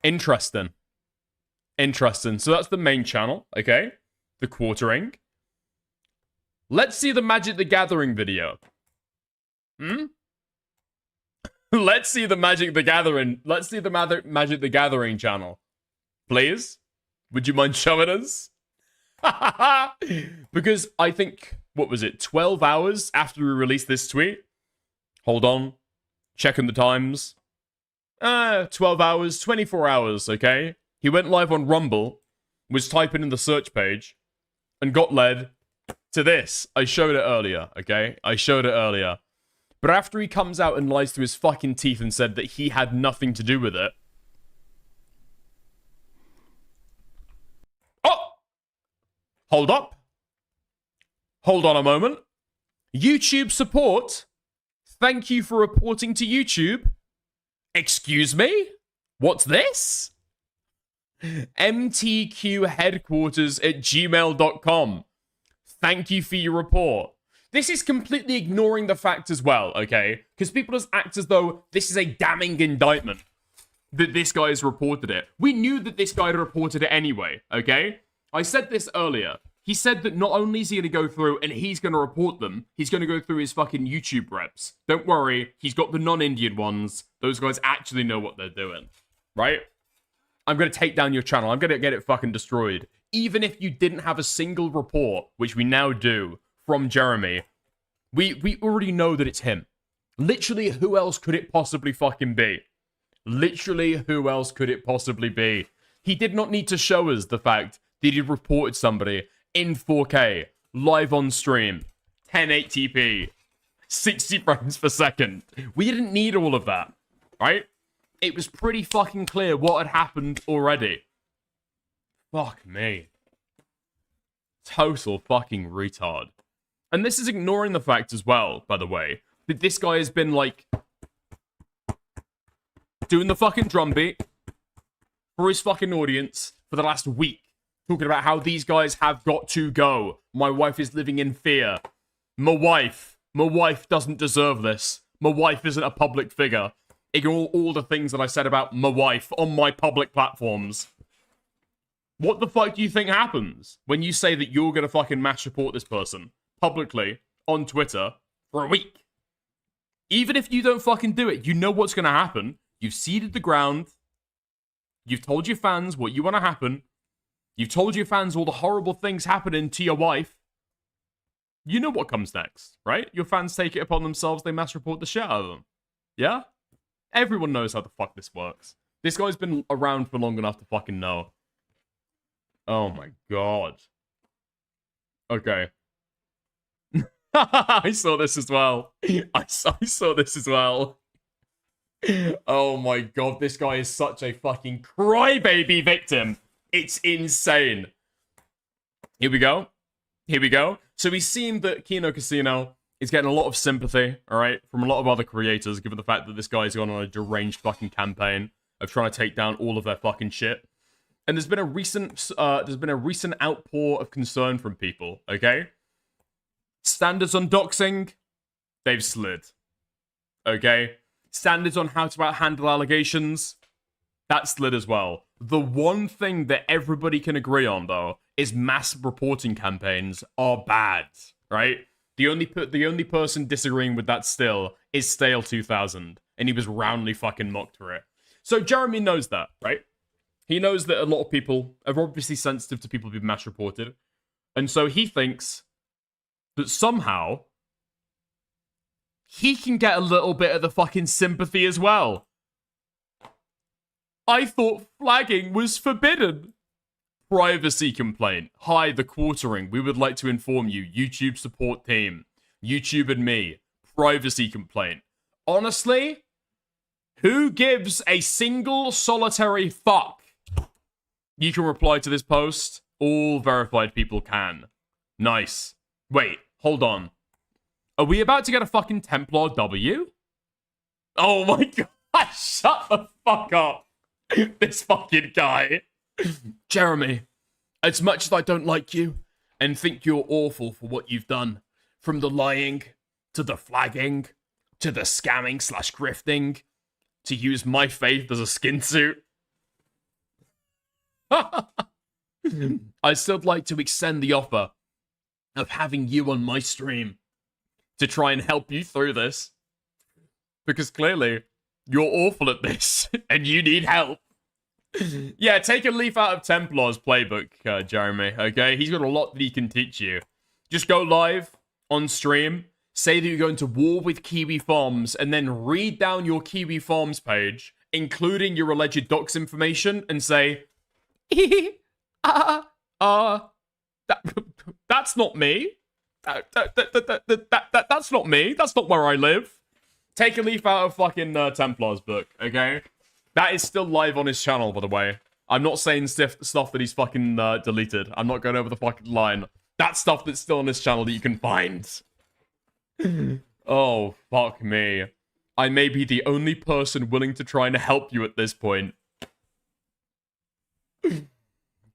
Interesting. Interesting. So that's the main channel, okay? The quartering. Let's see the Magic the Gathering video. Let's see the Magic the Gathering. Let's see the Magic the Gathering channel. Please? Would you mind showing us? Because I think, what was it, 12 hours after we released this tweet? Hold on. Checking the times. 12 hours, 24 hours, okay? He went live on Rumble, was typing in the search page, and got led to this. I showed it earlier, okay? I showed it earlier. But after he comes out and lies to his fucking teeth and said that he had nothing to do with it. Oh! Hold up. Hold on a moment. YouTube support. Thank you for reporting to YouTube. Excuse me? What's this? MTQ headquarters at gmail.com. Thank you for your report. This is completely ignoring the fact as well, okay? Because people just act as though this is a damning indictment that this guy has reported it. We knew that this guy had reported it anyway, okay? I said this earlier. He said that not only is he going to go through and he's going to report them, he's going to go through his fucking YouTube reps. Don't worry, he's got the non-Indian ones. Those guys actually know what they're doing, right? I'm going to take down your channel. I'm going to get it fucking destroyed. Even if you didn't have a single report, which we now do, from Jeremy, we already know that it's him. Literally, who else could it possibly fucking be? Literally, who else could it possibly be? He did not need to show us the fact that he reported somebody in 4K, live on stream, 1080p, 60 frames per second. We didn't need all of that, right? It was pretty fucking clear what had happened already. Fuck me. Total fucking retard. And this is ignoring the fact as well, by the way, that this guy has been, like, doing the fucking drumbeat for his fucking audience for the last week. Talking about how these guys have got to go. My wife is living in fear. My wife doesn't deserve this. My wife isn't a public figure. Ignore all the things that I said about my wife on my public platforms. What the fuck do you think happens when you say that you're gonna fucking mass report this person publicly on Twitter for a week? Even if you don't fucking do it, you know what's gonna happen. You've seeded the ground. You've told your fans what you want to happen. You've told your fans all the horrible things happening to your wife. You know what comes next, right? Your fans take it upon themselves, they mass report the shit out of them. Yeah? Everyone knows how the fuck this works. This guy's been around for long enough to fucking know. Oh my god. Okay. I saw this as well. I saw this as well. Oh my god, this guy is such a fucking crybaby victim. It's insane. Here we go. Here we go. So we've seen that Kino Casino is getting a lot of sympathy, alright, from a lot of other creators, given the fact that this guy's gone on a deranged fucking campaign of trying to take down all of their fucking shit. And there's been a recent outpour of concern from people, okay? Standards on doxing, they've slid. Okay? Standards on how to handle allegations, that slid as well. The one thing that everybody can agree on, though, is mass reporting campaigns are bad, right? The only person disagreeing with that still is Stale2000, and he was roundly fucking mocked for it. So Jeremy knows that, right? He knows that a lot of people are obviously sensitive to people being mass reported, and so he thinks that somehow he can get a little bit of the fucking sympathy as well. I thought flagging was forbidden. Privacy complaint. Hi, the quartering. We would like to inform you. YouTube support team. YouTube and me. Privacy complaint. Honestly, who gives a single solitary fuck? You can reply to this post. All verified people can. Nice. Wait, hold on. Are we about to get a fucking Templar W? Oh my god, shut the fuck up. This fucking guy. Jeremy, as much as I don't like you and think you're awful for what you've done, from the lying, to the flagging, to the scamming / grifting, to use my faith as a skin suit, I'd still like to extend the offer of having you on my stream to try and help you through this. Because clearly, you're awful at this, and you need help. Yeah, take a leaf out of Templar's playbook, Jeremy, okay? He's got a lot that he can teach you. Just go live on stream, say that you're going to war with Kiwi Farms, and then read down your Kiwi Farms page, including your alleged docs information, and say, that's not me. That's not me. That's not where I live. Take a leaf out of fucking Templar's book, okay? That is still live on his channel, by the way. I'm not saying stuff that he's fucking deleted. I'm not going over the fucking line. That's stuff that's still on his channel that you can find. Oh, fuck me. I may be the only person willing to try and help you at this point.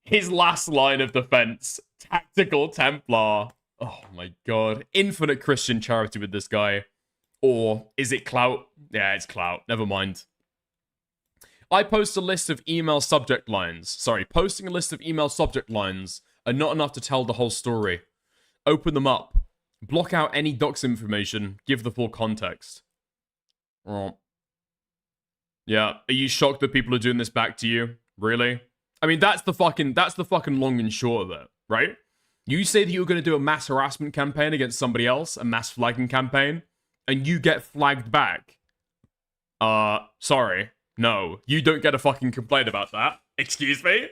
His last line of defense. Tactical Templar. Oh my god. Infinite Christian charity with this guy. Or is it clout? Yeah, it's clout. Never mind. I post a list of email subject lines. Sorry, posting a list of email subject lines are not enough to tell the whole story. Open them up. Block out any docs information. Give the full context. Oh. Yeah, are you shocked that people are doing this back to you? Really? I mean, that's the fucking long and short of it, right? You say that you're going to do a mass harassment campaign against somebody else, a mass flagging campaign, and you get flagged back. Sorry. No, you don't get a fucking complaint about that. Excuse me?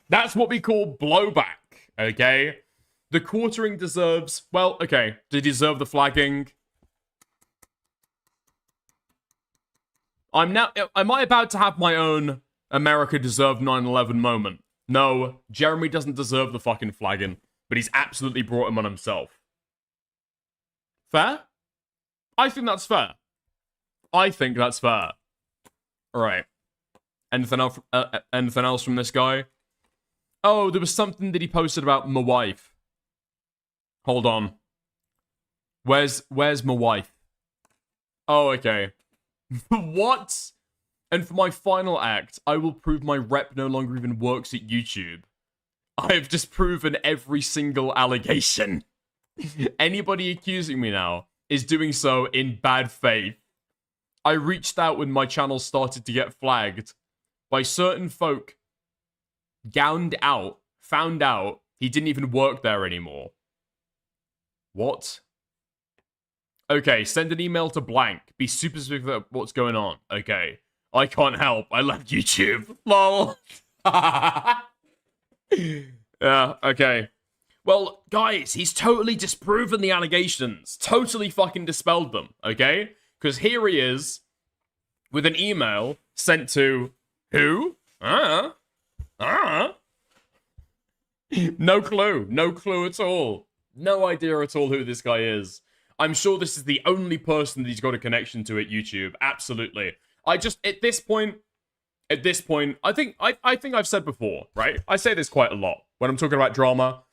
That's what we call blowback, okay? The quartering deserves, well, okay, they deserve the flagging. Am I about to have my own America deserved 9/11 moment? No, Jeremy doesn't deserve the fucking flagging, but he's absolutely brought him on himself. Fair? I think that's fair. I think that's fair. Alright. Anything else from this guy? Oh, there was something that he posted about my wife. Hold on. Where's my wife? Oh, okay. What? And for my final act, I will prove my rep no longer even works at YouTube. I have just proven every single allegation. Anybody accusing me now is doing so in bad faith. I reached out when my channel started to get flagged. by certain folk gowned out, found out he didn't even work there anymore. What? Okay, send an email to blank. Be super specific about what's going on. Okay. I can't help. I left YouTube. Lol. Yeah, okay. Well, guys, he's totally disproven the allegations. Totally fucking dispelled them, okay? Because here he is with an email sent to who? No clue. No clue at all. No idea at all who this guy is. I'm sure this is the only person that he's got a connection to at YouTube. Absolutely. I just, at this point, I think I've said before, right? I say this quite a lot when I'm talking about drama.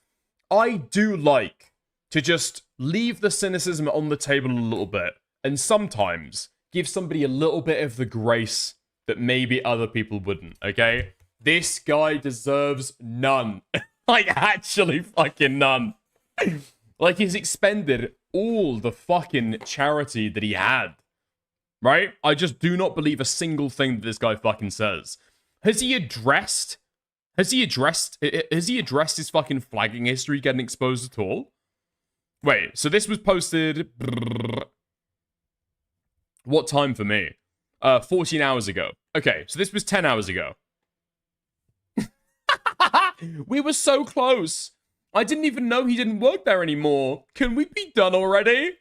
I do like to just leave the cynicism on the table a little bit and sometimes give somebody a little bit of the grace that maybe other people wouldn't, okay? This guy deserves none. Like, actually fucking none. Like, he's expended all the fucking charity that he had. Right? I just do not believe a single thing that this guy fucking says. Has he addressed his fucking flagging history getting exposed at all? Wait, so this was posted... What time for me? 14 hours ago. Okay, so this was 10 hours ago. We were so close. I didn't even know he didn't work there anymore. Can we be done already?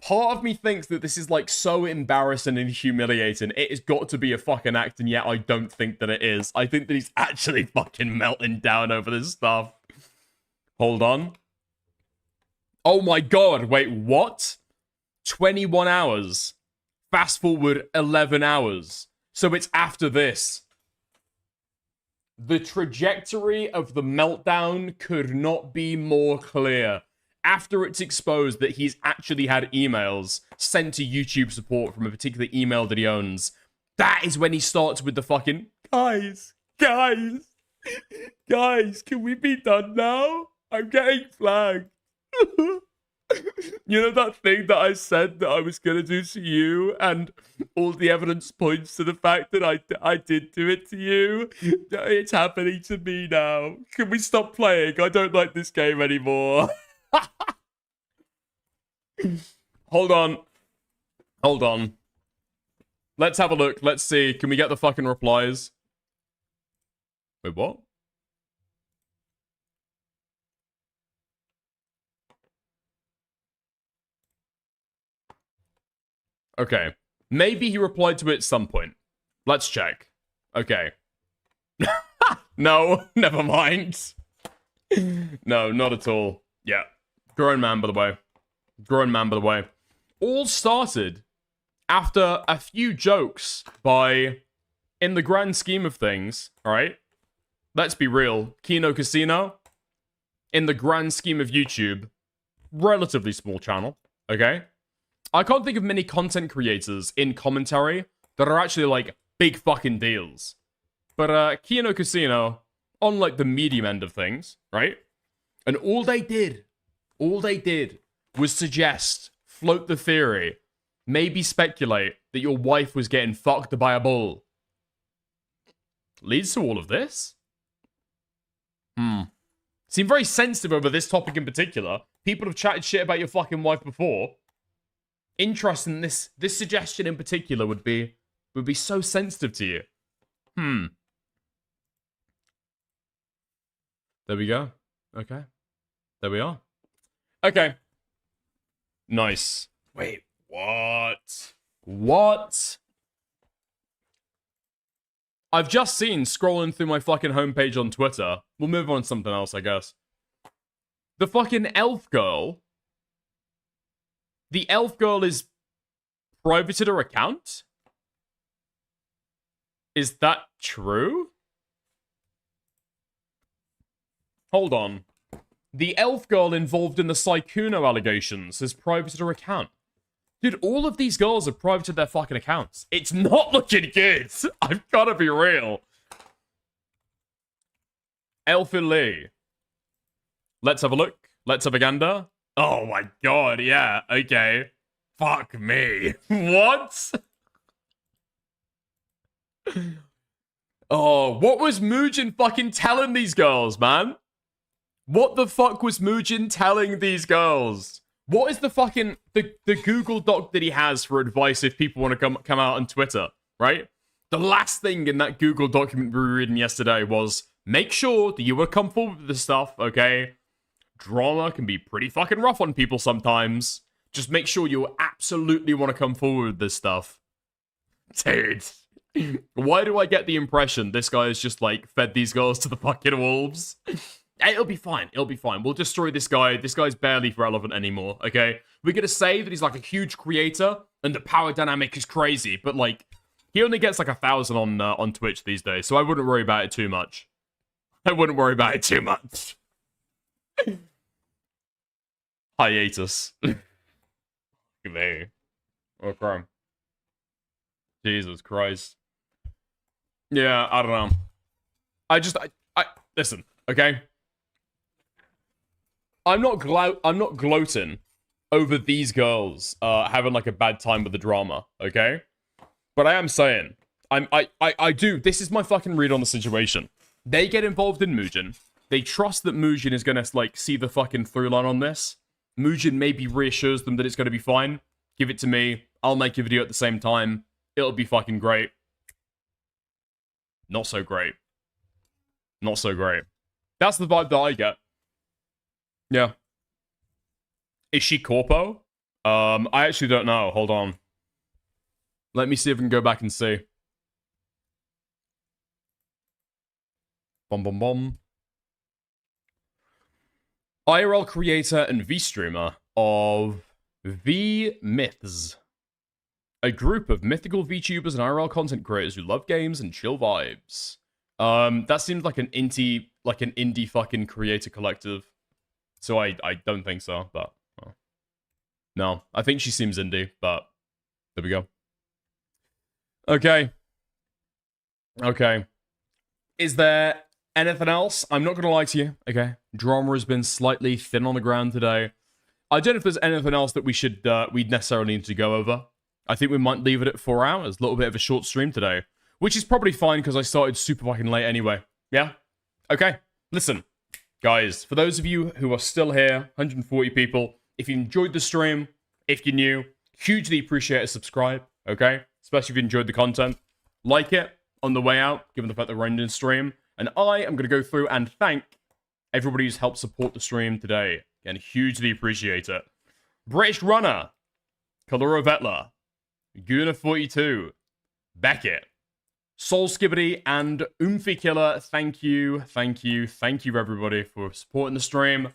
Part of me thinks that this is like so embarrassing and humiliating. It has got to be a fucking act, and yet I don't think that it is. I think that he's actually fucking melting down over this stuff. Hold on. Oh my god, wait, what? 21 hours. Fast forward 11 hours. So it's after this. The trajectory of the meltdown could not be more clear. After it's exposed that he's actually had emails sent to YouTube support from a particular email that he owns, that is when he starts with the fucking, guys, can we be done now? I'm getting flagged. You know that thing that I said that I was going to do to you, and all the evidence points to the fact that I did do it to you? It's happening to me now. Can we stop playing? I don't like this game anymore. Hold on. Let's have a look. Let's see. Can we get the fucking replies? Wait, what? Okay. Maybe he replied to it at some point. Let's check. Okay. No, never mind. No, not at all. Yeah. Grown man, by the way. Grown man, by the way. All started after a few jokes by, in the grand scheme of things, alright? Let's be real. Kino Casino, in the grand scheme of YouTube, relatively small channel, okay? I can't think of many content creators in commentary that are actually, like, big fucking deals. But, Kino Casino, on, like, the medium end of things, right? And all they did was suggest, float the theory, maybe speculate that your wife was getting fucked by a bull. Leads to all of this? Seem very sensitive over this topic in particular. People have chatted shit about your fucking wife before. Interesting, this suggestion in particular would be so sensitive to you. There we go. Okay. There we are. Okay. Nice. Wait, what? What? I've just seen, scrolling through my fucking homepage on Twitter. We'll move on to something else, I guess. The fucking elf girl. The elf girl is privated her account? Is that true? Hold on. The elf girl involved in the Sykkuno allegations has privated her account. Dude, all of these girls have privated their fucking accounts. It's not looking good. I've got to be real. Elfin Lee. Let's have a look. Let's have a gander. Oh my god, yeah, okay. Fuck me. What? Oh, what was Muujin fucking telling these girls, man? What the fuck was Muujin telling these girls? What is the fucking the Google Doc that he has for advice if people want to come out on Twitter, right? The last thing in that Google document we were reading yesterday was make sure that you will come forward with this stuff, okay? Drama can be pretty fucking rough on people sometimes. Just make sure you absolutely want to come forward with this stuff. Dude. Why do I get the impression this guy has just, like, fed these girls to the fucking wolves? It'll be fine. It'll be fine. We'll destroy this guy. This guy's barely relevant anymore, okay? We're gonna say that he's, like, a huge creator, and the power dynamic is crazy, but, like, he only gets, like, 1,000 on Twitch these days, so I wouldn't worry about it too much. I wouldn't worry about it too much. Hiatus. Me. Okay. Jesus Christ. Yeah, I don't know. I listen, okay? I'm not gloating over these girls having like a bad time with the drama, okay? But I am saying, I do, this is my fucking read on the situation. They get involved in Muujin. They trust that Muujin is gonna like see the fucking through line on this. Muujin maybe reassures them that it's gonna be fine. Give it to me. I'll make a video at the same time. It'll be fucking great. Not so great. Not so great. That's the vibe that I get. Yeah. Is she corpo? I actually don't know. Hold on. Let me see if I can go back and see. Bom bom bom. IRL creator and V-streamer of V-Myths. A group of mythical VTubers and IRL content creators who love games and chill vibes. That seems like an indie fucking creator collective. So I don't think so, but well. No, I think she seems indie, but there we go. Okay. Okay. Is there anything else? I'm not gonna lie to you, okay? Drama has been slightly thin on the ground today. I don't know if there's anything else that we'd necessarily need to go over. I think we might leave it at 4 hours. A little bit of a short stream today. Which is probably fine because I started super fucking late anyway. Yeah? Okay. Listen. Guys, for those of you who are still here, 140 people, if you enjoyed the stream, if you're new, hugely appreciate a subscribe, okay? Especially if you enjoyed the content. Like it on the way out, given the fact that we're ending the stream. And I am going to go through and thank everybody who's helped support the stream today. Again, hugely appreciate it. British Runner, Kalura Vetla, Guna42, Beckett, Soul Skibbity, and Oomphy Killer. Thank you, thank you, thank you, everybody, for supporting the stream.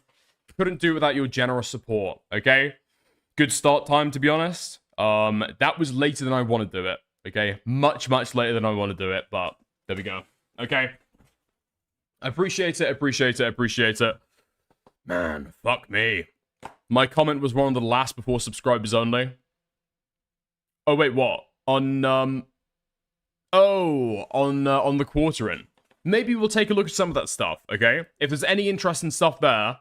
Couldn't do it without your generous support, okay? Good start time, to be honest. That was later than I want to do it, okay? Much, much later than I want to do it, but there we go. Okay? Appreciate it, appreciate it, appreciate it. Man, fuck me. My comment was one of the last before subscribers only. Oh, wait, what? On the quartering. Maybe we'll take a look at some of that stuff, okay? If there's any interesting stuff there,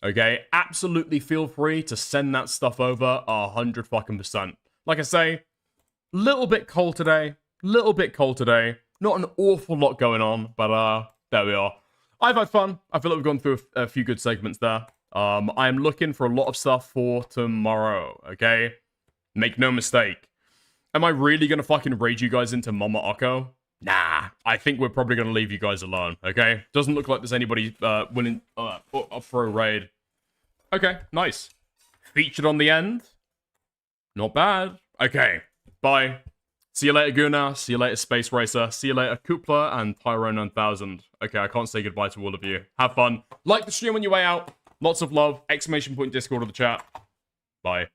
okay, absolutely feel free to send that stuff over 100 fucking %. Like I say, little bit cold today. Not an awful lot going on, but there we are. I've had fun. I feel like we've gone through a few good segments there. I am looking for a lot of stuff for tomorrow, okay? Make no mistake. Am I really gonna fucking raid you guys into Mama Oko? Nah, I think we're probably gonna leave you guys alone, okay? Doesn't look like there's anybody willing up for a raid. Okay, nice. Featured on the end. Not bad. Okay, bye. See you later, Guna. See you later, Space Racer. See you later, Koopla and Tyrone 9000. Okay, I can't say goodbye to all of you. Have fun. Like the stream on your way out. Lots of love. Exclamation point Discord or the chat. Bye.